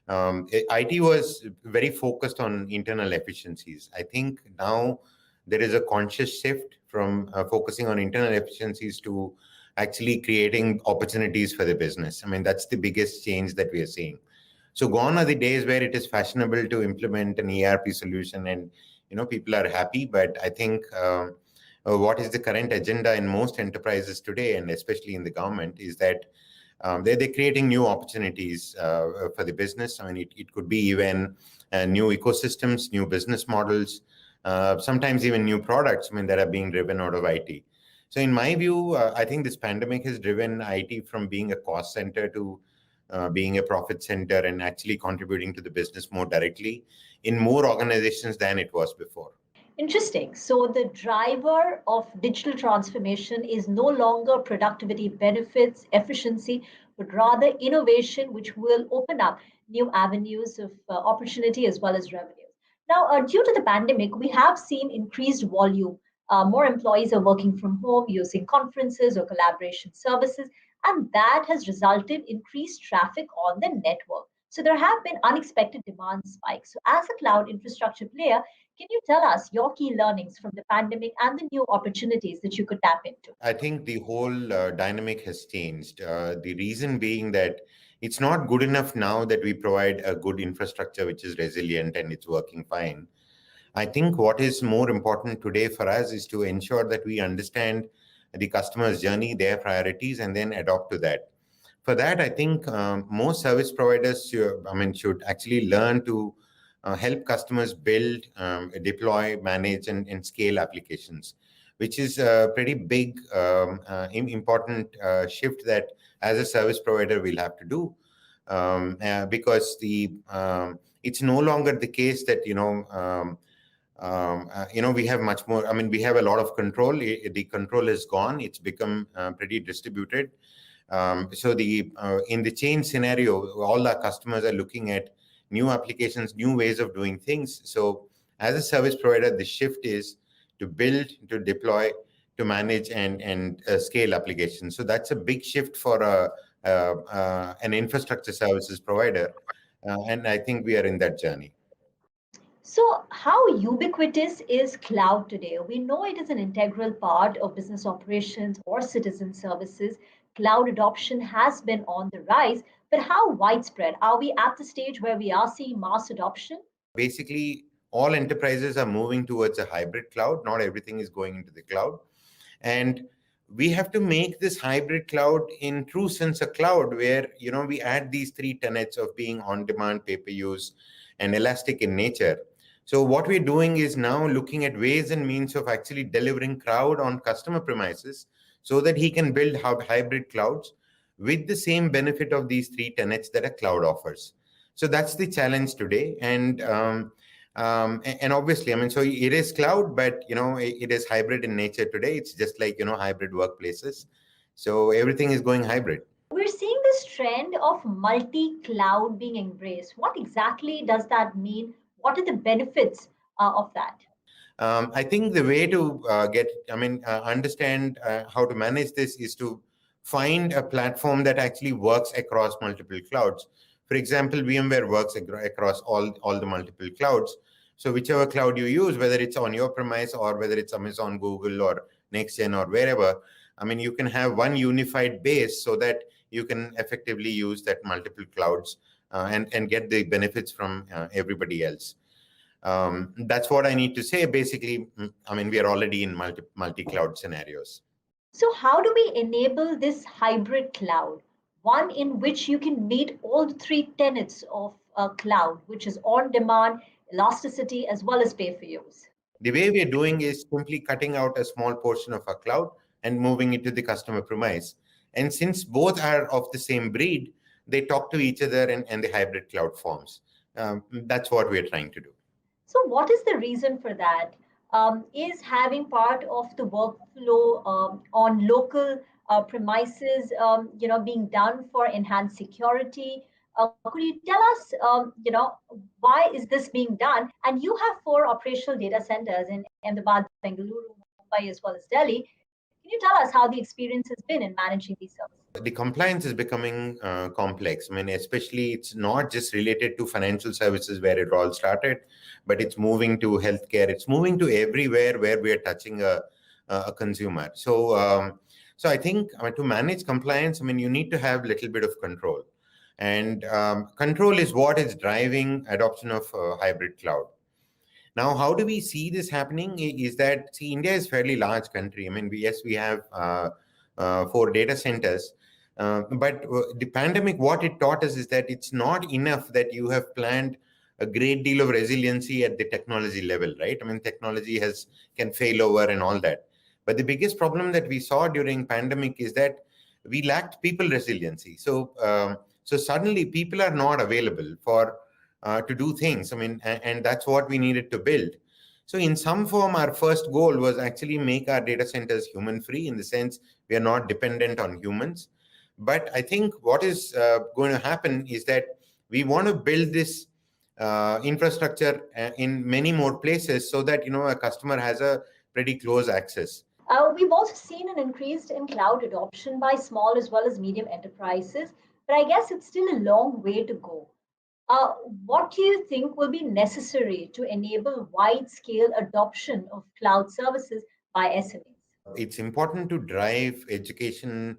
IT was very focused on internal efficiencies. I think now there is a conscious shift from focusing on internal efficiencies to actually creating opportunities for the business. I mean, that's the biggest change that we are seeing. So gone are the days where it is fashionable to implement an ERP solution and people are happy. But I think what is the current agenda in most enterprises today, and especially in the government, is that they're creating new opportunities for the business. I mean, it could be even new ecosystems, new business models, sometimes even new products, that are being driven out of IT. So in my view, I think this pandemic has driven IT from being a cost center to being a profit center and actually contributing to the business more directly in more organizations than it was before. Interesting. So the driver of digital transformation is no longer productivity benefits, efficiency, but rather innovation, which will open up new avenues of opportunity as well as revenue. Now, due to the pandemic, we have seen increased volume. More employees are working from home using conferences or collaboration services. and that has resulted in increased traffic on the network. So there have been unexpected demand spikes. So as a cloud infrastructure player, can you tell us your key learnings from the pandemic and the new opportunities that you could tap into? I think the whole dynamic has changed. The reason being that it's not good enough now that we provide a good infrastructure which is resilient and it's working fine. I think what is more important today for us is to ensure that we understand the customer's journey, their priorities, and then adopt to that. For that, I think most service providers should actually learn to help customers build, deploy, manage, and scale applications, which is a pretty big, important shift that as a service provider we'll have to do, because it's no longer the case that we have much more. I mean, we have a lot of control. The control is gone. It's become pretty distributed. So in the change scenario, all our customers are looking at new applications, new ways of doing things. So as a service provider, the shift is to build, to deploy, to manage, and scale applications. So that's a big shift for an infrastructure services provider. And I think we are in that journey. So, how ubiquitous is cloud today? We know it is an integral part of business operations or citizen services. Cloud adoption has been on the rise, but how widespread? Are we at the stage where we are seeing mass adoption? Basically, all enterprises are moving towards a hybrid cloud. Not everything is going into the cloud. And we have to make this hybrid cloud in true sense a cloud where we add these three tenets of being on demand, pay per use, and elastic in nature. So what we're doing is now looking at ways and means of actually delivering cloud on customer premises so that he can build hybrid clouds with the same benefit of these three tenets that a cloud offers. So that's the challenge today. And obviously, so it is cloud, but it is hybrid in nature today. It's just like hybrid workplaces. So everything is going hybrid. We're seeing this trend of multi-cloud being embraced. What exactly does that mean? What are the benefits of that? I think the way to understand how to manage this is to find a platform that actually works across multiple clouds. For example, VMware works across all the multiple clouds. So whichever cloud you use, whether it's on your premise or whether it's Amazon, Google, or NextGen or wherever, you can have one unified base so that you can effectively use that multiple clouds and get the benefits from everybody else. That's what I need to say. Basically, we are already in multi-cloud scenarios. So how do we enable this hybrid cloud? One in which you can meet all the three tenets of a cloud, which is on demand, elasticity, as well as pay for use. The way we are doing is simply cutting out a small portion of our cloud and moving it to the customer premise. And since both are of the same breed, they talk to each other and the hybrid cloud forms. That's what we are trying to do. So what is the reason for that? Is having part of the workflow on local premises, being done for enhanced security? Could you tell us, why is this being done? And you have 4 operational data centers in Ahmedabad, Bengaluru, Mumbai, as well as Delhi. Can you tell us how the experience has been in managing these services? The compliance is becoming complex. Especially it's not just related to financial services where it all started, but it's moving to healthcare. It's moving to everywhere where we are touching a consumer. So I think to manage compliance, you need to have a little bit of control. And control is what is driving adoption of hybrid cloud. Now, how do we see this happening? Is that, India is a fairly large country. We have 4 data centers. But the pandemic, what it taught us is that it's not enough that you have planned a great deal of resiliency at the technology level, right? Technology can fail over and all that. But the biggest problem that we saw during pandemic is that we lacked people resiliency. So suddenly people are not available to do things. And that's what we needed to build. So in some form, our first goal was actually make our data centers human-free, in the sense we are not dependent on humans. But I think what is going to happen is that we want to build this infrastructure in many more places so that a customer has a pretty close access. We've also seen an increase in cloud adoption by small as well as medium enterprises, but I guess it's still a long way to go. What do you think will be necessary to enable wide-scale adoption of cloud services by SMEs? It's important to drive education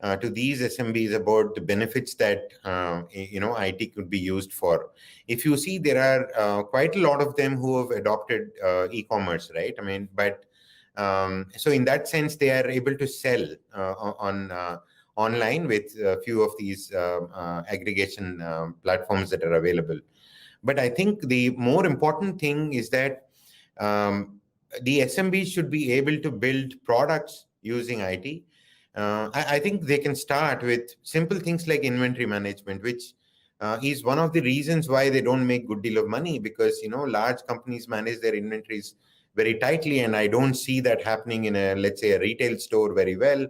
to these SMBs about the benefits that IT could be used for. If you see, there are quite a lot of them who have adopted e-commerce, right? I mean, but so in that sense, they are able to sell on online with a few of these aggregation platforms that are available. But I think the more important thing is that the SMBs should be able to build products using IT. I think they can start with simple things like inventory management, which is one of the reasons why they don't make good deal of money, because large companies manage their inventories very tightly, and I don't see that happening in let's say a retail store very well,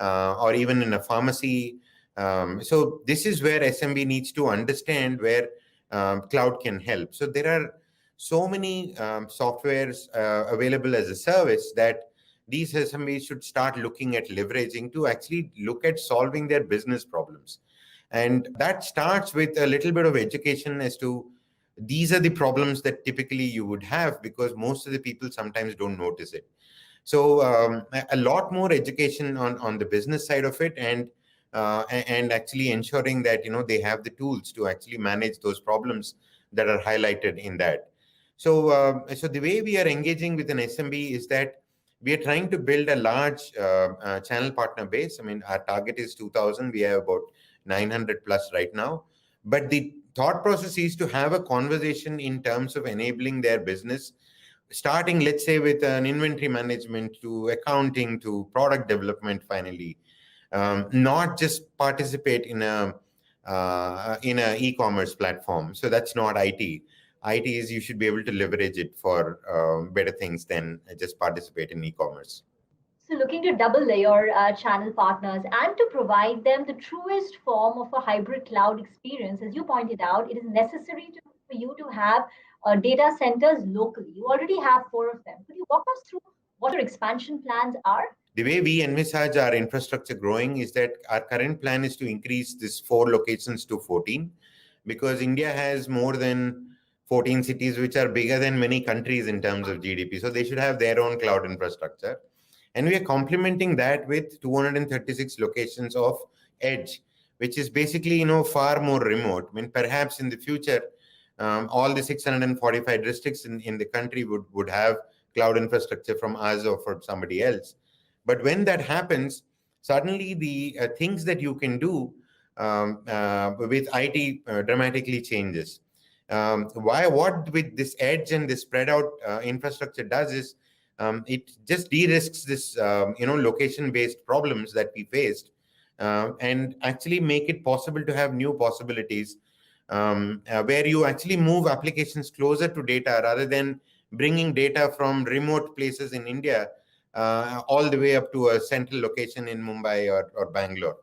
or even in a pharmacy. So this is where SMB needs to understand where cloud can help. So there are so many softwares available as a service that these SMEs should start looking at leveraging to actually look at solving their business problems. And that starts with a little bit of education as to these are the problems that typically you would have, because most of the people sometimes don't notice it. So a lot more education on the business side of it, and actually ensuring that they have the tools to actually manage those problems that are highlighted in that. So the way we are engaging with an SMB is that we are trying to build a large channel partner base. I mean, our target is 2,000. We have about 900 plus right now. But the thought process is to have a conversation in terms of enabling their business, starting, let's say, with an inventory management to accounting to product development finally. Not just participate in a e-commerce platform. So that's not IT. IT is you should be able to leverage it for better things than just participate in e-commerce. So looking to double layer channel partners and to provide them the truest form of a hybrid cloud experience, as you pointed out, it is necessary for you to have data centers locally. You already have 4 of them. Could you walk us through what your expansion plans are? The way we envisage our infrastructure growing is that our current plan is to increase this 4 locations to 14, because India has more than 14 cities, which are bigger than many countries in terms of GDP. So they should have their own cloud infrastructure. And we are complementing that with 236 locations of edge, which is basically, far more remote. I mean, perhaps in the future, all the 645 districts in the country would have cloud infrastructure from us or from somebody else. But when that happens, suddenly the things that you can do with IT dramatically changes. What with this edge and this spread out infrastructure does is it just de-risks this location-based problems that we faced, and actually make it possible to have new possibilities where you actually move applications closer to data rather than bringing data from remote places in India all the way up to a central location in Mumbai or Bangalore.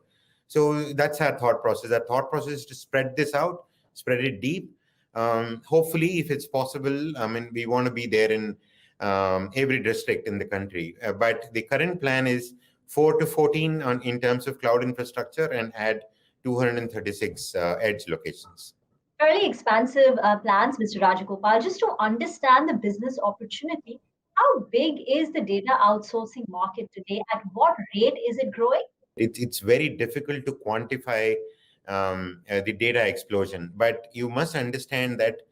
So that's our thought process. Our thought process is to spread this out, spread it deep. Hopefully, if it's possible, I mean, we want to be there in every district in the country. But the current plan is 4 to 14 in terms of cloud infrastructure, and add 236 edge locations. Fairly expansive plans, Mr. Rajagopal. Just to understand the business opportunity, how big is the data outsourcing market today? At what rate is it growing? It's very difficult to quantify the data explosion, but you must understand that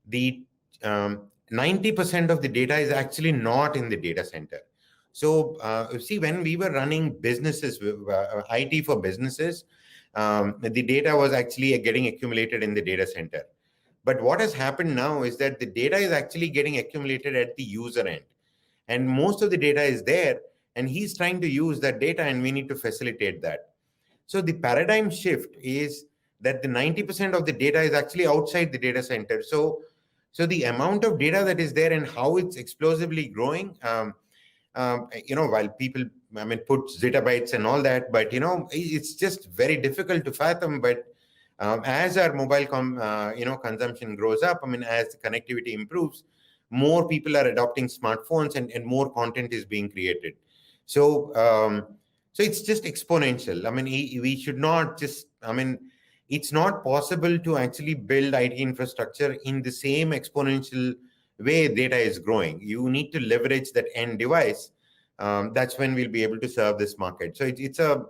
the 90% of the data is actually not in the data center. So see, when we were running businesses, IT for businesses, the data was actually getting accumulated in the data center. But what has happened now is that the data is actually getting accumulated at the user end. And most of the data is there, and he's trying to use that data, and we need to facilitate that. So the paradigm shift is that the 90% of the data is actually outside the data center. So the amount of data that is there and how it's explosively growing, while people, I mean, put zettabytes and all that, but, it's just very difficult to fathom. But as our mobile consumption grows up, I mean, as the connectivity improves, more people are adopting smartphones, and more content is being created. So, so it's just exponential. I mean, we should not just, I mean, it's not possible to actually build IT infrastructure in the same exponential way data is growing. You need to leverage that end device. That's when we'll be able to serve this market. So it's a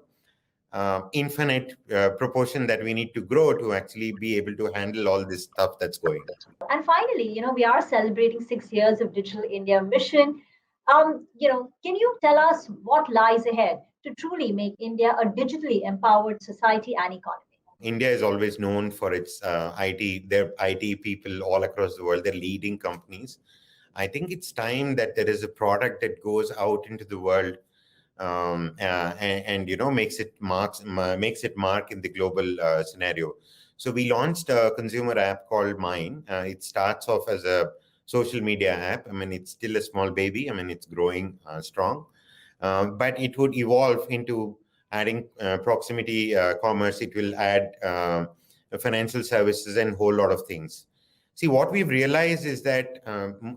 infinite proportion that we need to grow to actually be able to handle all this stuff that's going. And finally, we are celebrating 6 years of Digital India Mission. Can you tell us what lies ahead to truly make India a digitally empowered society and economy? India is always known for its IT. Their IT people all across the world. They're leading companies. I think it's time that there is a product that goes out into the world and makes it mark in the global scenario. So we launched a consumer app called Mine. It starts off as a social media app. I mean, it's still a small baby. I mean, it's growing strong, but it would evolve into adding proximity commerce. It will add financial services and a whole lot of things. See, what we've realized is that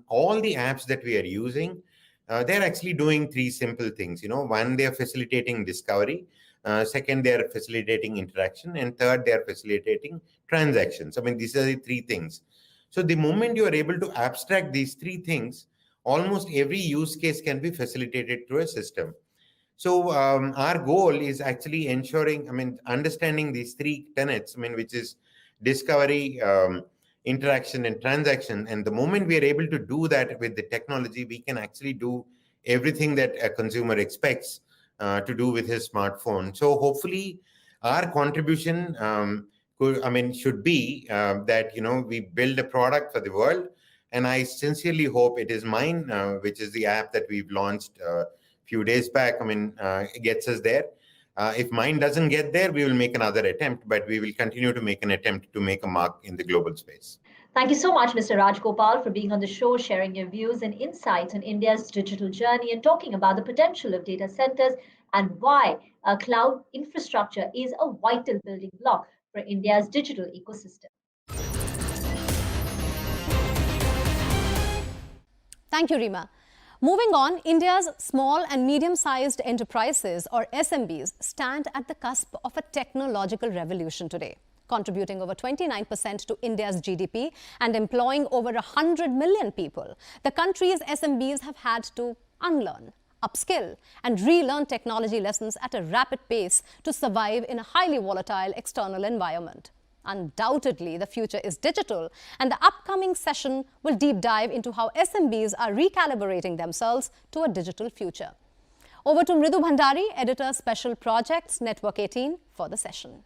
all the apps that we are using, they're actually doing three simple things. One, they're facilitating discovery. Second, they're facilitating interaction. And third, they're facilitating transactions. I mean, these are the three things. So the moment you are able to abstract these three things, almost every use case can be facilitated through a system. So our goal is actually ensuring, understanding these three tenets, which is discovery, interaction, and transaction. And the moment we are able to do that with the technology, we can actually do everything that a consumer expects to do with his smartphone. So hopefully our contribution should be that, we build a product for the world. And I sincerely hope it is Mine, which is the app that we've launched few days back. It gets us there. If Mine doesn't get there, we will make another attempt, but we will continue to make an attempt to make a mark in the global space. Thank you so much, Mr. Rajgopal, for being on the show, sharing your views and insights on India's digital journey and talking about the potential of data centers and why cloud infrastructure is a vital building block for India's digital ecosystem. Thank you, Rima. Moving on, India's small and medium-sized enterprises, or SMBs, stand at the cusp of a technological revolution today, contributing over 29% to India's GDP and employing over 100 million people. The country's SMBs have had to unlearn, upskill, and relearn technology lessons at a rapid pace to survive in a highly volatile external environment. Undoubtedly, the future is digital, and the upcoming session will deep dive into how SMBs are recalibrating themselves to a digital future. Over to Mridu Bhandari, Editor, Special Projects, Network 18, for the session.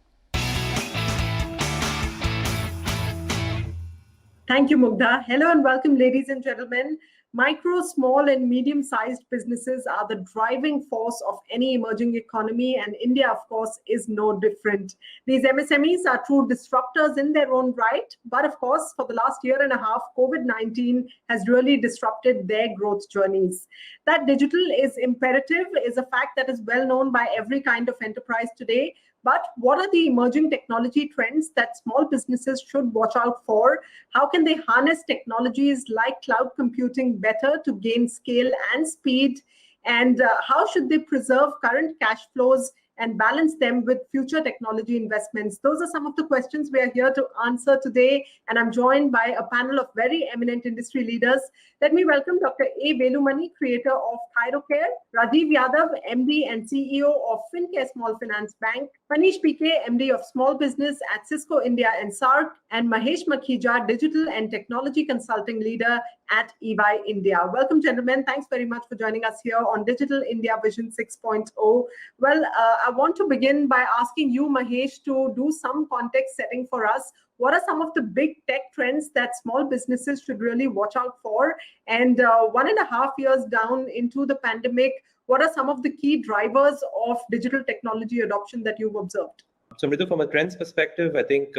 Thank you, Mugdha. Hello and welcome, ladies and gentlemen. Micro, small, and medium-sized businesses are the driving force of any emerging economy, and India, of course, is no different. These MSMEs are true disruptors in their own right, but of course, for the last year and a half, COVID-19 has really disrupted their growth journeys. That digital is imperative is a fact that is well known by every kind of enterprise today. But what are the emerging technology trends that small businesses should watch out for? How can they harness technologies like cloud computing better to gain scale and speed? And how should they preserve current cash flows and balance them with future technology investments? Those are some of the questions we are here to answer today. And I'm joined by a panel of very eminent industry leaders. Let me welcome Dr. A. Velumani, creator of ThyroCare, Rajiv Yadav, MD and CEO of FinCare Small Finance Bank, Manish PK, MD of Small Business at Cisco India and SARC, and Mahesh Makhija, Digital and Technology Consulting Leader at EY India. Welcome, gentlemen. Thanks very much for joining us here on Digital India Vision 6.0. Well, I want to begin by asking you, Mahesh, to do some context setting for us. What are some of the big tech trends that small businesses should really watch out for? And 1.5 years down into the pandemic, what are some of the key drivers of digital technology adoption that you've observed? So, Mridu, from a trends perspective, I think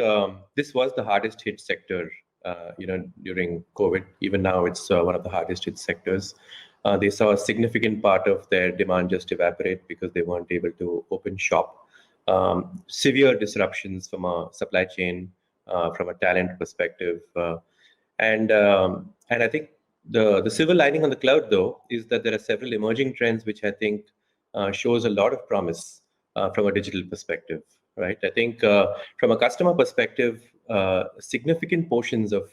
this was the hardest hit sector, during COVID. Even now, it's one of the hardest hit sectors. They saw a significant part of their demand just evaporate because they weren't able to open shop. Severe disruptions from a supply chain, from a talent perspective, and I think the silver lining on the cloud, though, is that there are several emerging trends which I think shows a lot of promise from a digital perspective, right? I think from a customer perspective, significant portions of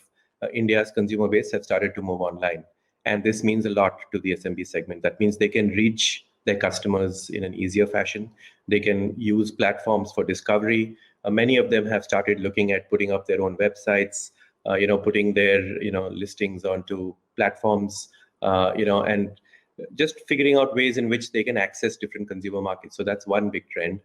India's consumer base have started to move online. And this means a lot to the SMB segment. That means they can reach their customers in an easier fashion. They can use platforms for discovery. Many of them have started looking at putting up their own websites, putting their, listings onto platforms, and just figuring out ways in which they can access different consumer markets. So that's one big trend.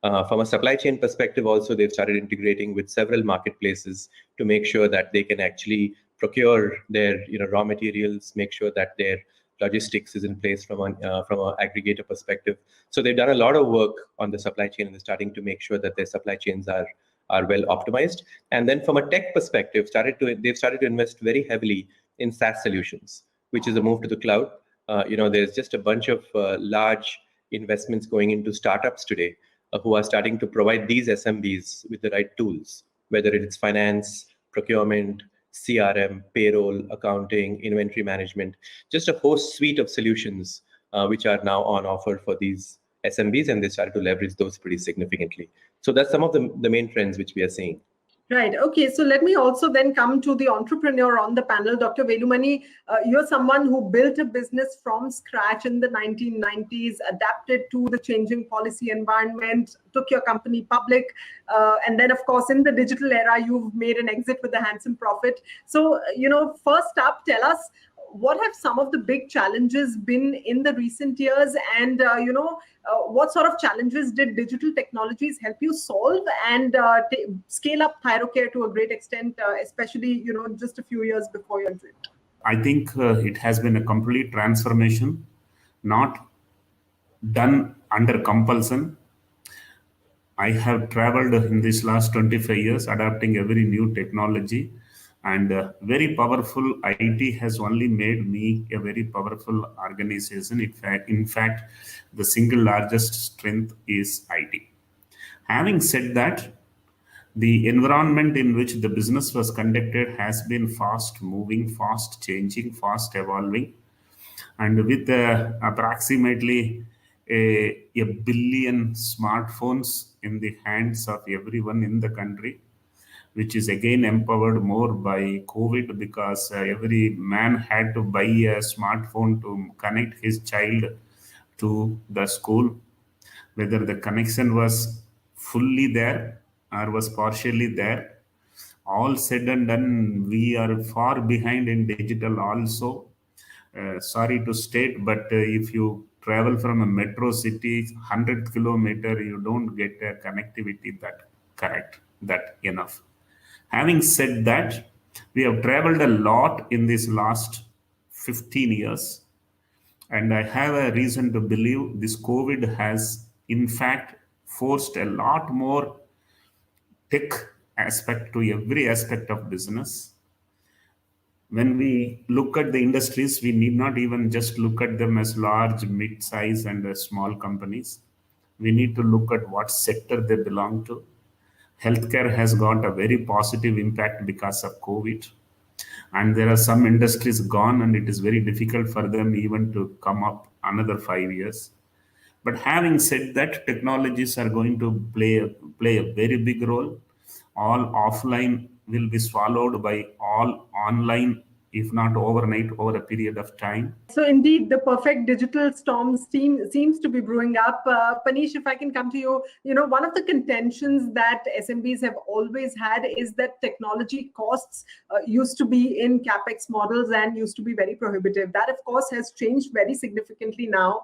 From a supply chain perspective, also, they've started integrating with several marketplaces to make sure that they can actually procure their raw materials, make sure that their logistics is in place from an aggregator perspective. So they've done a lot of work on the supply chain, and they're starting to make sure that their supply chains are well optimized. And then from a tech perspective, they've started to invest very heavily in SaaS solutions, which is a move to the cloud. There's just a bunch of large investments going into startups today who are starting to provide these SMBs with the right tools, whether it's finance, procurement, CRM, payroll, accounting, inventory management, just a whole suite of solutions which are now on offer for these SMBs, and they started to leverage those pretty significantly. So that's some of the main trends which we are seeing. Right. Okay. So let me also then come to the entrepreneur on the panel. Dr. Velumani, you're someone who built a business from scratch in the 1990s, adapted to the changing policy environment, took your company public. And then, of course, in the digital era, you've made an exit with a handsome profit. So, first up, tell us, what have some of the big challenges been in the recent years? And, what sort of challenges did digital technologies help you solve and scale up ThyroCare to a great extent, especially, just a few years before your exit? I think it has been a complete transformation, not done under compulsion. I have traveled in these last 25 years, adapting every new technology, and very powerful IT has only made me a very powerful organization. In fact, the single largest strength is IT. Having said that, the environment in which the business was conducted has been fast moving, fast changing, fast evolving. And with approximately a billion smartphones in the hands of everyone in the country, which is again empowered more by COVID, because every man had to buy a smartphone to connect his child to the school, whether the connection was fully there or was partially there. All said and done, we are far behind in digital also. Sorry to state, but if you travel from a metro city 100th kilometer, you don't get a connectivity that enough. Having said that, we have traveled a lot in this last 15 years, and I have a reason to believe this COVID has in fact forced a lot more tech aspect to every aspect of business. When we look at the industries, we need not even just look at them as large, mid-size, and small companies. We need to look at what sector they belong to. Healthcare has got a very positive impact because of COVID. And there are some industries gone, and it is very difficult for them even to come up another 5 years. But having said that, technologies are going to play a very big role. All offline will be swallowed by all online, if not overnight, over a period of time. So indeed, the perfect digital storm seems to be brewing up. Panish, if I can come to you, one of the contentions that SMBs have always had is that technology costs used to be in CapEx models and used to be very prohibitive. That, of course, has changed very significantly now.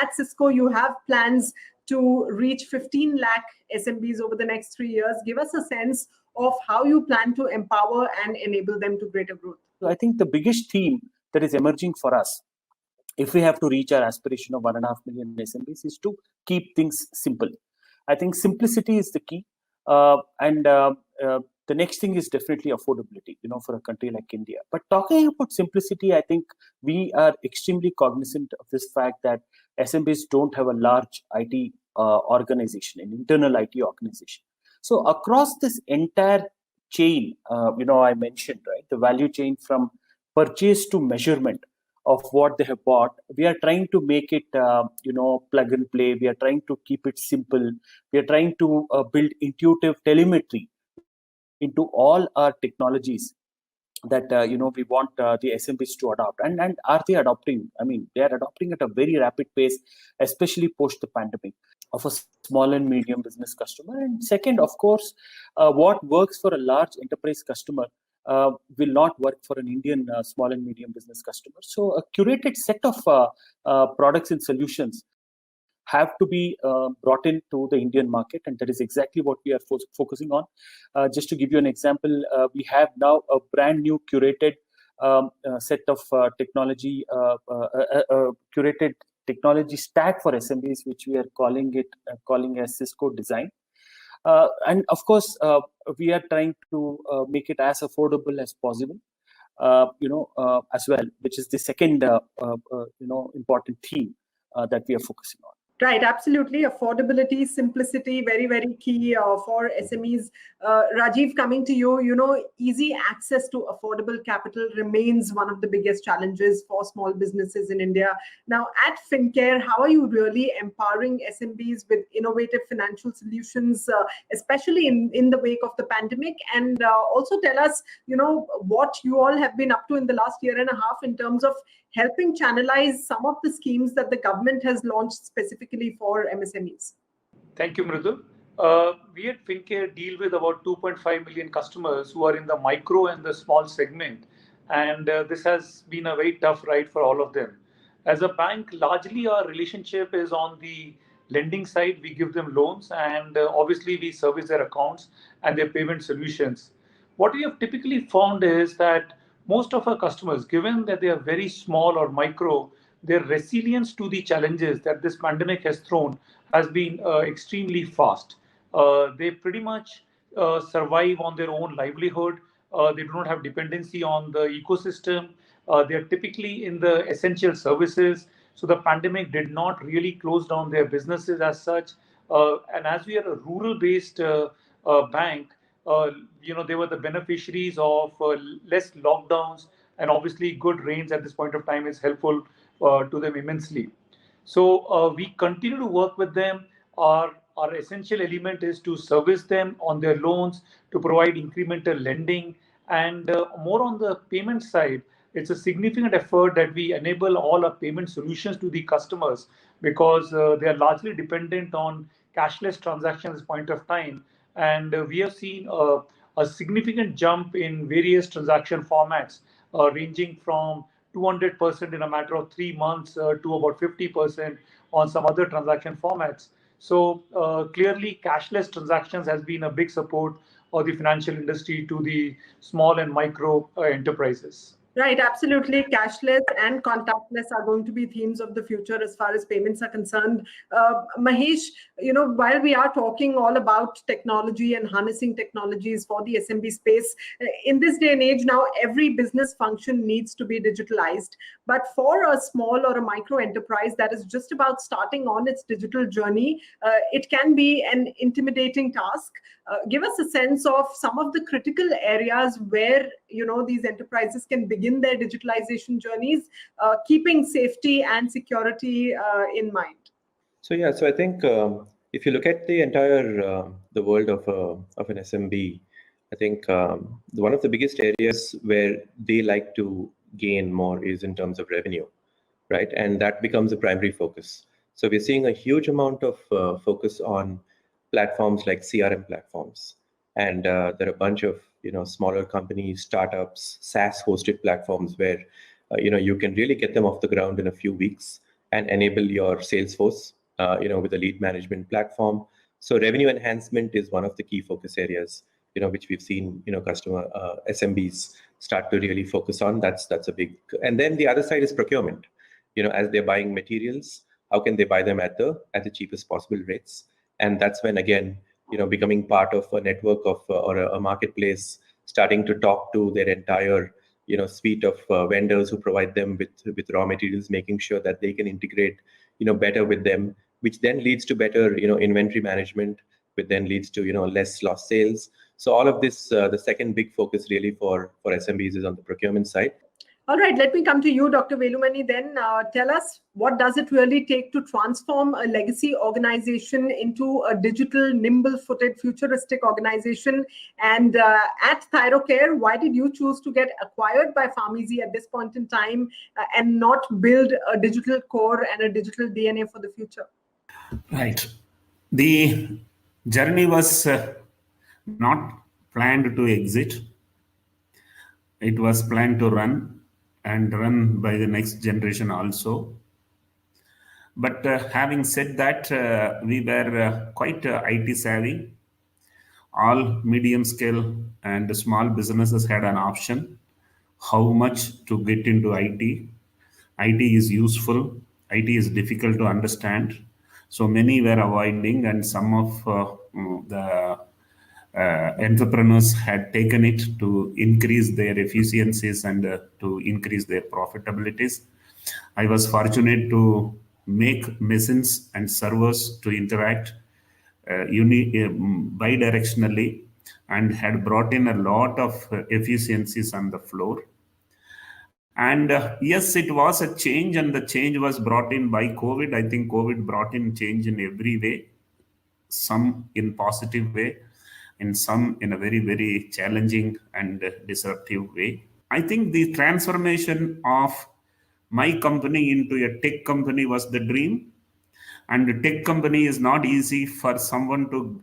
At Cisco, you have plans to reach 15 lakh SMBs over the next 3 years. Give us a sense of how you plan to empower and enable them to greater growth. I think the biggest theme that is emerging for us, if we have to reach our aspiration of 1.5 million SMBs, is to keep things simple. I think simplicity is the key. And the next thing is definitely affordability, for a country like India. But talking about simplicity, I think we are extremely cognizant of this fact that SMBs don't have a large IT organization, an internal IT organization. So across this entire chain, I mentioned, right, the value chain from purchase to measurement, of what they have bought. We are trying to make it, plug and play. We are trying to keep it simple. We are trying to build intuitive telemetry into all our technologies that we want the SMBs to adopt. And are they adopting? I mean, they are adopting at a very rapid pace, especially post the pandemic, of a small and medium business customer. And second, of course, what works for a large enterprise customer will not work for an Indian small and medium business customer. So a curated set of products and solutions have to be brought into the Indian market, and that is exactly what we are focusing on. Just to give you an example, we have now a brand new curated set of technology, curated technology stack for SMBs, which we are calling as Cisco Design. And of course, we are trying to make it as affordable as possible, as well, which is the second, important theme that we are focusing on. Right, absolutely. Affordability, simplicity, very, very key for SMEs. Rajiv, coming to you, easy access to affordable capital remains one of the biggest challenges for small businesses in India. Now, at FinCare, how are you really empowering SMBs with innovative financial solutions, especially in the wake of the pandemic? And also tell us, what you all have been up to in the last year and a half in terms of helping channelize some of the schemes that the government has launched specifically for MSMEs. Thank you, Mridul. We at FinCare deal with about 2.5 million customers who are in the micro and the small segment. And this has been a very tough ride for all of them. As a bank, largely our relationship is on the lending side. We give them loans, and obviously we service their accounts and their payment solutions. What we have typically found is that most of our customers, given that they are very small or micro, their resilience to the challenges that this pandemic has thrown has been extremely fast. They pretty much survive on their own livelihood. They do not have dependency on the ecosystem. They are typically in the essential services. So the pandemic did not really close down their businesses as such. And as we are a rural-based bank, they were the beneficiaries of less lockdowns, and obviously good rains at this point of time is helpful to them immensely. So we continue to work with them. Our essential element is to service them on their loans, to provide incremental lending, and more on the payment side. It's a significant effort that we enable all our payment solutions to the customers, because they are largely dependent on cashless transactions at this point of time. And we have seen a significant jump in various transaction formats, ranging from 200% in a matter of 3 months to about 50% on some other transaction formats. So clearly, cashless transactions has been a big support of the financial industry to the small and micro enterprises. Right, absolutely. Cashless and contactless are going to be themes of the future as far as payments are concerned. Mahesh, while we are talking all about technology and harnessing technologies for the SMB space, in this day and age now, every business function needs to be digitalized. But for a small or a micro enterprise that is just about starting on its digital journey, it can be an intimidating task. Give us a sense of some of the critical areas where these enterprises can begin their digitalization journeys, keeping safety and security in mind. So I think if you look at the entire the world of an SMB, I think one of the biggest areas where they like to gain more is in terms of revenue, right? And that becomes a primary focus. So we're seeing a huge amount of focus on platforms like CRM platforms, and there are a bunch of smaller companies, startups, SaaS hosted platforms where you can really get them off the ground in a few weeks and enable your sales force with a lead management platform. So revenue enhancement is one of the key focus areas which we've seen customer SMBs start to really focus on. That's a big. And then the other side is procurement. As they're buying materials, how can they buy them at the cheapest possible rates? And that's when, again, becoming part of a network of or a marketplace, starting to talk to their entire suite of vendors who provide them with raw materials, making sure that they can integrate better with them, which then leads to better inventory management, which then leads to less lost sales. So all of this, the second big focus really for SMBs is on the procurement side. All right, let me come to you, Dr. Velumani, then. Tell us, what does it really take to transform a legacy organization into a digital, nimble-footed, futuristic organization? And at Thyrocare, why did you choose to get acquired by Pharmeasy at this point in time and not build a digital core and a digital DNA for the future? Right. The journey was not planned to exit. It was planned to run and run by the next generation also. But having said that, we were quite IT savvy. All medium scale and small businesses had an option how much to get into IT. IT is useful. IT is difficult to understand. So many were avoiding, and some of the entrepreneurs had taken it to increase their efficiencies and to increase their profitabilities. I was fortunate to make machines and servers to interact bidirectionally and had brought in a lot of efficiencies on the floor. And yes, it was a change, and the change was brought in by COVID. I think COVID brought in change in every way, some in positive way, and some in a very, very challenging and disruptive way. I think the transformation of my company into a tech company was the dream. And a tech company is not easy for someone to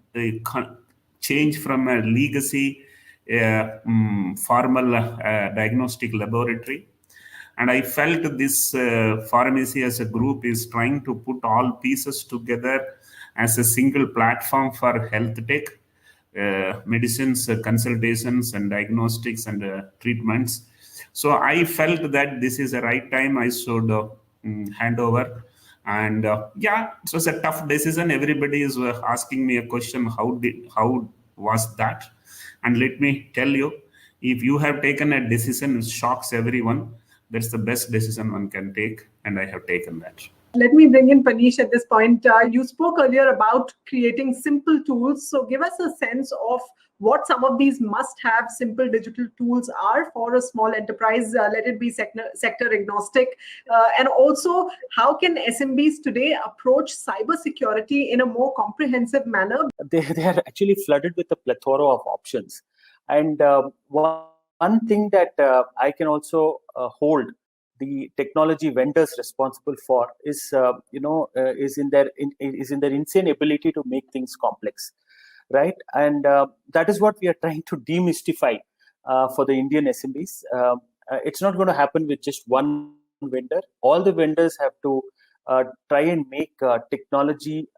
change from a legacy formal diagnostic laboratory. And I felt this Pharmeasy as a group is trying to put all pieces together as a single platform for health tech, medicines, consultations, and diagnostics and treatments. So I felt that this is the right time I should hand over. And yeah, it was a tough decision. Everybody is asking me a question, how was that? And let me tell you, if you have taken a decision which shocks everyone, that's the best decision one can take, and I have taken that. Let me bring in Panish at this point. You spoke earlier about creating simple tools. So give us a sense of what some of these must-have simple digital tools are for a small enterprise, let it be sector agnostic. And also, how can SMBs today approach cybersecurity in a more comprehensive manner? They are actually flooded with a plethora of options. And one thing that I can also hold the technology vendors responsible for is is in their insane ability to make things complex, right? And that is what we are trying to demystify for the Indian SMBs. It's not going to happen with just one vendor. All the vendors have to try and make technology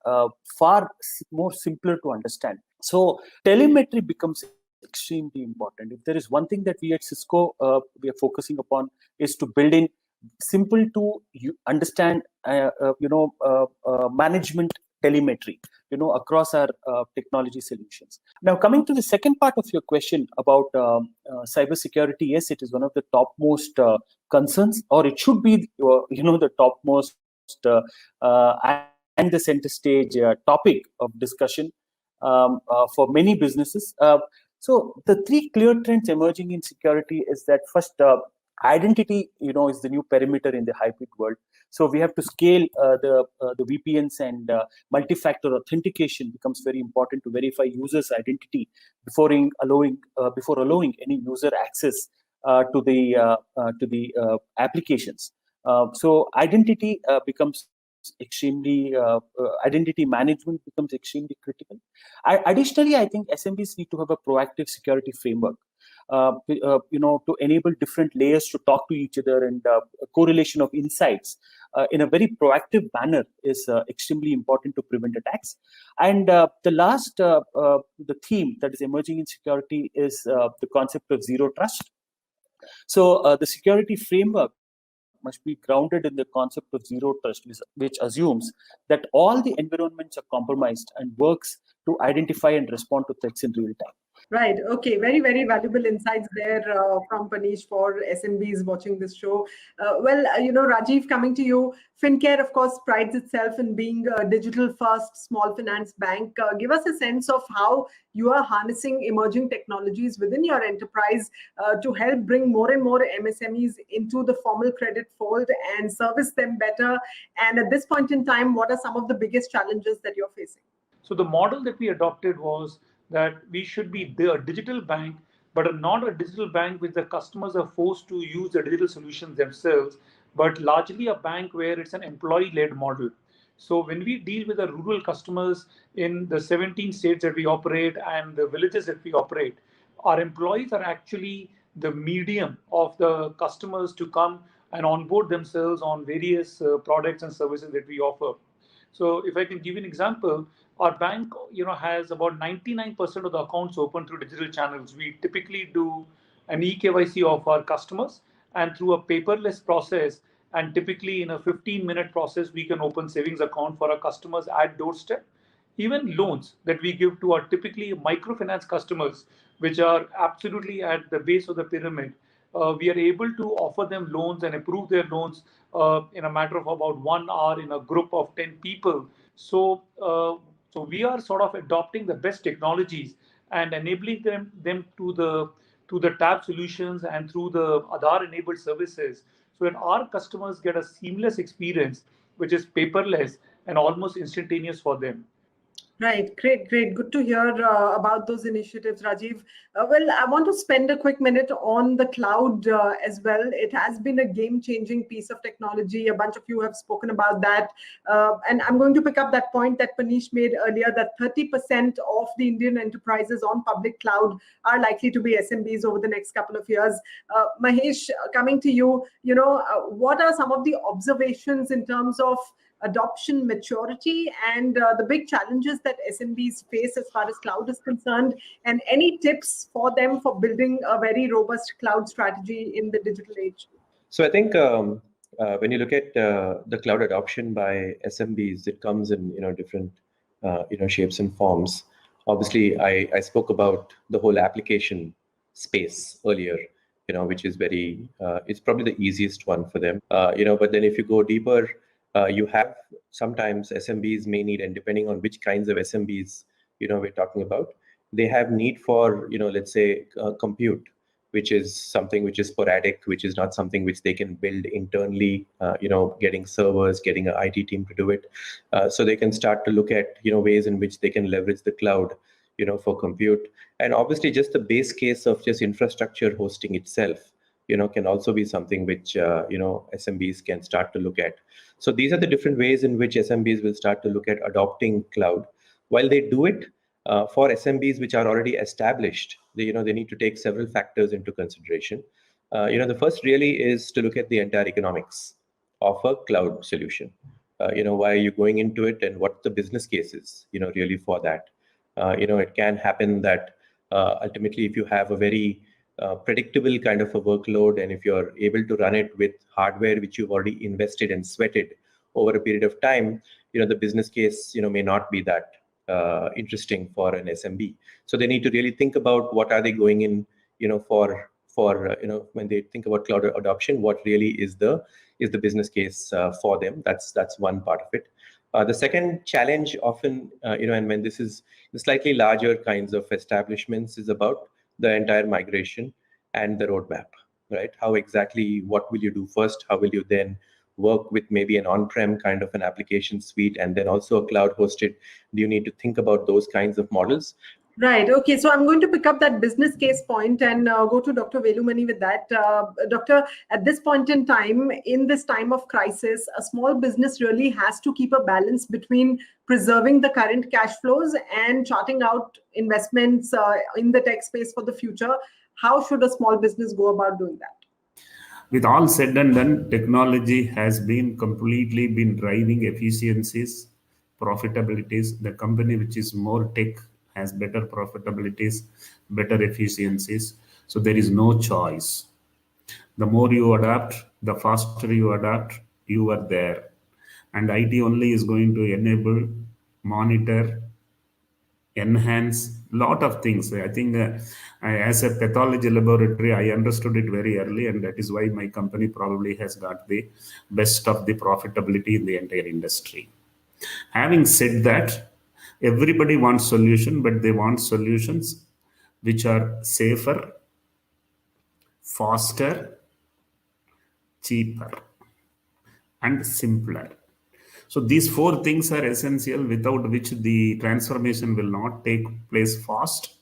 far more simpler to understand. So telemetry becomes extremely important. If there is one thing that we at Cisco we are focusing upon, is to build in simple to understand management telemetry across our technology solutions. Now, coming to the second part of your question about cybersecurity, yes, it is one of the topmost concerns, or it should be the topmost and the center stage topic of discussion for many businesses. So the three clear trends emerging in security is that first, identity, is the new perimeter in the hybrid world. So we have to scale the VPNs, and multi-factor authentication becomes very important to verify users' identity before allowing any user access to the applications. So identity identity management becomes extremely critical. Additionally, I think SMBs need to have a proactive security framework, to enable different layers to talk to each other, and correlation of insights in a very proactive manner is extremely important to prevent attacks. And the last, the theme that is emerging in security is the concept of zero trust. So the security framework must be grounded in the concept of zero trust, which assumes that all the environments are compromised and works to identify and respond to threats in real time. Right. Okay. Very, very valuable insights there from Panish for SMBs watching this show. Rajiv, coming to you, FinCare, of course, prides itself in being a digital-first small finance bank. Give us a sense of how you are harnessing emerging technologies within your enterprise to help bring more and more MSMEs into the formal credit fold and service them better. And at this point in time, what are some of the biggest challenges that you're facing? So the model that we adopted was that we should be a digital bank, but not a digital bank which the customers are forced to use the digital solutions themselves, but largely a bank where it's an employee-led model. So when we deal with the rural customers in the 17 states that we operate and the villages that we operate, our employees are actually the medium of the customers to come and onboard themselves on various products and services that we offer. So if I can give you an example, our bank, has about 99% of the accounts open through digital channels. We typically do an eKYC of our customers, and through a paperless process, and typically in a 15-minute process, we can open savings account for our customers at doorstep. Even loans that we give to our typically microfinance customers, which are absolutely at the base of the pyramid, we are able to offer them loans and approve their loans in a matter of about 1 hour in a group of 10 people. So we are sort of adopting the best technologies and enabling them to the tab solutions and through the Aadhaar enabled services, so that our customers get a seamless experience which is paperless and almost instantaneous for them. Right. Great. Good to hear about those initiatives, Rajiv. I want to spend a quick minute on the cloud as well. It has been a game-changing piece of technology. A bunch of you have spoken about that. And I'm going to pick up that point that Panish made earlier, that 30% of the Indian enterprises on public cloud are likely to be SMBs over the next couple of years. Mahesh, coming to you, what are some of the observations in terms of adoption maturity and the big challenges that SMBs face as far as cloud is concerned, and any tips for them for building a very robust cloud strategy in the digital age? So I think when you look at the cloud adoption by SMBs, it comes in different shapes and forms. Obviously, I spoke about the whole application space earlier, which is it's probably the easiest one for them. But then if you go deeper, you have sometimes SMBs may need, and depending on which kinds of SMBs we're talking about, they have need for let's say compute, which is something which is sporadic, which is not something which they can build internally. Getting servers, getting an IT team to do it, so they can start to look at ways in which they can leverage the cloud for compute. And obviously just the base case of just infrastructure hosting itself can also be something which SMBs can start to look at. So these are the different ways in which SMBs will start to look at adopting cloud. While they do it, for SMBs which are already established, they need to take several factors into consideration. The first really is to look at the entire economics of a cloud solution. Why are you going into it, and what the business case is really for that. It can happen that ultimately if you have a very predictable kind of a workload, and if you're able to run it with hardware which you've already invested and sweated over a period of time, the business case may not be that interesting for an SMB. So they need to really think about what are they going in for when they think about cloud adoption, what really is the business case for them. That's one part of it. The second challenge often, and when this is the slightly larger kinds of establishments, is about the entire migration and the roadmap, right? What will you do first? How will you then work with maybe an on-prem kind of an application suite and then also a cloud hosted? Do you need to think about those kinds of models? Right. Okay. So I'm going to pick up that business case point and go to Dr. Velumani with that. Doctor, at this point in time, in this time of crisis, a small business really has to keep a balance between preserving the current cash flows and charting out investments in the tech space for the future. How should a small business go about doing that? With all said and done, technology has completely been driving efficiencies, profitabilities. The company which is more tech has better profitabilities, better efficiencies. So there is no choice. The more you adapt, the faster you adapt, you are there. And IT only is going to enable, monitor, enhance lot of things. I think as a pathology laboratory, I understood it very early, and that is why my company probably has got the best of the profitability in the entire industry. Having said that, everybody wants solution, but they want solutions which are safer, faster, cheaper, and simpler. So these four things are essential, without which the transformation will not take place fast.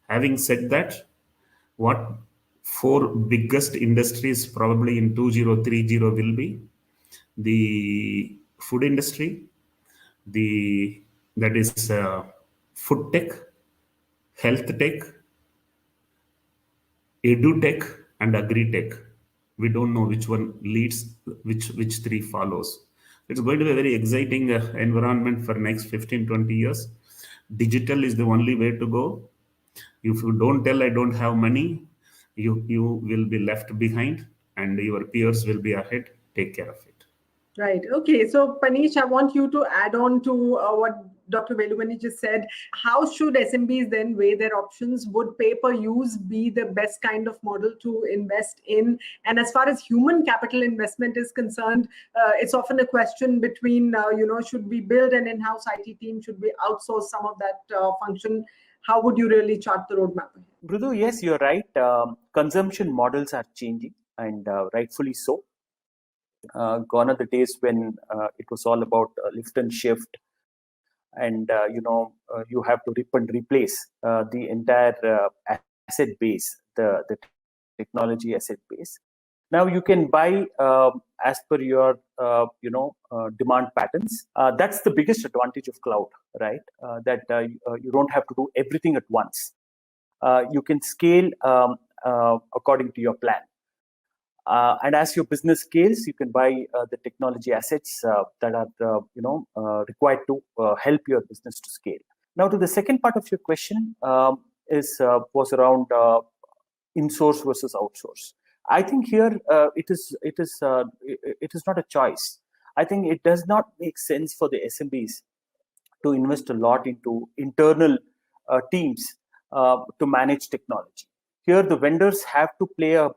Having said that, what four biggest industries probably in 2030 will be the food industry, that is food tech, health tech, edu tech, and agri tech. We don't know which one leads, which three follows. It's going to be a very exciting environment for next 15-20 years. Digital is the only way to go. If you don't tell I don't have money, you will be left behind and your peers will be ahead. Take care of it. Right. Okay. So, Panish, I want you to add on to what Dr. Velumani just said. How should SMBs then weigh their options? Would pay-per-use be the best kind of model to invest in? And as far as human capital investment is concerned, it's often a question between, should we build an in-house IT team? Should we outsource some of that function? How would you really chart the roadmap? Brudu, yes, you're right. Consumption models are changing, and rightfully so. Gone are the days when it was all about lift and shift, and you have to rip and replace the entire asset base, the technology asset base. Now you can buy as per your demand patterns. That's the biggest advantage of cloud, right? That you don't have to do everything at once. You can scale according to your plan. And as your business scales, you can buy the technology assets that are required to help your business to scale. Now, to the second part of your question was around in-source versus outsource. I think here it is not a choice. I think it does not make sense for the SMBs to invest a lot into internal teams to manage technology. Here, the vendors have to play a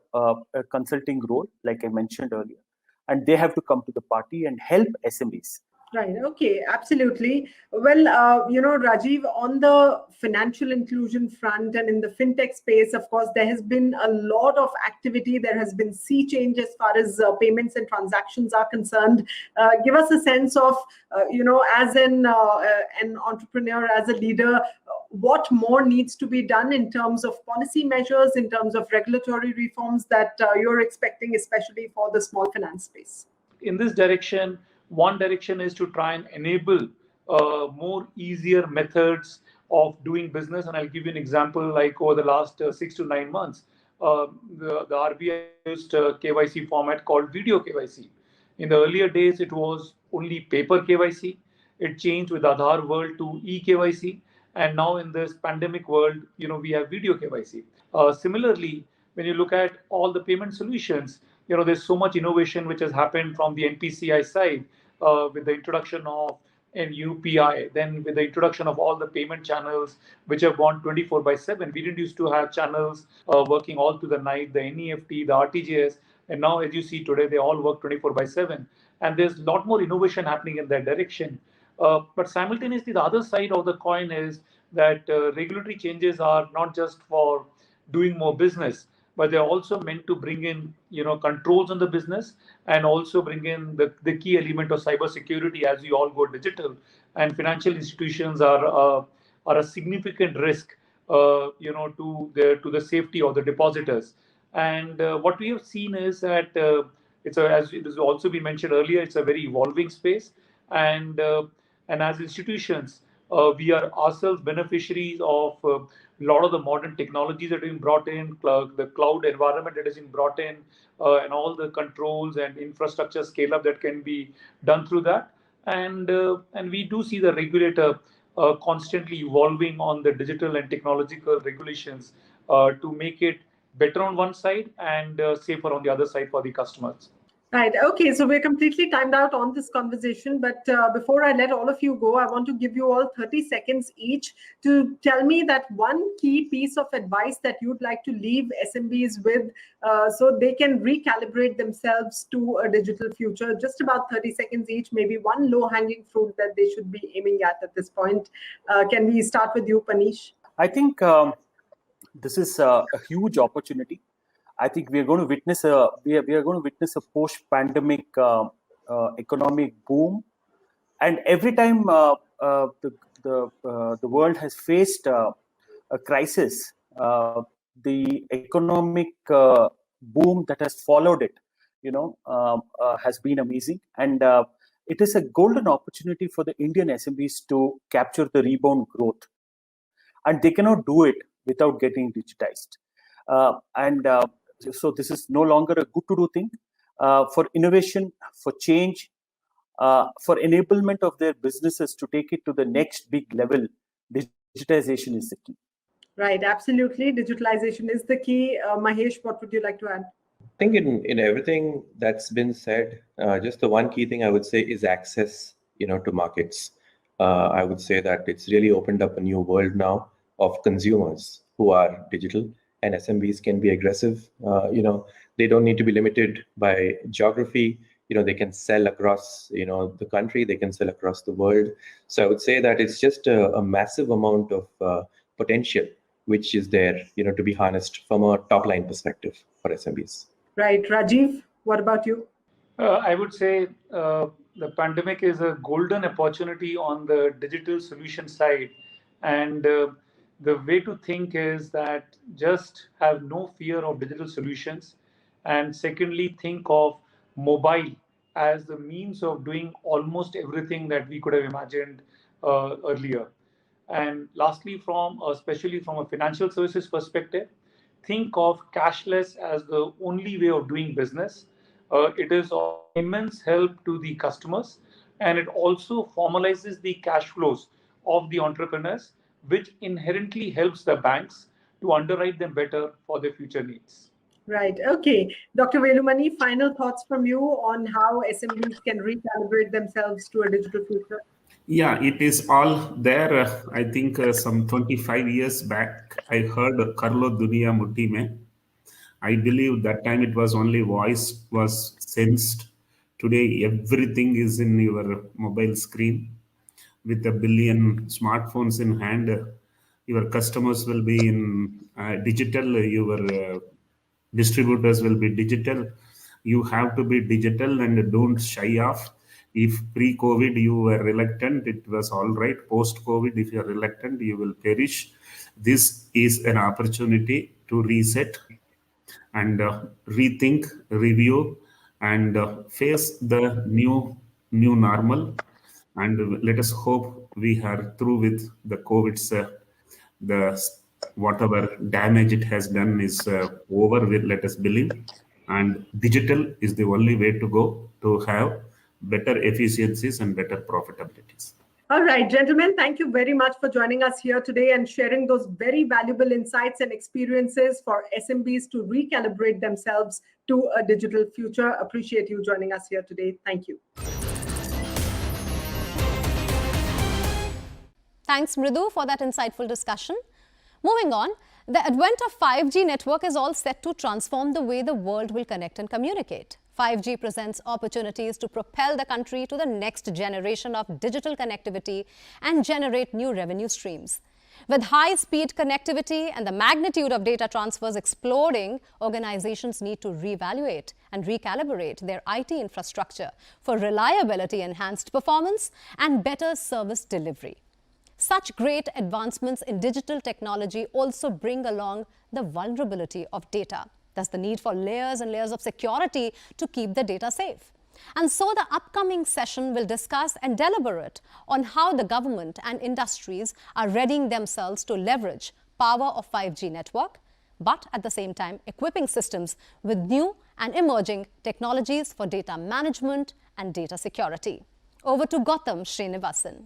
consulting role, like I mentioned earlier, and they have to come to the party and help SMEs. Right. Okay. Absolutely. Well, Rajiv, on the financial inclusion front and in the fintech space, of course, there has been a lot of activity. There has been sea change as far as payments and transactions are concerned. Give us a sense of, as an entrepreneur, as a leader, what more needs to be done in terms of policy measures, in terms of regulatory reforms that you're expecting, especially for the small finance space? In this direction, one direction is to try and enable more easier methods of doing business. And I'll give you an example, like over the last 6 to 9 months, the RBI used a KYC format called video KYC. In the earlier days, it was only paper KYC. It changed with Aadhaar world to e-KYC. And now in this pandemic world, we have video KYC. Similarly, when you look at all the payment solutions, there's so much innovation which has happened from the NPCI side with the introduction of an UPI, then with the introduction of all the payment channels which have gone 24/7. We didn't used to have channels working all through the night, the NEFT, the RTGS, and now as you see today, they all work 24/7. And there's a lot more innovation happening in that direction. But simultaneously, the other side of the coin is that regulatory changes are not just for doing more business, but they're also meant to bring in, controls on the business and also bring in the key element of cybersecurity as we all go digital. And financial institutions are a significant risk, to the safety of the depositors. And what we have seen is that as it has also been mentioned earlier, it's a very evolving space, and as institutions, we are ourselves beneficiaries of a lot of the modern technologies that have been brought in, the cloud environment that has been brought in, and all the controls and infrastructure scale up that can be done through that. And we do see the regulator constantly evolving on the digital and technological regulations to make it better on one side and safer on the other side for the customers. Right. Okay. So we're completely timed out on this conversation. But before I let all of you go, I want to give you all 30 seconds each to tell me that one key piece of advice that you'd like to leave SMBs with so they can recalibrate themselves to a digital future. Just about 30 seconds each, maybe one low-hanging fruit that they should be aiming at this point. Can we start with you, Panish? I think this is a huge opportunity. I think we are going to witness a post-pandemic economic boom, and every time the world has faced a crisis, the economic boom that has followed it, has been amazing, and it is a golden opportunity for the Indian SMBs to capture the rebound growth, and they cannot do it without getting digitized. So this is no longer a good to do thing. For innovation, for change, for enablement of their businesses to take it to the next big level, digitization is the key. Right, absolutely. Digitalization is the key. Mahesh, what would you like to add? I think in everything that's been said, just the one key thing I would say is access, to markets. I would say that it's really opened up a new world now of consumers who are digital, and SMBs can be aggressive. They don't need to be limited by geography. They can sell across, the country. They can sell across the world. So I would say that it's just a massive amount of potential which is there, to be harnessed from a top line perspective for SMBs. Right, Rajiv, what about you? I would say the pandemic is a golden opportunity on the digital solution side. And the way to think is that just have no fear of digital solutions. And secondly, think of mobile as the means of doing almost everything that we could have imagined earlier. And lastly, especially from a financial services perspective, think of cashless as the only way of doing business. It is of immense help to the customers, and it also formalizes the cash flows of the entrepreneurs, which inherently helps the banks to underwrite them better for their future needs. Right. Okay. Dr. Velumani, final thoughts from you on how SMBs can recalibrate themselves to a digital future? Yeah, it is all there. I think some 25 years back, I heard Karlo Dunia Mutti Mein. I believe that time it was only voice was sensed. Today, everything is in your mobile screen. With a billion smartphones in hand, your customers will be in digital, your distributors will be digital. You have to be digital and don't shy off. If pre-COVID you were reluctant, it was all right. Post-COVID, if you're reluctant, you will perish. This is an opportunity to reset and rethink, review, and face the new normal. And let us hope we are through with the COVID's the whatever damage it has done is over with, let us believe, and digital is the only way to go to have better efficiencies and better profitabilities. All right, gentlemen, thank you very much for joining us here today and sharing those very valuable insights and experiences for SMBs to recalibrate themselves to a digital future. Appreciate you joining us here today. Thank you. Thanks, Mridu, for that insightful discussion. Moving on, the advent of 5G network is all set to transform the way the world will connect and communicate. 5G presents opportunities to propel the country to the next generation of digital connectivity and generate new revenue streams. With high-speed connectivity and the magnitude of data transfers exploding, organizations need to reevaluate and recalibrate their IT infrastructure for reliability, enhanced performance, and better service delivery. Such great advancements in digital technology also bring along the vulnerability of data. Thus, the need for layers and layers of security to keep the data safe. And so the upcoming session will discuss and deliberate on how the government and industries are readying themselves to leverage power of 5G network, but at the same time equipping systems with new and emerging technologies for data management and data security. Over to Gautam Srinivasan.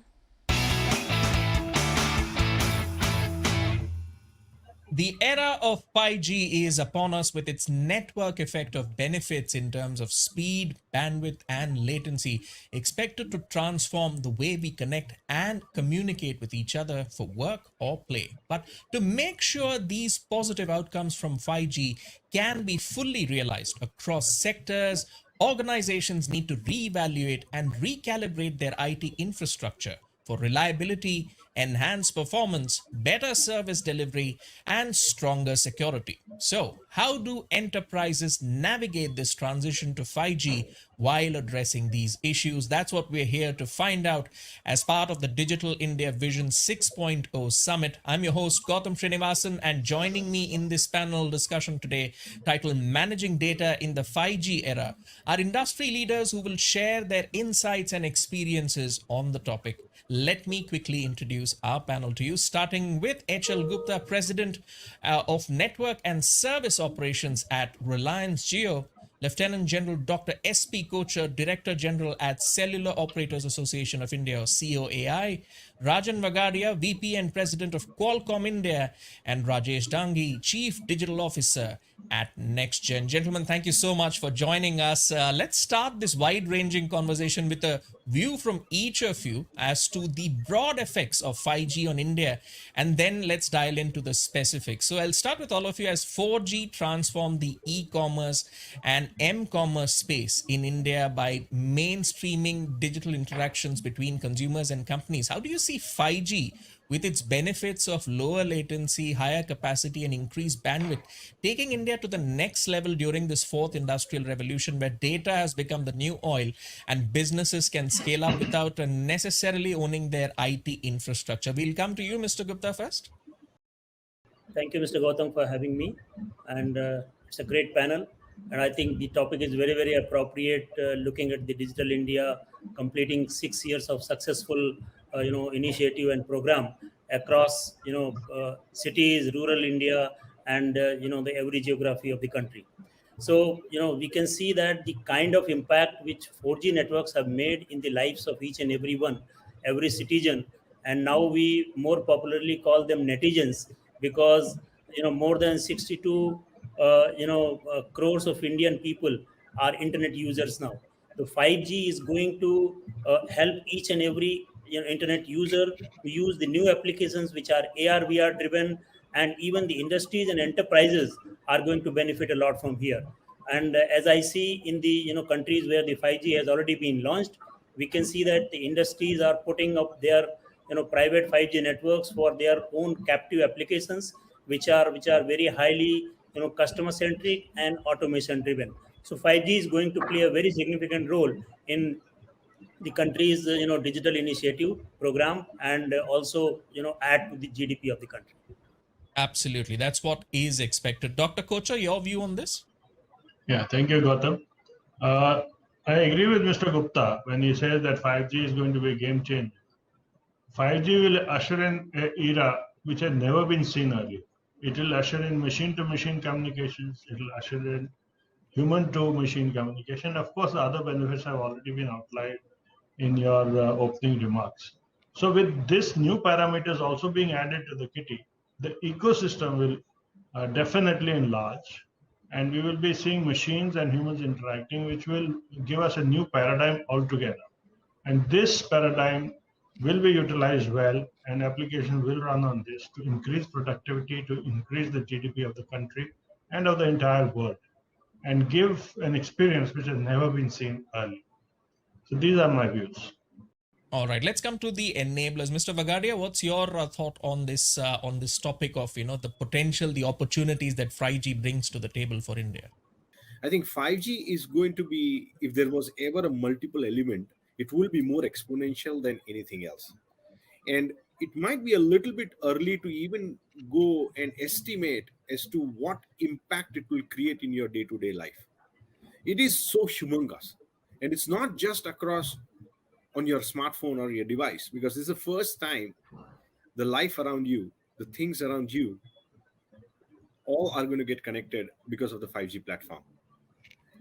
The era of 5G is upon us with its network effect of benefits in terms of speed, bandwidth, and latency, expected to transform the way we connect and communicate with each other for work or play. But to make sure these positive outcomes from 5G can be fully realized across sectors, organizations need to reevaluate and recalibrate their IT infrastructure for reliability, enhanced performance, better service delivery, and stronger security. So, how do enterprises navigate this transition to 5G while addressing these issues? That's what we're here to find out as part of the Digital India Vision 6.0 Summit. I'm your host, Gautam Srinivasan, and joining me in this panel discussion today, titled Managing Data in the 5G Era, are industry leaders who will share their insights and experiences on the topic. Let me quickly introduce our panel to you, starting with H.L. Gupta, President of Network and Service Operations at Reliance Jio, Lieutenant General Dr. S.P. Kochar, Director General at Cellular Operators Association of India, or COAI, Rajan Vagadia, VP and President of Qualcomm India, and Rajesh Dangi, Chief Digital Officer at NextGen. Gentlemen, thank you so much for joining us. Let's start this wide-ranging conversation with a view from each of you as to the broad effects of 5G on India, and then let's dial into the specifics. So I'll start with all of you. As 4G transformed the e-commerce and m-commerce space in India by mainstreaming digital interactions between consumers and companies, how do you see 5G with its benefits of lower latency, higher capacity, and increased bandwidth, taking India to the next level during this fourth industrial revolution, where data has become the new oil and businesses can scale up without necessarily owning their IT infrastructure? We'll come to you, Mr. Gupta, first. Thank you, Mr. Gautam, for having me. And it's a great panel. And I think the topic is very, very appropriate, looking at the Digital India completing 6 years of successful initiative and program across cities, rural India, and the every geography of the country. So we can see that the kind of impact which 4G networks have made in the lives of each and everyone, every citizen, and now we more popularly call them netizens, because more than 62 crores of Indian people are internet users now. The 5G is going to help each and every internet user to use the new applications which are AR/VR driven, and even the industries and enterprises are going to benefit a lot from here. And as I see in the countries where the 5G has already been launched, we can see that the industries are putting up their private 5G networks for their own captive applications, which are very highly customer centric and automation driven. So 5G is going to play a very significant role in the country's digital initiative program, and also add to the GDP of the country. Absolutely, that's what is expected. Dr. Kochar, your view on this? Yeah, thank you, Gautam. I agree with Mr. Gupta when he says that 5G is going to be a game changer. 5G will usher in an era which had never been seen earlier. It will usher in machine-to-machine communications. It will usher in human-to-machine communication. Of course, the other benefits have already been outlined in your opening remarks. So with this new parameters also being added to the kitty, the ecosystem will definitely enlarge, and we will be seeing machines and humans interacting, which will give us a new paradigm altogether. And this paradigm will be utilized well, and applications will run on this to increase productivity, to increase the GDP of the country and of the entire world, and give an experience which has never been seen earlier. So these are my views. All right, let's come to the enablers. Mr. Vagadia, what's your thought on this topic of the potential, the opportunities that 5G brings to the table for India? I think 5G is going to be, if there was ever a multiple element, it will be more exponential than anything else. And it might be a little bit early to even go and estimate as to what impact it will create in your day-to-day life. It is so humongous. And it's not just across on your smartphone or your device, because this is the first time the life around you, the things around you, all are going to get connected because of the 5G platform.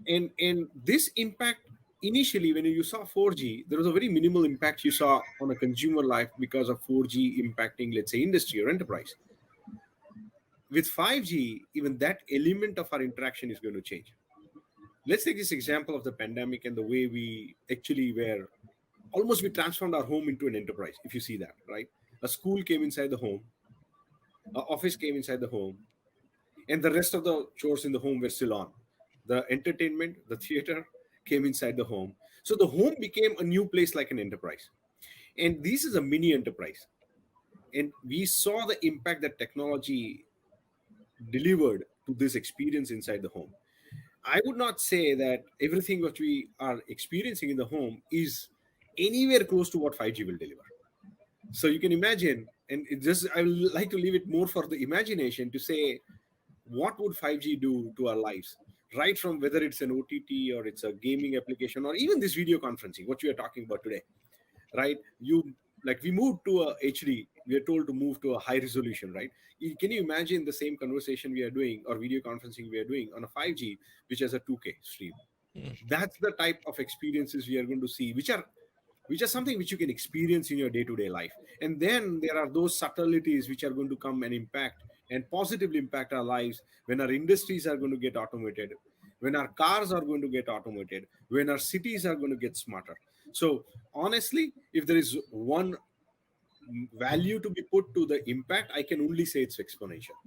And this impact, initially, when you saw 4G, there was a very minimal impact you saw on a consumer life because of 4G impacting, let's say, industry or enterprise. with 5G, even that element of our interaction is going to change. Let's take this example of the pandemic and the way we actually were almost we transformed our home into an enterprise. If you see that, right? A school came inside the home, an office came inside the home, and the rest of the chores in the home were still on. The entertainment, the theater came inside the home. So the home became a new place like an enterprise. And this is a mini enterprise. And we saw the impact that technology delivered to this experience inside the home. I would not say that everything what we are experiencing in the home is anywhere close to what 5G will deliver. So you can imagine, and it just I would like to leave it more for the imagination to say, what would 5G do to our lives? Right from whether it's an OTT or it's a gaming application or even this video conferencing, what you are talking about today, right? We moved to a HD, we are told to move to a high resolution, right? Can you imagine the same conversation we are doing or video conferencing we are doing on a 5G, which has a 2K stream? That's the type of experiences we are going to see, which are something which you can experience in your day-to-day life. And then there are those subtleties which are going to come and impact and positively impact our lives when our industries are going to get automated, when our cars are going to get automated, when our cities are going to get smarter. So honestly, if there is one value to be put to the impact, I can only say it's exponential.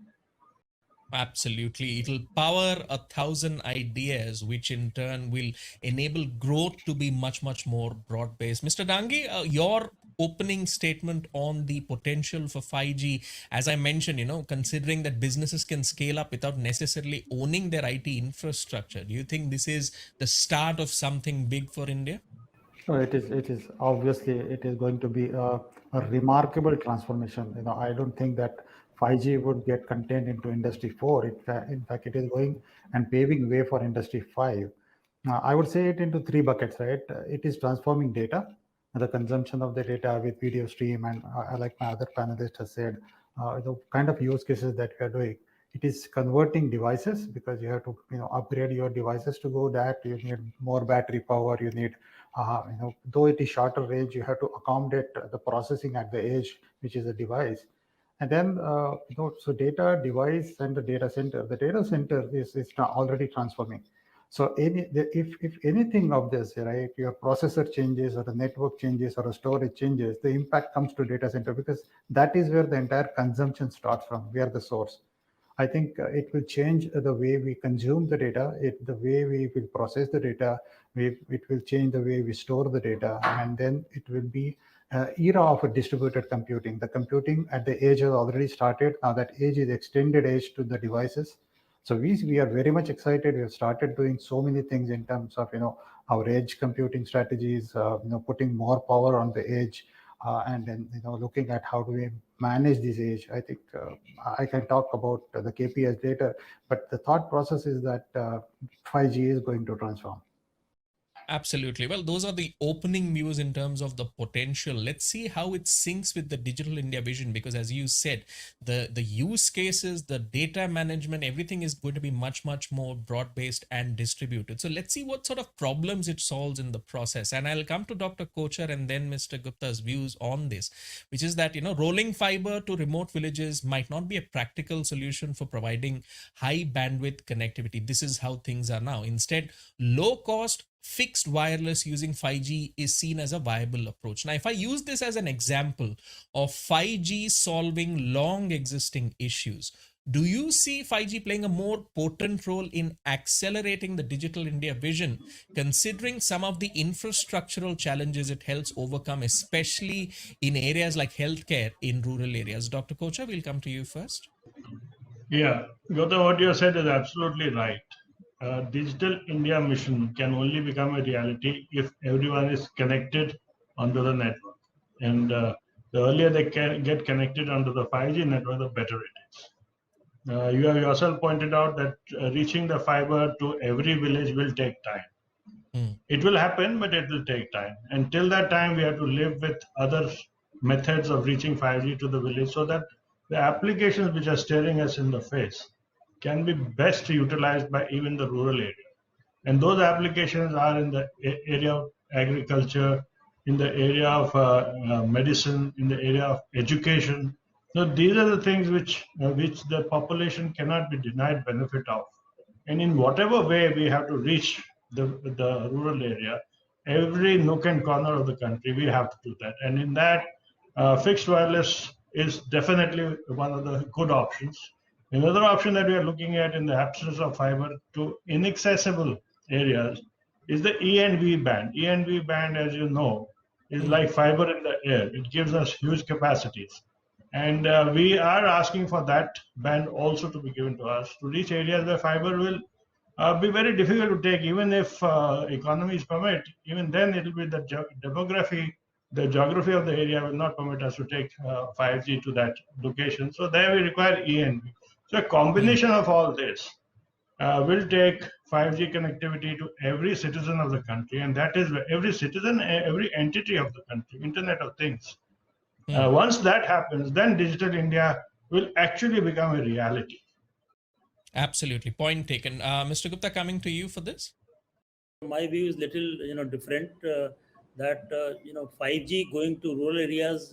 Absolutely. It'll power 1,000 ideas, which in turn will enable growth to be much, much more broad-based. Mr. Dangi, your opening statement on the potential for 5G, as I mentioned, considering that businesses can scale up without necessarily owning their IT infrastructure, do you think this is the start of something big for India? No, it is obviously it is going to be a remarkable transformation. I don't think that 5G would get contained into Industry 4. In fact, it is going and paving way for Industry 5. I would say it into three buckets, right? It is transforming data, the consumption of the data with video stream, and like my other panelist has said, the kind of use cases that we are doing. It is converting devices because you have to upgrade your devices to go that. You need more battery power. You need though it is shorter range, you have to accommodate the processing at the edge, which is a device. And then, so data, device, and the data center. The data center is already transforming. So if anything of this, right, your processor changes or the network changes or a storage changes, the impact comes to data center because that is where the entire consumption starts from, where the source. I think it will change the way we consume the data, the way we will process the data, it will change the way we store the data, and then it will be an era of a distributed computing. The computing at the edge has already started. Now that edge is extended edge to the devices. So we are very much excited. We have started doing so many things in terms of our edge computing strategies, putting more power on the edge, and then looking at how do we manage this edge. I think I can talk about the KPIs later, but the thought process is that 5G is going to transform. Absolutely. Well, those are the opening views in terms of the potential. Let's see how it syncs with the Digital India vision, because as you said, the use cases, the data management, everything is going to be much, much more broad-based and distributed. So let's see what sort of problems it solves in the process. And I'll come to Dr. Kochar and then Mr. Gupta's views on this, which is that, rolling fiber to remote villages might not be a practical solution for providing high bandwidth connectivity. This is how things are now. Instead, low cost fixed wireless using 5G is seen as a viable approach. Now, if I use this as an example of 5G solving long existing issues, do you see 5G playing a more potent role in accelerating the Digital India vision, considering some of the infrastructural challenges it helps overcome, especially in areas like healthcare in rural areas? Dr. Kochar, we'll come to you first. Yeah, Gautam, what you said is absolutely right. Digital India mission can only become a reality if everyone is connected onto the network. And the earlier they can get connected onto the 5G network, the better it is. You have yourself pointed out that reaching the fiber to every village will take time. It will happen, but it will take time. And till that time, we have to live with other methods of reaching 5G to the village so that the applications which are staring us in the face can be best utilized by even the rural area. And those applications are in the area of agriculture, in the area of medicine, in the area of education. So these are the things which the population cannot be denied benefit of. And in whatever way we have to reach the rural area, every nook and corner of the country, we have to do that. And in that, fixed wireless is definitely one of the good options. Another option that we are looking at in the absence of fiber to inaccessible areas is the E&V band. E&V band, as you know, is like fiber in the air. It gives us huge capacities. And we are asking for that band also to be given to us to reach areas where fiber will be very difficult to take, even if economies permit. Even then, it will be the geography of the area will not permit us to take 5G to that location. So there we require E&V. So a combination of all this will take 5G connectivity to every citizen of the country, and that is every citizen, every entity of the country, Internet of Things. Once that happens, then Digital India will actually become a reality. Absolutely. Point taken. Mr. Gupta, coming to you for this. My view is little different. That 5G going to rural areas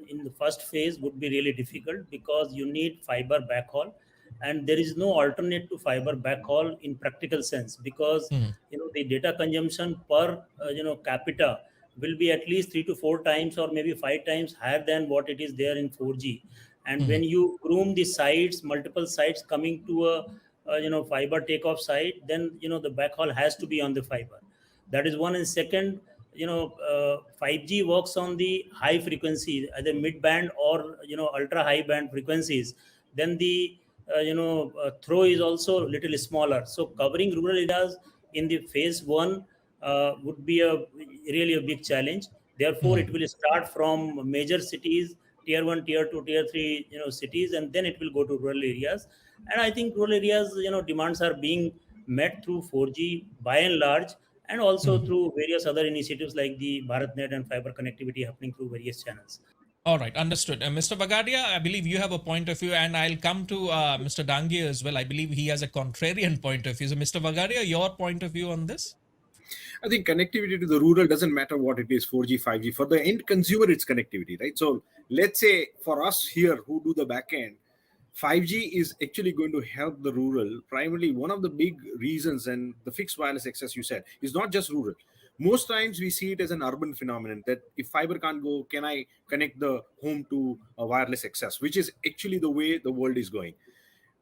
in the first phase would be really difficult because you need fiber backhaul, and there is no alternate to fiber backhaul in practical sense because the data consumption per capita will be at least 3 to 4 times or maybe 5 times higher than what it is there in 4G. And when you groom the sites, multiple sites coming to a fiber takeoff site, then the backhaul has to be on the fiber. That is one. And second, 5G works on the high frequency, either mid band or ultra high band frequencies. Then the throw is also a little smaller. So covering rural areas in the phase one would be really a big challenge. Therefore, it will start from major cities, tier 1, tier 2, tier 3 cities, and then it will go to rural areas. And I think rural areas demands are being met through 4G by and large, and also through various other initiatives like the BharatNet and fiber connectivity happening through various channels. All right, understood. Mr. Bagadia, I believe you have a point of view, and I'll come to Mr. Dangia as well. I believe he has a contrarian point of view. So, Mr. Bagadia, your point of view on this? I think connectivity to the rural doesn't matter what it is, 4G, 5G. For the end consumer, it's connectivity, right? So let's say for us here who do the back end, 5G is actually going to help the rural. Primarily, one of the big reasons, and the fixed wireless access you said, is not just rural. Most times we see it as an urban phenomenon that if fiber can't go, can I connect the home to a wireless access, which is actually the way the world is going.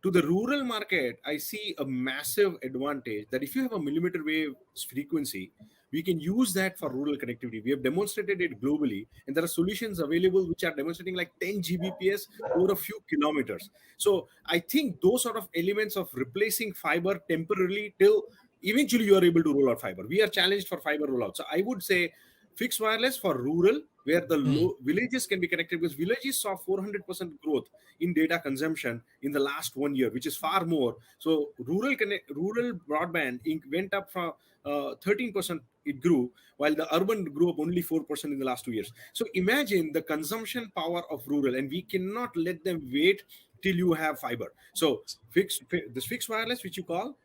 To the rural market, I see a massive advantage that if you have a millimeter wave frequency, we can use that for rural connectivity. We have demonstrated it globally, and there are solutions available which are demonstrating like 10 Gbps over a few kilometers. So I think those sort of elements of replacing fiber temporarily till eventually you are able to roll out fiber. We are challenged for fiber rollout. So I would say fixed wireless for rural, where the low villages can be connected, because villages saw 400% growth in data consumption in the last 1 year, which is far more. So rural broadband went up from 13%, it grew, while the urban grew up only 4% in the last 2 years. So imagine the consumption power of rural, and we cannot let them wait till you have fiber. So this fixed wireless, which you call,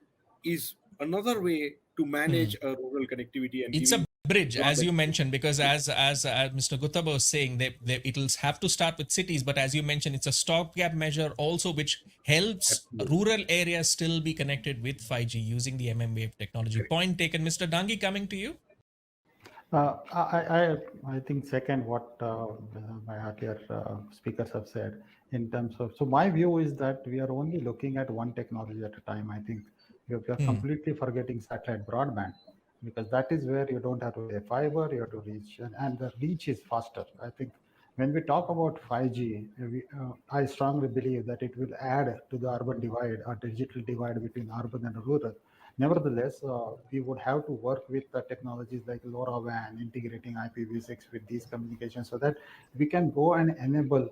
is another way to manage a rural connectivity. And it's a bridge, as you mentioned, because as Mr. Gupta was saying, it'll have to start with cities, but as you mentioned, it's a stopgap measure also, which helps rural areas still be connected with 5G using the mmWave technology. Point taken. Mr. Dangi, coming to you. I think second what my earlier speakers have said in terms of, so my view is that we are only looking at one technology at a time. I think we are completely forgetting satellite broadband, because that is where you don't have to lay fiber, you have to reach, and the reach is faster. I think when we talk about 5G, I strongly believe that it will add to the urban divide or digital divide between urban and rural. Nevertheless, we would have to work with the technologies like LoRaWAN, integrating IPv6 with these communications, so that we can go and enable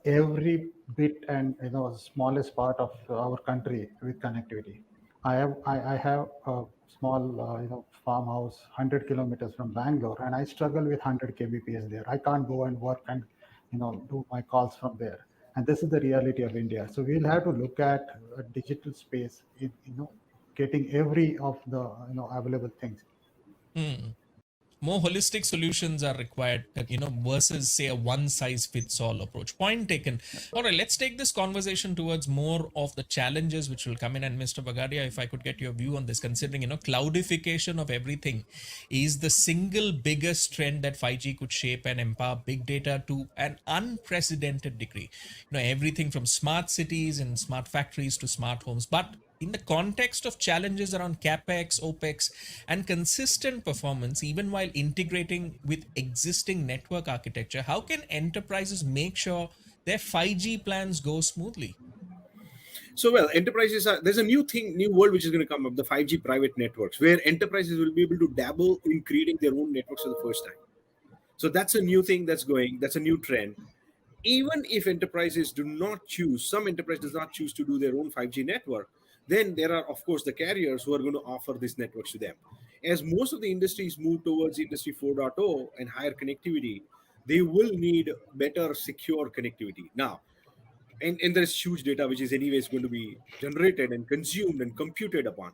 every bit and smallest part of our country with connectivity. I have a small farmhouse 100 kilometers from Bangalore, and I struggle with 100 kbps there. I can't go and work and do my calls from there. And this is the reality of India. So we'll have to look at a digital space in getting every of the available things. more holistic solutions are required, versus say a one size fits all approach. Point taken. All right, let's take this conversation towards more of the challenges which will come in. And Mr. Bagadia, if I could get your view on this, considering, cloudification of everything is the single biggest trend that 5G could shape and empower big data to an unprecedented degree. Everything from smart cities and smart factories to smart homes. But in the context of challenges around capex, opex, and consistent performance, even while integrating with existing network architecture, how can enterprises make sure their 5G plans go smoothly? So, well, enterprises there's a new world which is going to come up, the 5G private networks, where enterprises will be able to dabble in creating their own networks for the first time. So that's a new thing that's a new trend. Even if enterprises do not choose, some enterprise does not choose to do their own 5G network, then there are, of course, the carriers who are going to offer these networks to them. As most of the industries move towards Industry 4.0 and higher connectivity, they will need better secure connectivity. Now, and there's huge data which is anyways going to be generated and consumed and computed upon.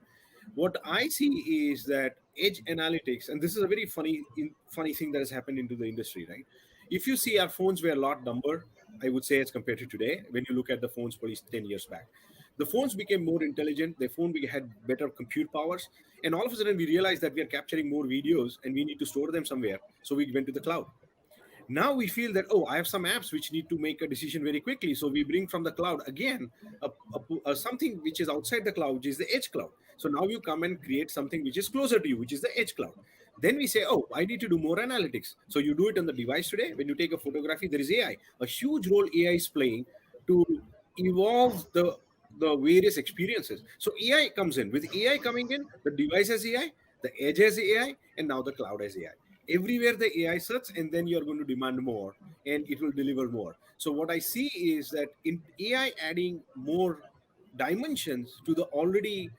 What I see is that edge analytics, and this is a very funny thing that has happened into the industry, right? If you see, our phones were a lot dumber, I would say, as compared to today. When you look at the phones probably 10 years back, the phones became more intelligent, had better compute powers, and all of a sudden we realized that we are capturing more videos and we need to store them somewhere, so we went to the cloud. Now we feel that, I have some apps which need to make a decision very quickly, so we bring from the cloud again something which is outside the cloud, which is the edge cloud. So now you come and create something which is closer to you, which is the edge cloud. Then we say, I need to do more analytics. So you do it on the device today. When you take a photography, there is AI. A huge role AI is playing to evolve the various experiences. So AI comes in. With AI coming in, the device has AI, the edge has AI, and now the cloud has AI. Everywhere the AI sits, and then you're going to demand more, and it will deliver more. So what I see is that in AI adding more dimensions to the already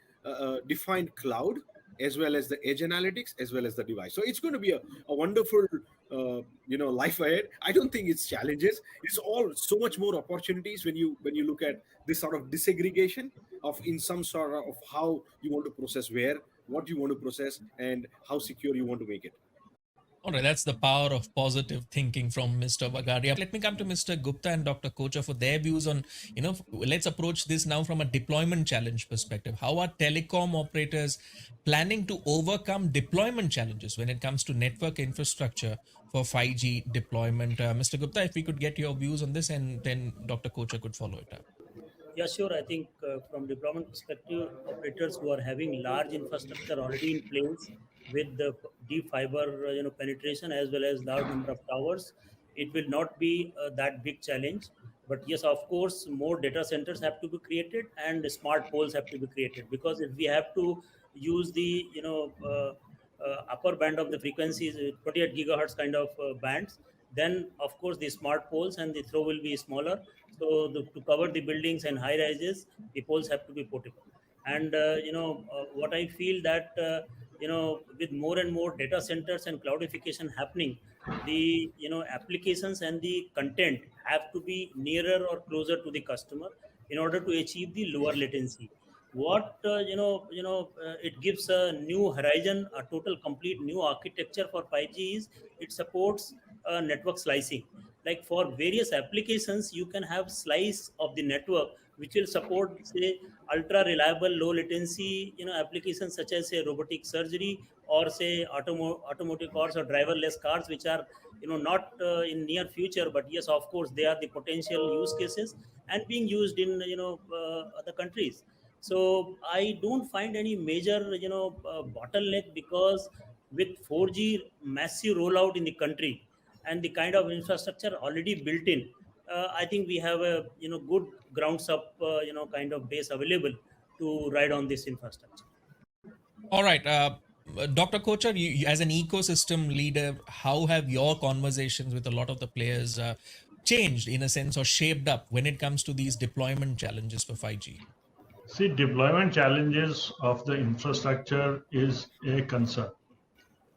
defined cloud, as well as the edge analytics, as well as the device. So it's going to be a wonderful life ahead. I don't think it's challenges. It's all so much more opportunities when you look at this sort of disaggregation of in some sort of how you want to process where, what you want to process, and how secure you want to make it. All right, that's the power of positive thinking from Mr. Bagadia. Let me come to Mr. Gupta and Dr. Kochhar for their views on, let's approach this now from a deployment challenge perspective. How are telecom operators planning to overcome deployment challenges when it comes to network infrastructure for 5G deployment? Mr. Gupta, if we could get your views on this, and then Dr. Kochhar could follow it up. Yeah, sure. I think from deployment perspective, operators who are having large infrastructure already in place with the deep fiber penetration as well as large number of towers, it will not be that big challenge. But yes, of course, more data centers have to be created and smart poles have to be created, because if we have to use the upper band of the frequencies, 28 gigahertz kind of bands, then of course the smart poles and the throw will be smaller. So to cover the buildings and high rises, the poles have to be portable. And what I feel that with more and more data centers and cloudification happening, the applications and the content have to be nearer or closer to the customer in order to achieve the lower latency. What it gives a new horizon, a total complete new architecture for 5G is it supports network slicing. Like for various applications, you can have slice of the network which will support, say, ultra reliable low latency applications such as, say, robotic surgery, or say automotive cars or driverless cars, which are not in near future, but yes, of course, they are the potential use cases and being used in other countries. So I don't find any major bottleneck, because with 4G massive rollout in the country and the kind of infrastructure already built in, I think we have a good grounds up kind of base available to ride on this infrastructure. All right, Dr. Kochhar, you, as an ecosystem leader, how have your conversations with a lot of the players changed in a sense, or shaped up when it comes to these deployment challenges for 5G? See, deployment challenges of the infrastructure is a concern.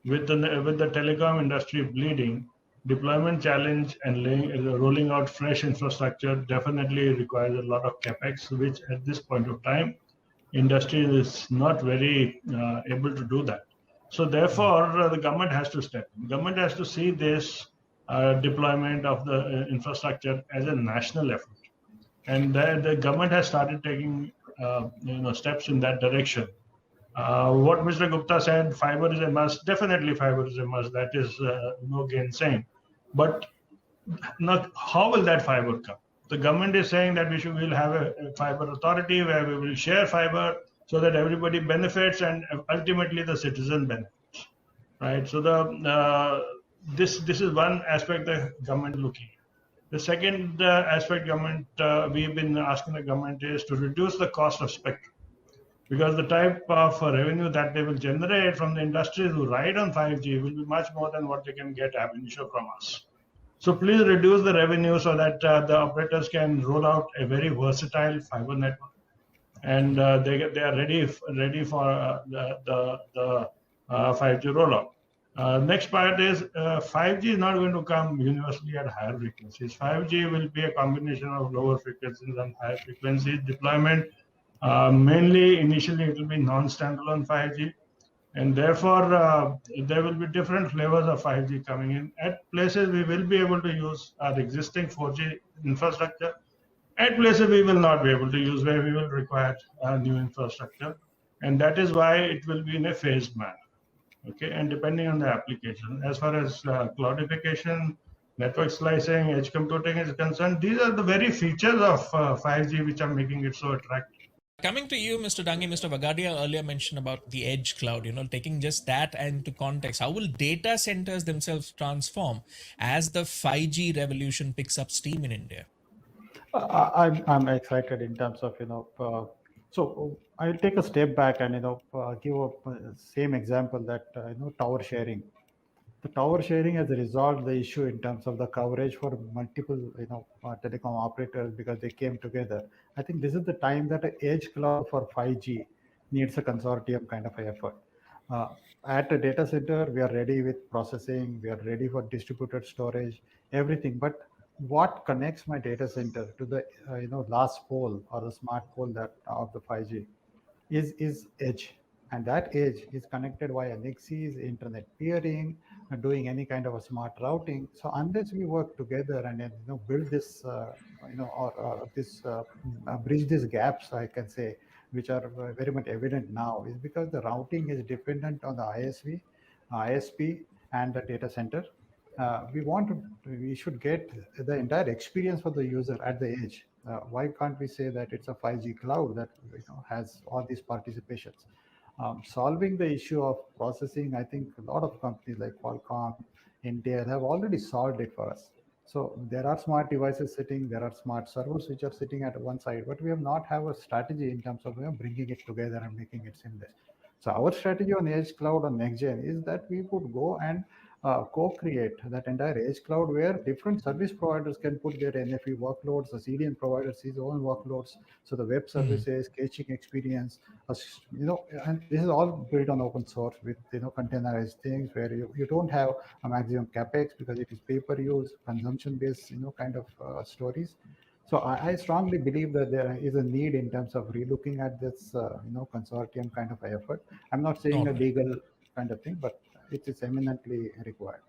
With the telecom industry bleeding, deployment challenge and rolling out fresh infrastructure definitely requires a lot of capex, which at this point of time, industry is not very able to do that. So therefore, the government has to step in. The government has to see this deployment of the infrastructure as a national effort. And the government has started taking steps in that direction. What Mr. Gupta said, fiber is a must. Definitely, fiber is a must. That is no gainsaying. But not, how will that fiber come? The government is saying that will have a fiber authority where we will share fiber so that everybody benefits and ultimately the citizen benefits, right? So this is one aspect the government is looking at. The second aspect we've been asking the government is to reduce the cost of spectrum, because the type of revenue that they will generate from the industries who ride on 5G will be much more than what they can get ab initio from us. So please reduce the revenue so that the operators can roll out a very versatile fiber network, and they are ready for the 5G rollout. Next part is 5G is not going to come universally at higher frequencies. 5G will be a combination of lower frequencies and higher frequencies deployment. Mainly, initially, it will be non-standalone 5G. And therefore, there will be different flavors of 5G coming in. At places, we will be able to use our existing 4G infrastructure. At places, we will not be able to use, where we will require new infrastructure. And that is why it will be in a phased manner. Okay, and depending on the application. As far as cloudification, network slicing, edge computing is concerned, these are the very features of 5G which are making it so attractive. Coming to you, Mr. Dangi, Mr. Vagadia earlier mentioned about the edge cloud, taking just that into context. How will data centers themselves transform as the 5G revolution picks up steam in India? I'm excited in terms of, so I'll take a step back and, give a same example that, tower sharing. The tower sharing has resolved the issue in terms of the coverage for multiple, telecom operators because they came together. I think this is the time that an edge cloud for 5G needs a consortium kind of effort. At a data center, we are ready with processing, we are ready for distributed storage, everything. But what connects my data center to the last pole or the smart pole that of the 5G is edge, and that edge is connected via Nexus, internet peering, doing any kind of a smart routing. So unless we work together and build this, bridge these gaps, I can say, which are very much evident now, is because the routing is dependent on the ISV, ISP, and the data center. We should get the entire experience for the user at the edge. Why can't we say that it's a 5G cloud that has all these participations? Solving the issue of processing, I think a lot of companies like Qualcomm, Intel have already solved it for us. So there are smart devices sitting, there are smart servers which are sitting at one side, but we have not have a strategy in terms of bringing it together and making it seamless. So our strategy on edge cloud on next gen is that we would go and co-create that entire edge cloud where different service providers can put their NFV workloads, the CDN providers his own workloads, so the web services, caching experience, and this is all built on open source with containerized things where you don't have a maximum capex because it is pay-per-use, consumption-based kind of stories. So I strongly believe that there is a need in terms of relooking at this consortium kind of effort. I'm not saying a legal kind of thing, but it is eminently required.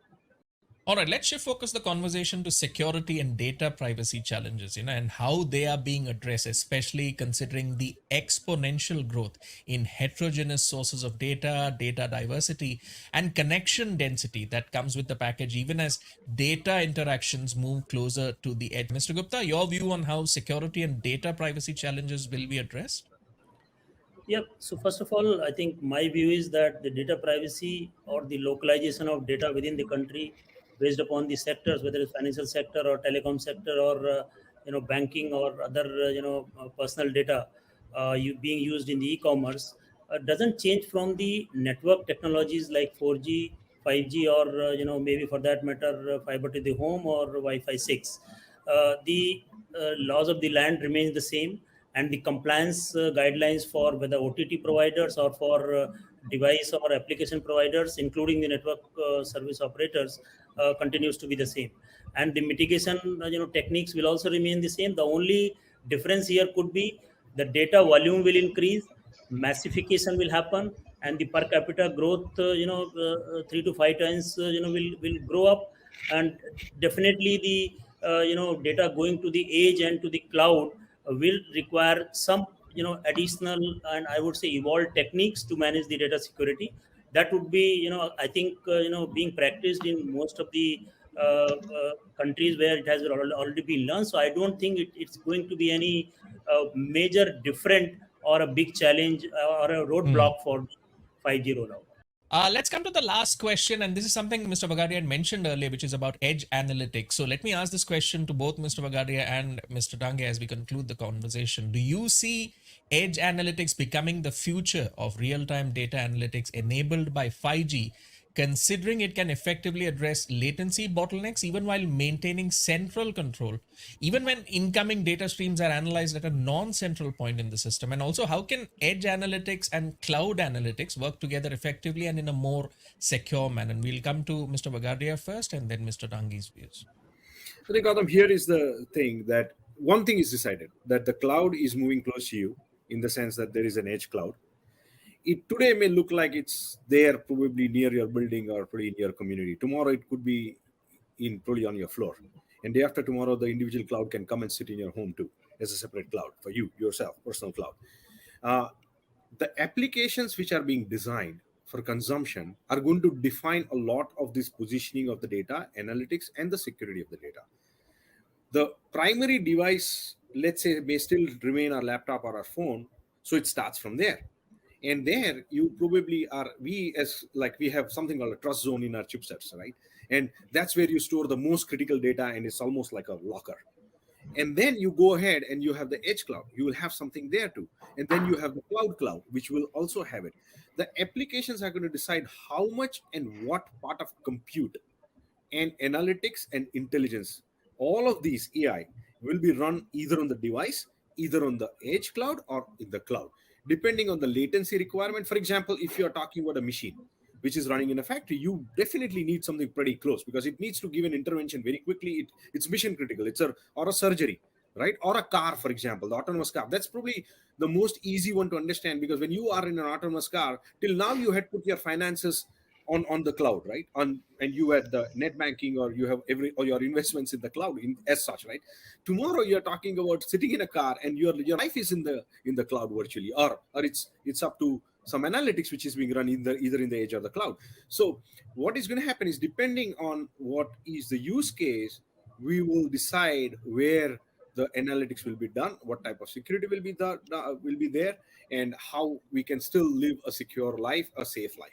All right, let's shift focus the conversation to security and data privacy challenges, and how they are being addressed, especially considering the exponential growth in heterogeneous sources of data, data diversity, and connection density that comes with the package, even as data interactions move closer to the edge. Mr. Gupta, your view on how security and data privacy challenges will be addressed? Yeah, so first of all, I think my view is that the data privacy or the localization of data within the country based upon the sectors, whether it's financial sector or telecom sector or banking or other personal data being used in the e-commerce doesn't change from the network technologies like 4G, 5G, or maybe for that matter fiber to the home or Wi-Fi 6. The laws of the land remains the same, and the compliance guidelines for whether OTT providers or for device or application providers, including the network service operators, continues to be the same. And the mitigation techniques will also remain the same. The only difference here could be the data volume will increase, massification will happen, and the per capita growth, 3 to 5 times, will grow up. And definitely the, data going to the edge and to the cloud will require some, additional, and I would say evolved techniques to manage the data security. That would be, I think, being practiced in most of the countries where it has already been learned. So I don't think it's going to be any major different or a big challenge or a roadblock for 5G rollout. Let's come to the last question, and this is something Mr. Bagadia had mentioned earlier, which is about edge analytics. So let me ask this question to both Mr. Bagadia and Mr. Dange as we conclude the conversation. Do you see edge analytics becoming the future of real-time data analytics enabled by 5G, considering it can effectively address latency bottlenecks even while maintaining central control, even when incoming data streams are analyzed at a non-central point in the system? And also, how can edge analytics and cloud analytics work together effectively and in a more secure manner? And we'll come to Mr. Bagadia first and then Mr. Dangi's views. I think, Gautam, here is the thing, that one thing is decided, that the cloud is moving close to you, in the sense that there is an edge cloud. It today may look like it's there probably near your building or pretty near your community. Tomorrow it could be in probably on your floor. And day after tomorrow, the individual cloud can come and sit in your home too, as a separate cloud for you, yourself, personal cloud. The applications which are being designed for consumption are going to define a lot of this positioning of the data, analytics, and the security of the data. The primary device, let's say, may still remain our laptop or our phone. So it starts from there. And there you probably are, we have something called a trust zone in our chipsets, right? And that's where you store the most critical data, and it's almost like a locker. And then you go ahead and you have the edge cloud. You will have something there too. And then you have the cloud, which will also have it. The applications are going to decide how much and what part of compute and analytics and intelligence, all of these AI, will be run either on the device, either on the edge cloud, or in the cloud, depending on the latency requirement. For example, if you're talking about a machine which is running in a factory, you definitely need something pretty close, because it needs to give an intervention very quickly. It's mission critical. Or a surgery, right? Or a car, for example, the autonomous car. That's probably the most easy one to understand, because when you are in an autonomous car, till now you had put your finances on the cloud, right? And you had the net banking, or you have your investments in the cloud as such, right? Tomorrow you're talking about sitting in a car and your life is in the cloud virtually, or it's up to some analytics which is being run either in the edge or the cloud. So what is going to happen is, depending on what is the use case, we will decide where the analytics will be done, what type of security will be there, and how we can still live a secure life, a safe life.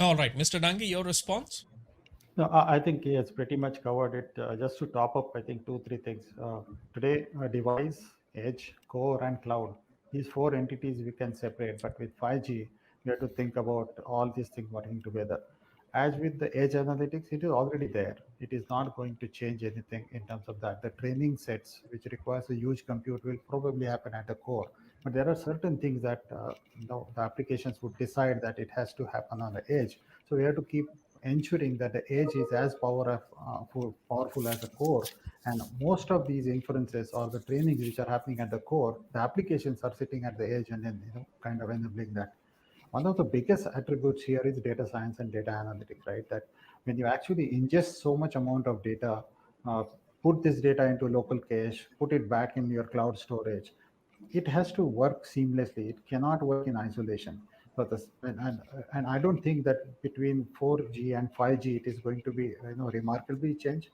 All right, Mr. Dangi, your response? No, I think he has pretty much covered it. Just to top up, I think 2-3 things. Today, device, edge, core, and cloud. These 4 entities we can separate, but with 5G, we have to think about all these things working together. As with the edge analytics, it is already there. It is not going to change anything in terms of that. The training sets, which requires a huge compute, will probably happen at the core. But there are certain things that the applications would decide that it has to happen on the edge. So we have to keep ensuring that the edge is as powerful as the core. And most of these inferences or the trainings which are happening at the core, the applications are sitting at the edge and then kind of enabling that. One of the biggest attributes here is data science and data analytics, right? That when you actually ingest so much amount of data, put this data into local cache, put it back in your cloud storage, it has to work seamlessly. It cannot work in isolation. So and I don't think that between 4G and 5G it is going to be remarkably changed,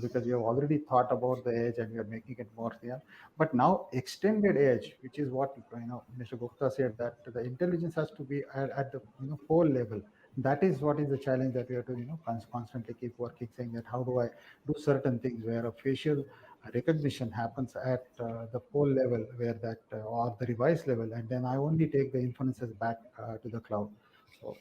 because you have already thought about the edge and you're making it more clear. But now extended edge, which is what Mr. Gupta said, that the intelligence has to be at the whole level. That is what is the challenge that we have to constantly keep working, saying that how do I do certain things where a facial recognition happens at the pole level, where that or the device level, and then I only take the inferences back to the cloud. So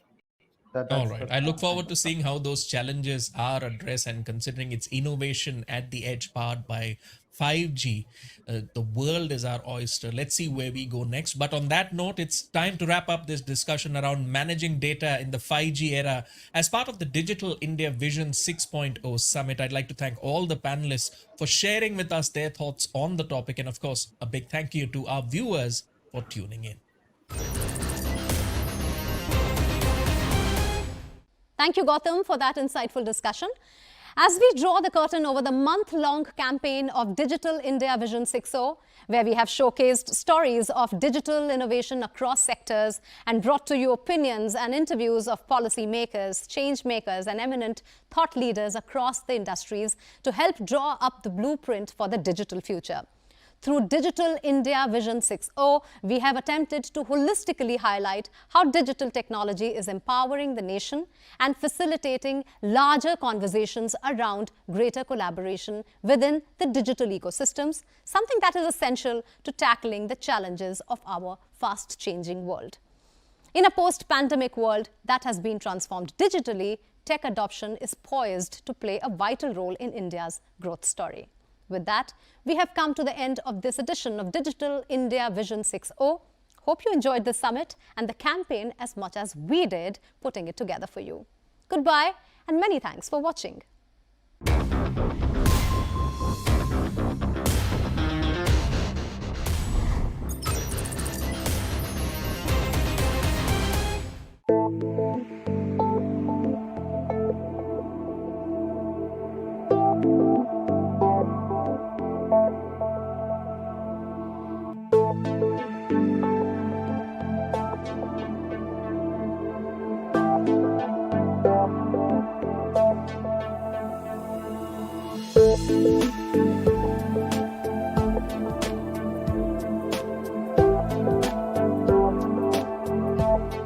all right. I look forward to seeing how those challenges are addressed, and considering its innovation at the edge powered by 5G, the world is our oyster. Let's see where we go next. But on that note, it's time to wrap up this discussion around managing data in the 5G era. As part of the Digital India Vision 6.0 Summit, I'd like to thank all the panelists for sharing with us their thoughts on the topic. And of course, a big thank you to our viewers for tuning in. Thank you, Gautam, for that insightful discussion. As we draw the curtain over the month-long campaign of Digital India Vision 6.0, where we have showcased stories of digital innovation across sectors and brought to you opinions and interviews of policy makers, change makers, and eminent thought leaders across the industries to help draw up the blueprint for the digital future. Through Digital India Vision 6.0, we have attempted to holistically highlight how digital technology is empowering the nation and facilitating larger conversations around greater collaboration within the digital ecosystems, something that is essential to tackling the challenges of our fast-changing world. In a post-pandemic world that has been transformed digitally, tech adoption is poised to play a vital role in India's growth story. With that, we have come to the end of this edition of Digital India Vision 6.0. Hope you enjoyed this summit and the campaign as much as we did putting it together for you. Goodbye and many thanks for watching.